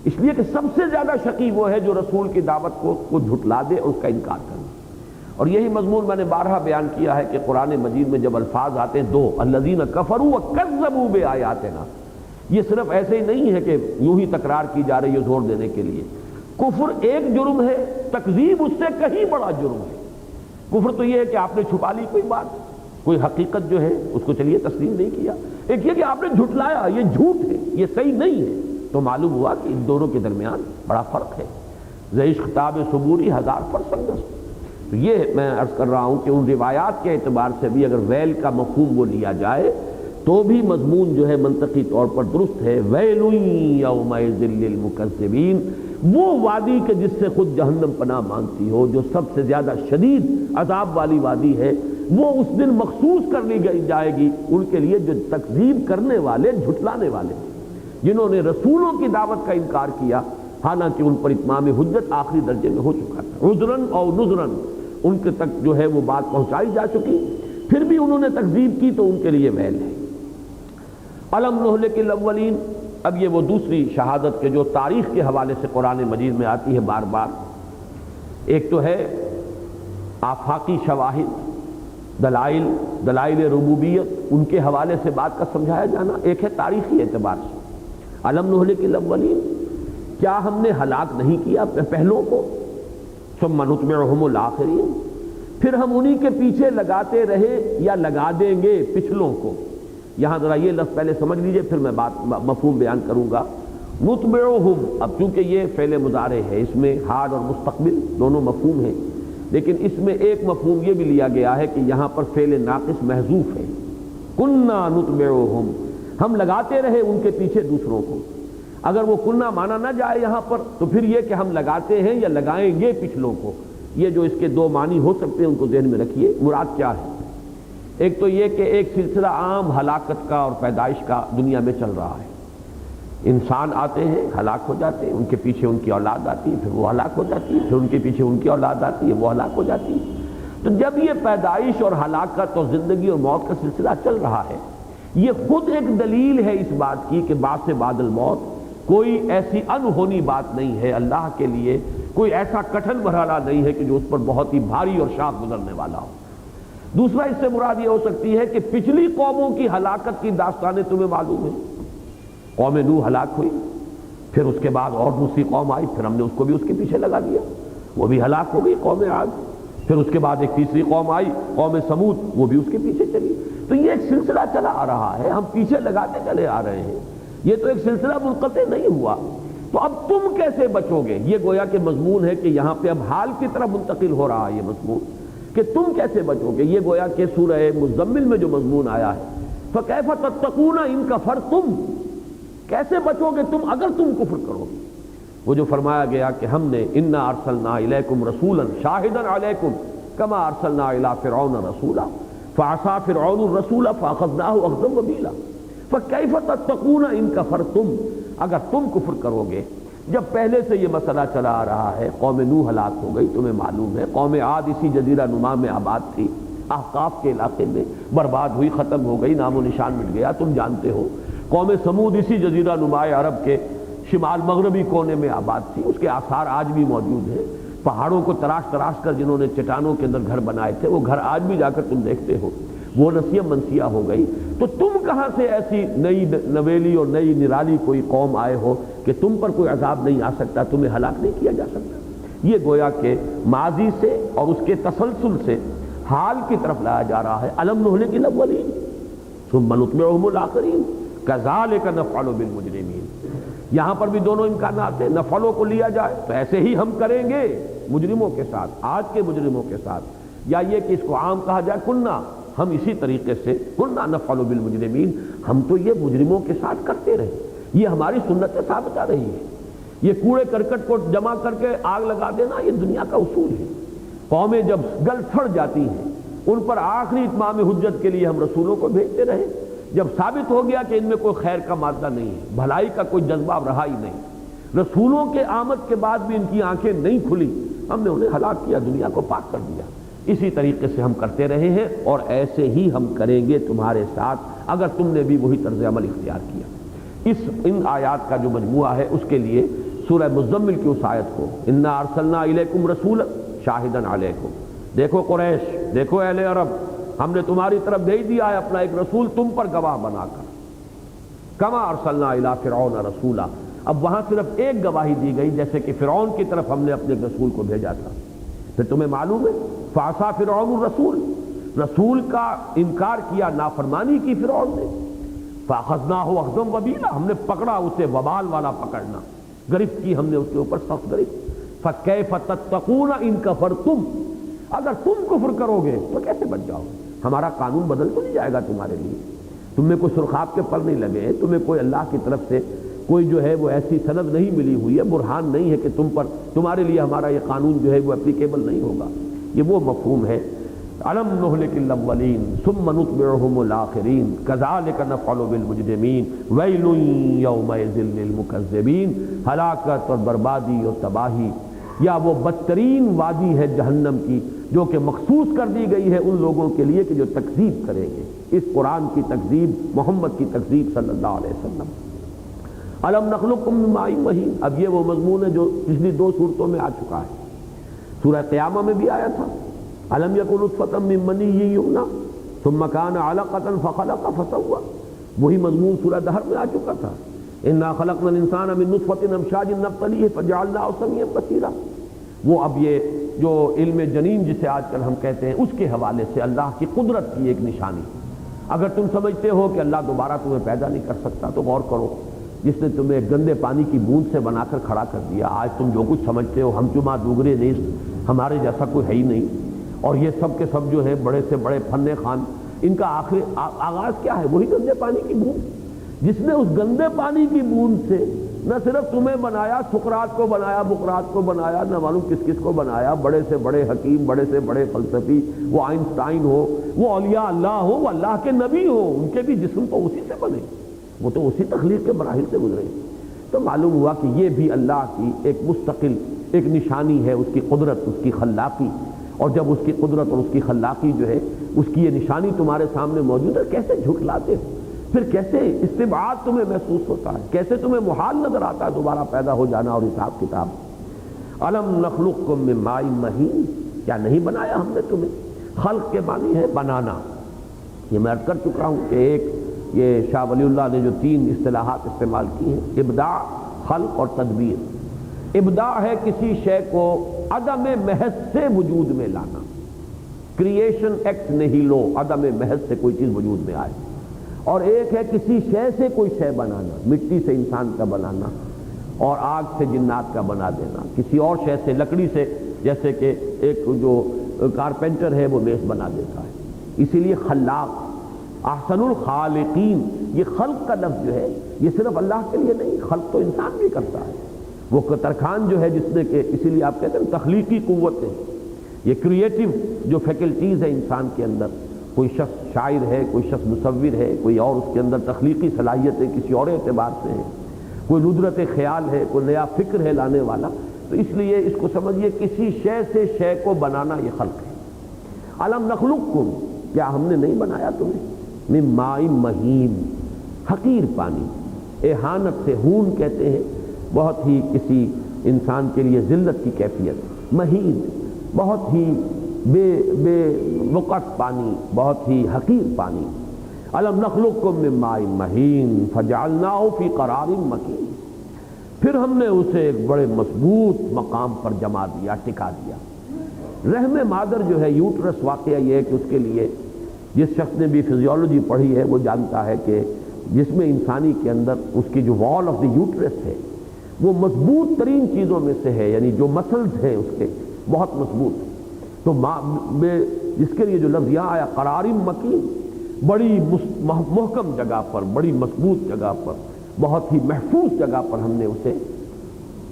اس لیے کہ سب سے زیادہ شقی وہ ہے جو رسول کی دعوت کو جھٹلا دے اور اس کا انکار کرے۔ اور یہی مضمون میں نے بارہا بیان کیا ہے کہ قرآن مجید میں جب الفاظ آتے ہیں دو، الذین کفروا وکذبوا بآیاتنا، یہ صرف ایسے ہی نہیں ہے کہ یوں ہی تکرار کی جا رہی ہے زور دینے کے لیے، کفر ایک جرم ہے، تکذیب اس سے کہیں بڑا جرم ہے۔ کفر تو یہ ہے کہ آپ نے چھپا لی کوئی بات، کوئی حقیقت جو ہے اس کو چلیے تسلیم نہیں کیا، ایک یہ کہ آپ نے جھٹلایا، یہ جھوٹ ہے، یہ صحیح نہیں ہے، تو معلوم ہوا کہ ان دونوں کے درمیان بڑا فرق ہے۔ ذیش خطاب صبوری ہزار فرسنگ است۔ تو یہ میں عرض کر رہا ہوں کہ ان روایات کے اعتبار سے بھی اگر ویل کا مفہوم وہ لیا جائے تو بھی مضمون جو ہے منطقی طور پر درست ہے۔ ویل یومئذ للمکذبین، وہ وادی کہ جس سے خود جہنم پناہ مانگتی ہو، جو سب سے زیادہ شدید عذاب والی وادی ہے، وہ اس دن مخصوص کر لی جائے گی ان کے لیے جو تکذیب کرنے والے، جھٹلانے والے، جنہوں نے رسولوں کی دعوت کا انکار کیا حالانکہ ان پر اتمام حجت آخری درجے میں ہو چکا تھا، عذراً اور نذراً ان کے تک جو ہے وہ بات پہنچائی جا چکی، پھر بھی انہوں نے تکذیب کی تو ان کے لیے ویل ہے۔ الم نہلک الاولین، اب یہ وہ دوسری شہادت کے جو تاریخ کے حوالے سے قرآن مجید میں آتی ہے بار بار۔ ایک تو ہے آفاقی شواہد، دلائل ربوبیت، ان کے حوالے سے بات کا سمجھایا جانا، ایک ہے تاریخی اعتبار سے۔ الم نہلک الاولین، کیا ہم نے ہلاک نہیں کیا پہلوں کو؟ ثم نتبعہم الآخرین، پھر ہم انہی کے پیچھے لگاتے رہے یا لگا دیں گے پچھلوں کو۔ یہاں ذرا یہ لفظ پہلے سمجھ لیجئے پھر میں بات مفہوم بیان کروں گا۔ نتبعہم، اب چونکہ یہ فعل مضارع ہے، اس میں حال اور مستقبل دونوں مفہوم ہیں، لیکن اس میں ایک مفہوم یہ بھی لیا گیا ہے کہ یہاں پر فعل ناقص محذوف ہے۔ کننا نتبعہم، ہم لگاتے رہے ان کے پیچھے دوسروں کو۔ اگر وہ کننا مانا نہ جائے یہاں پر تو پھر یہ کہ ہم لگاتے ہیں یا لگائیں گے پچھلوں کو، یہ جو اس کے دو معنی ہو سکتے ہیں ان کو ذہن میں رکھیے۔ مراد کیا ہے؟ ایک تو یہ کہ ایک سلسلہ عام ہلاکت کا اور پیدائش کا دنیا میں چل رہا ہے، انسان آتے ہیں ہلاک ہو جاتے ہیں، ان کے پیچھے ان کی اولاد آتی ہے، پھر وہ ہلاک ہو جاتی ہے، پھر ان کے پیچھے ان کی اولاد آتی ہے، وہ ہلاک ہو جاتی ہے۔ تو جب یہ پیدائش اور ہلاکت اور زندگی اور موت کا سلسلہ چل رہا ہے، یہ خود ایک دلیل ہے اس بات کی کہ بعث بعد الموت کوئی ایسی انہونی بات نہیں ہے، اللہ کے لیے کوئی ایسا کٹھن مرحلہ نہیں ہے کہ جو اس پر بہت ہی بھاری اور شاق گزرنے والا ہو۔ دوسرا اس سے مراد یہ ہو سکتی ہے کہ پچھلی قوموں کی ہلاکت کی داستانیں تمہیں معلوم ہیں۔ قوم نوح ہلاک ہوئی، پھر اس کے بعد اور دوسری قوم آئی، پھر ہم نے اس کو بھی اس کے پیچھے لگا دیا، وہ بھی ہلاک ہو گئی قوم عاد، پھر اس کے بعد ایک تیسری قوم آئی قوم سمود، وہ بھی اس کے پیچھے چلی۔ تو یہ ایک سلسلہ چلا آ رہا ہے، ہم پیچھے لگاتے چلے آ رہے ہیں، یہ تو ایک سلسلہ منقطع نہیں ہوا۔ تو اب تم کیسے بچو گے؟ یہ گویا کہ مضمون ہے کہ یہاں پہ اب حال کی طرف منتقل ہو رہا ہے یہ مضمون کہ تم کیسے بچو گے۔ یہ گویا کہ سورہ مزمل میں جو مضمون آیا ہے، فَكَيْفَ تَتَّقُونَ إِن كَفَرْتُمْ، کیسے بچو گے تم اگر تم کفر کرو گے۔ وہ جو فرمایا گیا کہ ہم نے اِنَّا أَرْسَلْنَا إِلَيْكُمْ رَسُولًا شَاهِدًا عَلَيْكُمْ كَمَا أَرْسَلْنَا إِلَىٰ فِرْعَوْنَ رَسُولًا فَعَصَىٰ فِرْعَوْنُ الرَّسُولَ فَأَخَذْنَاهُ أَخْذًا وَبِيلًا فَكَيْفَ تَتَّقُونَ إِن كَفَرْتُمْ، اگر تم کفر کرو گے۔ جب پہلے سے یہ مسئلہ چلا آ رہا ہے، قوم نوح ہلاک ہو گئی تمہیں معلوم ہے، قوم عاد اسی جزیرہ نما میں آباد تھی، احقاف کے علاقے میں برباد ہوئی، ختم ہو گئی، نام و نشان مٹ گیا، تم جانتے ہو۔ قوم سمود اسی جزیرہ نما عرب کے شمال مغربی کونے میں آباد تھی، اس کے آثار آج بھی موجود ہیں، پہاڑوں کو تراش تراش کر جنہوں نے چٹانوں کے اندر گھر بنائے تھے وہ گھر آج بھی جا کر تم دیکھتے ہو، وہ نسیہ منسیہ ہو گئی۔ تو تم کہاں سے ایسی نئی نویلی اور نئی نرالی کوئی قوم آئے ہو کہ تم پر کوئی عذاب نہیں آ سکتا، تمہیں ہلاک نہیں کیا جا سکتا۔ یہ گویا کہ ماضی سے اور اس کے تسلسل سے حال کی طرف لایا جا رہا ہے۔ الم نہلک الاولین ثم نتبعہم الآخرین کذالک نفعل بالمجرمین، یہاں پر بھی دونوں امکانات ہیں، نفعلوں کو لیا جائے تو ایسے ہی ہم کریں گے مجرموں کے ساتھ، آج کے مجرموں کے ساتھ، یا یہ کہ اس کو عام کہا جائے کننا، ہم اسی طریقے سے کننا نفعل بالمجرمین، ہم تو یہ مجرموں کے ساتھ کرتے رہے، یہ ہماری سنت ثابت آ رہی ہے۔ یہ کوڑے کرکٹ کو جمع کر کے آگ لگا دینا یہ دنیا کا اصول ہے۔ قومیں جب گل سڑ جاتی ہیں ان پر آخری اتمام حجت کے لیے ہم رسولوں کو بھیجتے رہے، جب ثابت ہو گیا کہ ان میں کوئی خیر کا مادہ نہیں ہے، بھلائی کا کوئی جذبہ رہا ہی نہیں، رسولوں کے آمد کے بعد بھی ان کی آنکھیں نہیں کھلی، ہم نے انہیں ہلاک کیا، دنیا کو پاک کر دیا۔ اسی طریقے سے ہم کرتے رہے ہیں اور ایسے ہی ہم کریں گے تمہارے ساتھ اگر تم نے بھی وہی طرز عمل اختیار کیا۔ ان آیات کا جو مجموعہ ہے اس کے لیے سورہ مزمل کی اس آیت کو انا ارسلنا الیکم رسولا شاہدا علیکم، دیکھو قریش، دیکھو اہل عرب، ہم نے تمہاری طرف بھیج دیا ہے اپنا ایک رسول تم پر گواہ بنا کر، کما ارسلنا الی فرعون رسولا، اب وہاں صرف ایک گواہی دی گئی، جیسے کہ فرعون کی طرف ہم نے اپنے رسول کو بھیجا تھا۔ پھر تمہیں معلوم ہے فعصا فرعون الرسول، رسول کا انکار کیا، نافرمانی کی فرعون نے، فاخذناہ اخذا وبیلا، ہم نے پکڑا اسے وبال والا پکڑنا، گرفت کی ہم نے اس کے اوپر سخت گرفت۔ فکیف تتقون ان کفرتم، اگر تم کفر کرو گے تو کیسے بچ جاؤ گے؟ ہمارا قانون بدل تو نہیں جائے گا تمہارے لیے، تمہیں کوئی سرخاب کے پر نہیں لگے ہیں، تمہیں کوئی اللہ کی طرف سے کوئی جو ہے وہ ایسی سند نہیں ملی ہوئی ہے، برہان نہیں ہے کہ تمہارے لیے ہمارا یہ قانون جو ہے وہ اپلیکیبل نہیں ہوگا۔ یہ وہ مفہوم ہے الم نہلک الاولین ثم نتبعهم الاخرین کذالک نفعل بالمجرمین ویل یومئذ للمکذبین، ہلاکت اور بربادی اور تباہی یا وہ بدترین وادی ہے جہنم کی جو کہ مخصوص کر دی گئی ہے ان لوگوں کے لیے کہ جو تکذیب کریں گے، اس قرآن کی تکذیب، محمد کی تکذیب صلی اللہ علیہ وسلم۔ الم نخلقکم من ماء مہین، اب یہ وہ مضمون ہے جو پچھلی دو صورتوں میں آ چکا ہے، سورہ قیامہ میں بھی آیا تھا، الم یکن نطفۃ من منی یمنی ثم کان علقۃ فخلق فسوی، وہی مضمون سورہ دہر میں آ چکا تھا، انا خلقنا الانسان من نطفۃ امشاج نبتلیہ فجعلناہ سمیعا بصیرا۔ وہ اب یہ جو علم جنین جسے آج کل ہم کہتے ہیں، اس کے حوالے سے اللہ کی قدرت کی ایک نشانی۔ اگر تم سمجھتے ہو کہ اللہ دوبارہ تمہیں پیدا نہیں کر سکتا تو غور کرو، جس نے تمہیں گندے پانی کی بوند سے بنا کر کھڑا کر دیا، آج تم جو کچھ سمجھتے ہو ہم جمع دوگرے نیز، ہمارے جیسا کوئی ہے ہی نہیں، اور یہ سب کے سب جو ہے بڑے سے بڑے فن خان، ان کا آغاز کیا ہے؟ وہی گندے پانی کی بوند، جس نے اس گندے پانی کی بوند سے نہ صرف تمہیں بنایا، سقراط کو بنایا، بقراط کو بنایا، نہ معلوم کس کس کو بنایا، بڑے سے بڑے حکیم، بڑے سے بڑے فلسفی، وہ آئنسٹائن ہو، وہ اولیاء اللہ ہو، وہ اللہ کے نبی ہو، ان کے بھی جسم تو اسی سے بنے، وہ تو اسی تخلیق کے مراحل سے گزرے۔ تو معلوم ہوا کہ یہ بھی اللہ کی ایک مستقل ایک نشانی ہے، اس کی قدرت، اس کی خلاقی، اور جب اس کی قدرت اور اس کی خلاقی جو ہے اس کی یہ نشانی تمہارے سامنے موجود ہے، کیسے جھٹلاتے ہو؟ پھر کیسے استبعاد تمہیں محسوس ہوتا ہے؟ کیسے تمہیں محال نظر آتا ہے دوبارہ پیدا ہو جانا اور حساب کتاب؟ الم نخلقکم من ماء مہین، کیا نہیں بنایا ہم نے تمہیں؟ خلق کے معنی ہے بنانا، یہ میں عرض کر چکا ہوں کہ ایک یہ شاہ ولی اللہ نے جو تین اصطلاحات استعمال کی ہیں، ابداع، خلق اور تدبیر۔ ابداع ہے کسی شے کو عدم محض سے وجود میں لانا، کریشن ایکس نیہیلو، عدم محض سے کوئی چیز وجود میں آئے، اور ایک ہے کسی شے سے کوئی شے بنانا، مٹی سے انسان کا بنانا اور آگ سے جنات کا بنا دینا، کسی اور شے سے، لکڑی سے، جیسے کہ ایک جو کارپینٹر ہے وہ میز بنا دیتا ہے۔ اسی لیے خلاق، احسن الخالقین، یہ خلق کا لفظ جو ہے یہ صرف اللہ کے لیے نہیں، خلق تو انسان بھی کرتا ہے، وہ ترکھان جو ہے جس نے کہ اسی لیے آپ کہتے ہیں تخلیقی قوتیں، یہ کریٹو جو فیکلٹیز ہے انسان کے اندر، کوئی شخص شاعر ہے، کوئی شخص مصور ہے، کوئی اور اس کے اندر تخلیقی صلاحیتیں کسی اور اعتبار سے ہیں، کوئی ندرت خیال ہے، کوئی نیا فکر ہے لانے والا، تو اس لیے اس کو سمجھیے کسی شے سے شے کو بنانا یہ خلق ہے۔ الم نخلقکم، کیا ہم نے نہیں بنایا تمہیں؟ من ماء مہین، حقیر پانی، اہانت سے، ہون کہتے ہیں بہت ہی کسی انسان کے لیے ذلت کی کیفیت، مہین بہت ہی بے وقت پانی، بہت ہی حقیر پانی۔ الم نخلقکم من ماء مہین فجعلناہ فی قرار مکین، پھر ہم نے اسے ایک بڑے مضبوط مقام پر جما دیا، ٹکا دیا۔ رحم مادر جو ہے، یوٹرس، واقعہ یہ ہے کہ اس کے لیے جس شخص نے بھی فزیولوجی پڑھی ہے وہ جانتا ہے کہ جسم انسانی کے اندر اس کی جو وال آف دی یوٹرس ہے وہ مضبوط ترین چیزوں میں سے ہے، یعنی جو مسلز ہیں اس کے بہت مضبوط، تو جس کے لیے جو لفظ یہاں آیا قرار مکین، بڑی محکم جگہ پر، بڑی مضبوط جگہ پر، بہت ہی محفوظ جگہ پر ہم نے اسے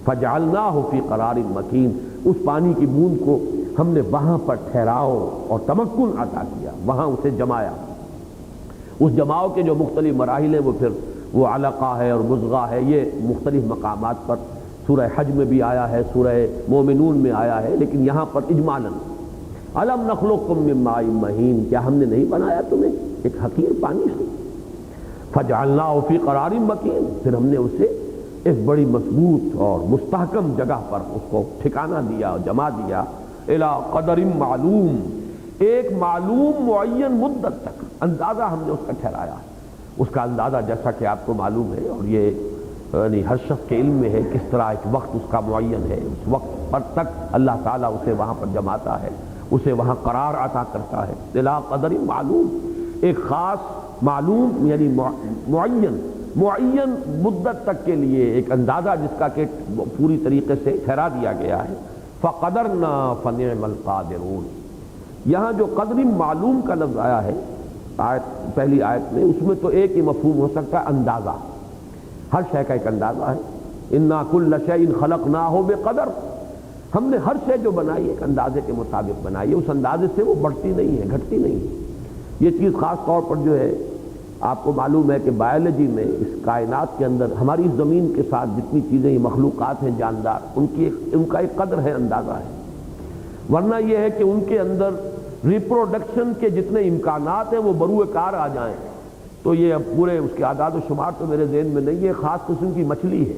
فجعلناہ فی قرار مکین، اس پانی کی بوند کو ہم نے وہاں پر ٹھہراؤ اور تمکن عطا کیا، وہاں اسے جمایا۔ اس جماؤ کے جو مختلف مراحل ہیں وہ پھر وہ علقہ ہے اور مضغہ ہے، یہ مختلف مقامات پر سورہ حج میں بھی آیا ہے، سورہ مومنون میں آیا ہے، لیکن یہاں پر اجمالاً الم نخلقکم من ماء مہین، کیا ہم نے نہیں بنایا تمہیں ایک حقیر پانی سے؟ فجعلناہ فی قرار مکین، پھر ہم نے اسے ایک بڑی مضبوط اور مستحکم جگہ پر اس کو ٹھکانہ دیا، جما دیا، الی قدر معلوم، ایک معلوم معین مدت تک، اندازہ ہم نے اس کا ٹھہرایا، اس کا اندازہ جیسا کہ آپ کو معلوم ہے، اور یہ یعنی ہر شخص کے علم میں ہے کس طرح ایک وقت اس کا معین ہے، اس وقت پر تک اللہ تعالیٰ اسے وہاں پر جماتا ہے، اسے وہاں قرار عطا کرتا ہے۔ الی قدر معلوم، ایک خاص معلوم یعنی معین مدت تک کے لیے ایک اندازہ جس کا کہ پوری طریقے سے ٹھہرا دیا گیا ہے۔ فقدرنا فنعم القادرون، یہاں جو قدر معلوم کا لفظ آیا ہے پہلی آیت میں، اس میں تو ایک ہی مفہوم ہو سکتا ہے اندازہ، ہر شے کا ایک اندازہ ہے۔ انا کل شیء خلقناہ بقدر، ہم نے ہر شے جو بنائی ایک اندازے کے مطابق بنائی ہے، اس اندازے سے وہ بڑھتی نہیں ہے، گھٹتی نہیں ہے۔ یہ چیز خاص طور پر جو ہے آپ کو معلوم ہے کہ بایولوجی میں اس کائنات کے اندر ہماری اس زمین کے ساتھ جتنی چیزیں یہ مخلوقات ہیں جاندار، ان کا ایک قدر ہے، اندازہ ہے، ورنہ یہ ہے کہ ان کے اندر ریپروڈکشن کے جتنے امکانات ہیں وہ بروئے کار آ جائیں تو یہ اب پورے اس کے اعداد و شمار تو میرے ذہن میں نہیں ہے۔ خاص قسم کی مچھلی ہے،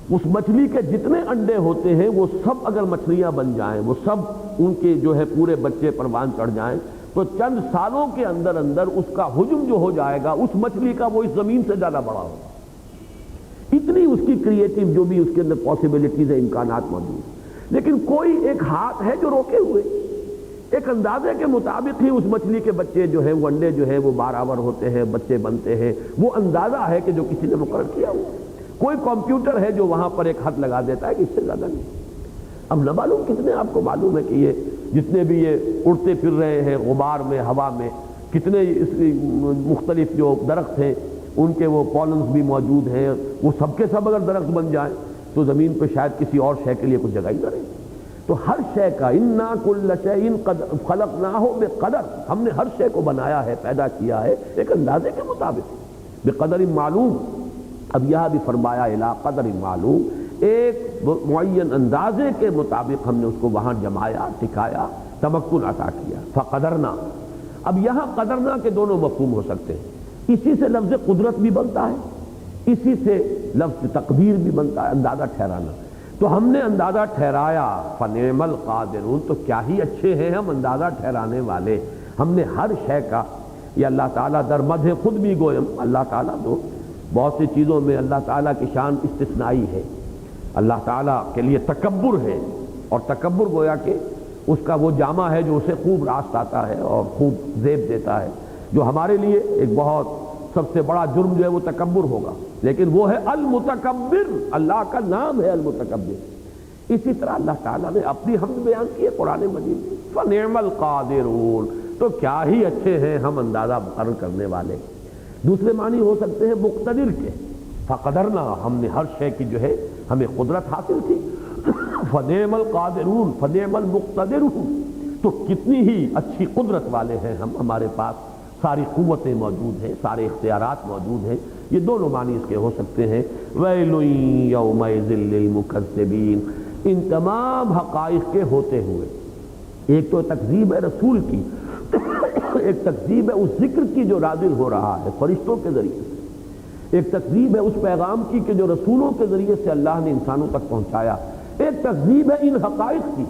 اس مچھلی کے جتنے انڈے ہوتے ہیں وہ سب اگر مچھلیاں بن جائیں، وہ سب ان کے جو ہے پورے بچے پروان چڑھ جائیں تو چند سالوں کے اندر اندر اس کا حجم جو ہو جائے گا اس مچھلی کا وہ اس زمین سے زیادہ بڑا ہوگا، اتنی اس کی کریٹو جو بھی اس کے اندر پاسبلٹیز ہیں، امکانات موجود ہیں۔ لیکن کوئی ایک ہاتھ ہے جو روکے ہوئے، ایک اندازے کے مطابق ہی اس مچھلی کے بچے جو ہیں وہ انڈے جو ہیں وہ برابر ہوتے ہیں، بچے بنتے ہیں، وہ اندازہ ہے کہ جو کسی نے مقرر کیا ہوا۔ کوئی کمپیوٹر ہے جو وہاں پر ایک حد لگا دیتا ہے کہ اس سے زیادہ نہیں۔ اب نہ معلوم کتنے آپ کو معلوم ہے کہ یہ جتنے بھی یہ اڑتے پھر رہے ہیں غبار میں، ہوا میں، کتنے مختلف جو درخت ہیں ان کے وہ پالنز بھی موجود ہیں، وہ سب کے سب اگر درخت بن جائیں تو زمین پہ شاید کسی اور شے کے لیے کچھ جگہ ہی نہ رہے۔ تو ہر شے کا انا کل شیء خلقناہ بقدر، ہم نے ہر شے کو بنایا ہے، پیدا کیا ہے ایک اندازے کے مطابق، بقدر معلوم۔ اب یہاں بھی فرمایا الی قدر معلوم، ایک معین اندازے کے مطابق ہم نے اس کو وہاں جمایا، ٹکایا، تمکن عطا کیا۔ فقدرنا، اب یہاں قدرنا کے دونوں مفہوم ہو سکتے ہیں، اسی سے لفظ قدرت بھی بنتا ہے، اسی سے لفظ تقدیر بھی بنتا ہے، اندازہ ٹھہرانا۔ تو ہم نے اندازہ ٹھہرایا، فنعم القادرون، تو کیا ہی اچھے ہیں ہم اندازہ ٹھہرانے والے۔ ہم نے ہر شے کا، یہ اللہ تعالیٰ در مدح خود بھی گویم، اللہ تعالیٰ تو بہت سی چیزوں میں اللہ تعالیٰ کی شان استثنائی ہے، اللہ تعالیٰ کے لیے تکبر ہے، اور تکبر گویا کہ اس کا وہ جامہ ہے جو اسے خوب راست آتا ہے اور خوب زیب دیتا ہے، جو ہمارے لیے ایک بہت سب سے بڑا جرم جو ہے وہ تکبر ہوگا، لیکن وہ ہے المتکبر، اللہ کا نام ہے المتکبر۔ اسی طرح اللہ تعالیٰ نے اپنی حمد بیان کی ہے قرآن مجید میں، فنعم القادرون، تو کیا ہی اچھے ہیں ہم اندازہ مقرر کرنے والے۔ دوسرے معنی ہو سکتے ہیں مقتدر کے، فقدرنا، ہم نے ہر شے کی جو ہے ہمیں قدرت حاصل تھی، فنعم القادرون فنعم المقتدرون، تو کتنی ہی اچھی قدرت والے ہیں ہم، ہمارے پاس ساری قوتیں موجود ہیں، سارے اختیارات موجود ہیں۔ یہ دونوں معنی اس کے ہو سکتے ہیں۔ ویل یومئذ للمکذبین، ان تمام حقائق کے ہوتے ہوئے، ایک تو تکذیب ہے رسول کی، ایک تکذیب ہے اس ذکر کی جو نازل ہو رہا ہے فرشتوں کے ذریعے سے، ایک تکذیب ہے اس پیغام کی کہ جو رسولوں کے ذریعے سے اللہ نے انسانوں تک پہنچایا، ایک تکذیب ہے ان حقائق کی۔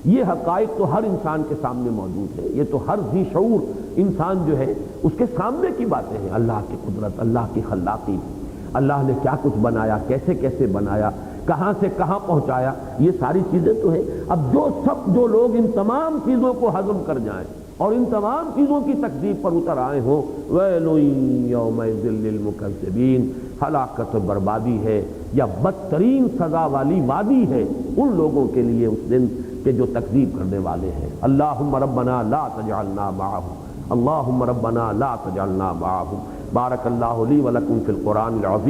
یہ حقائق تو ہر انسان کے سامنے موجود ہے، یہ تو ہر ذی شعور انسان جو ہے اس کے سامنے کی باتیں ہیں، اللہ کی قدرت، اللہ کی خلاقی، اللہ نے کیا کچھ بنایا، کیسے کیسے بنایا، کہاں سے کہاں پہنچایا، یہ ساری چیزیں تو ہیں۔ اب جو لوگ ان تمام چیزوں کو ہضم کر جائیں اور ان تمام چیزوں کی تکذیب پر اتر آئے ہوں، ویل یومئذ للمکذبین، ہلاکت و بربادی ہے یا بدترین سزا والی وادی ہے ان لوگوں کے لیے اس دن کہ جو تکذیب کرنے والے ہیں۔ اللہم ربنا لا تجعلنا معہم، اللہم ربنا لا تجعلنا معہم۔ بارک اللہ لی ولکم فی القرآن العظیم۔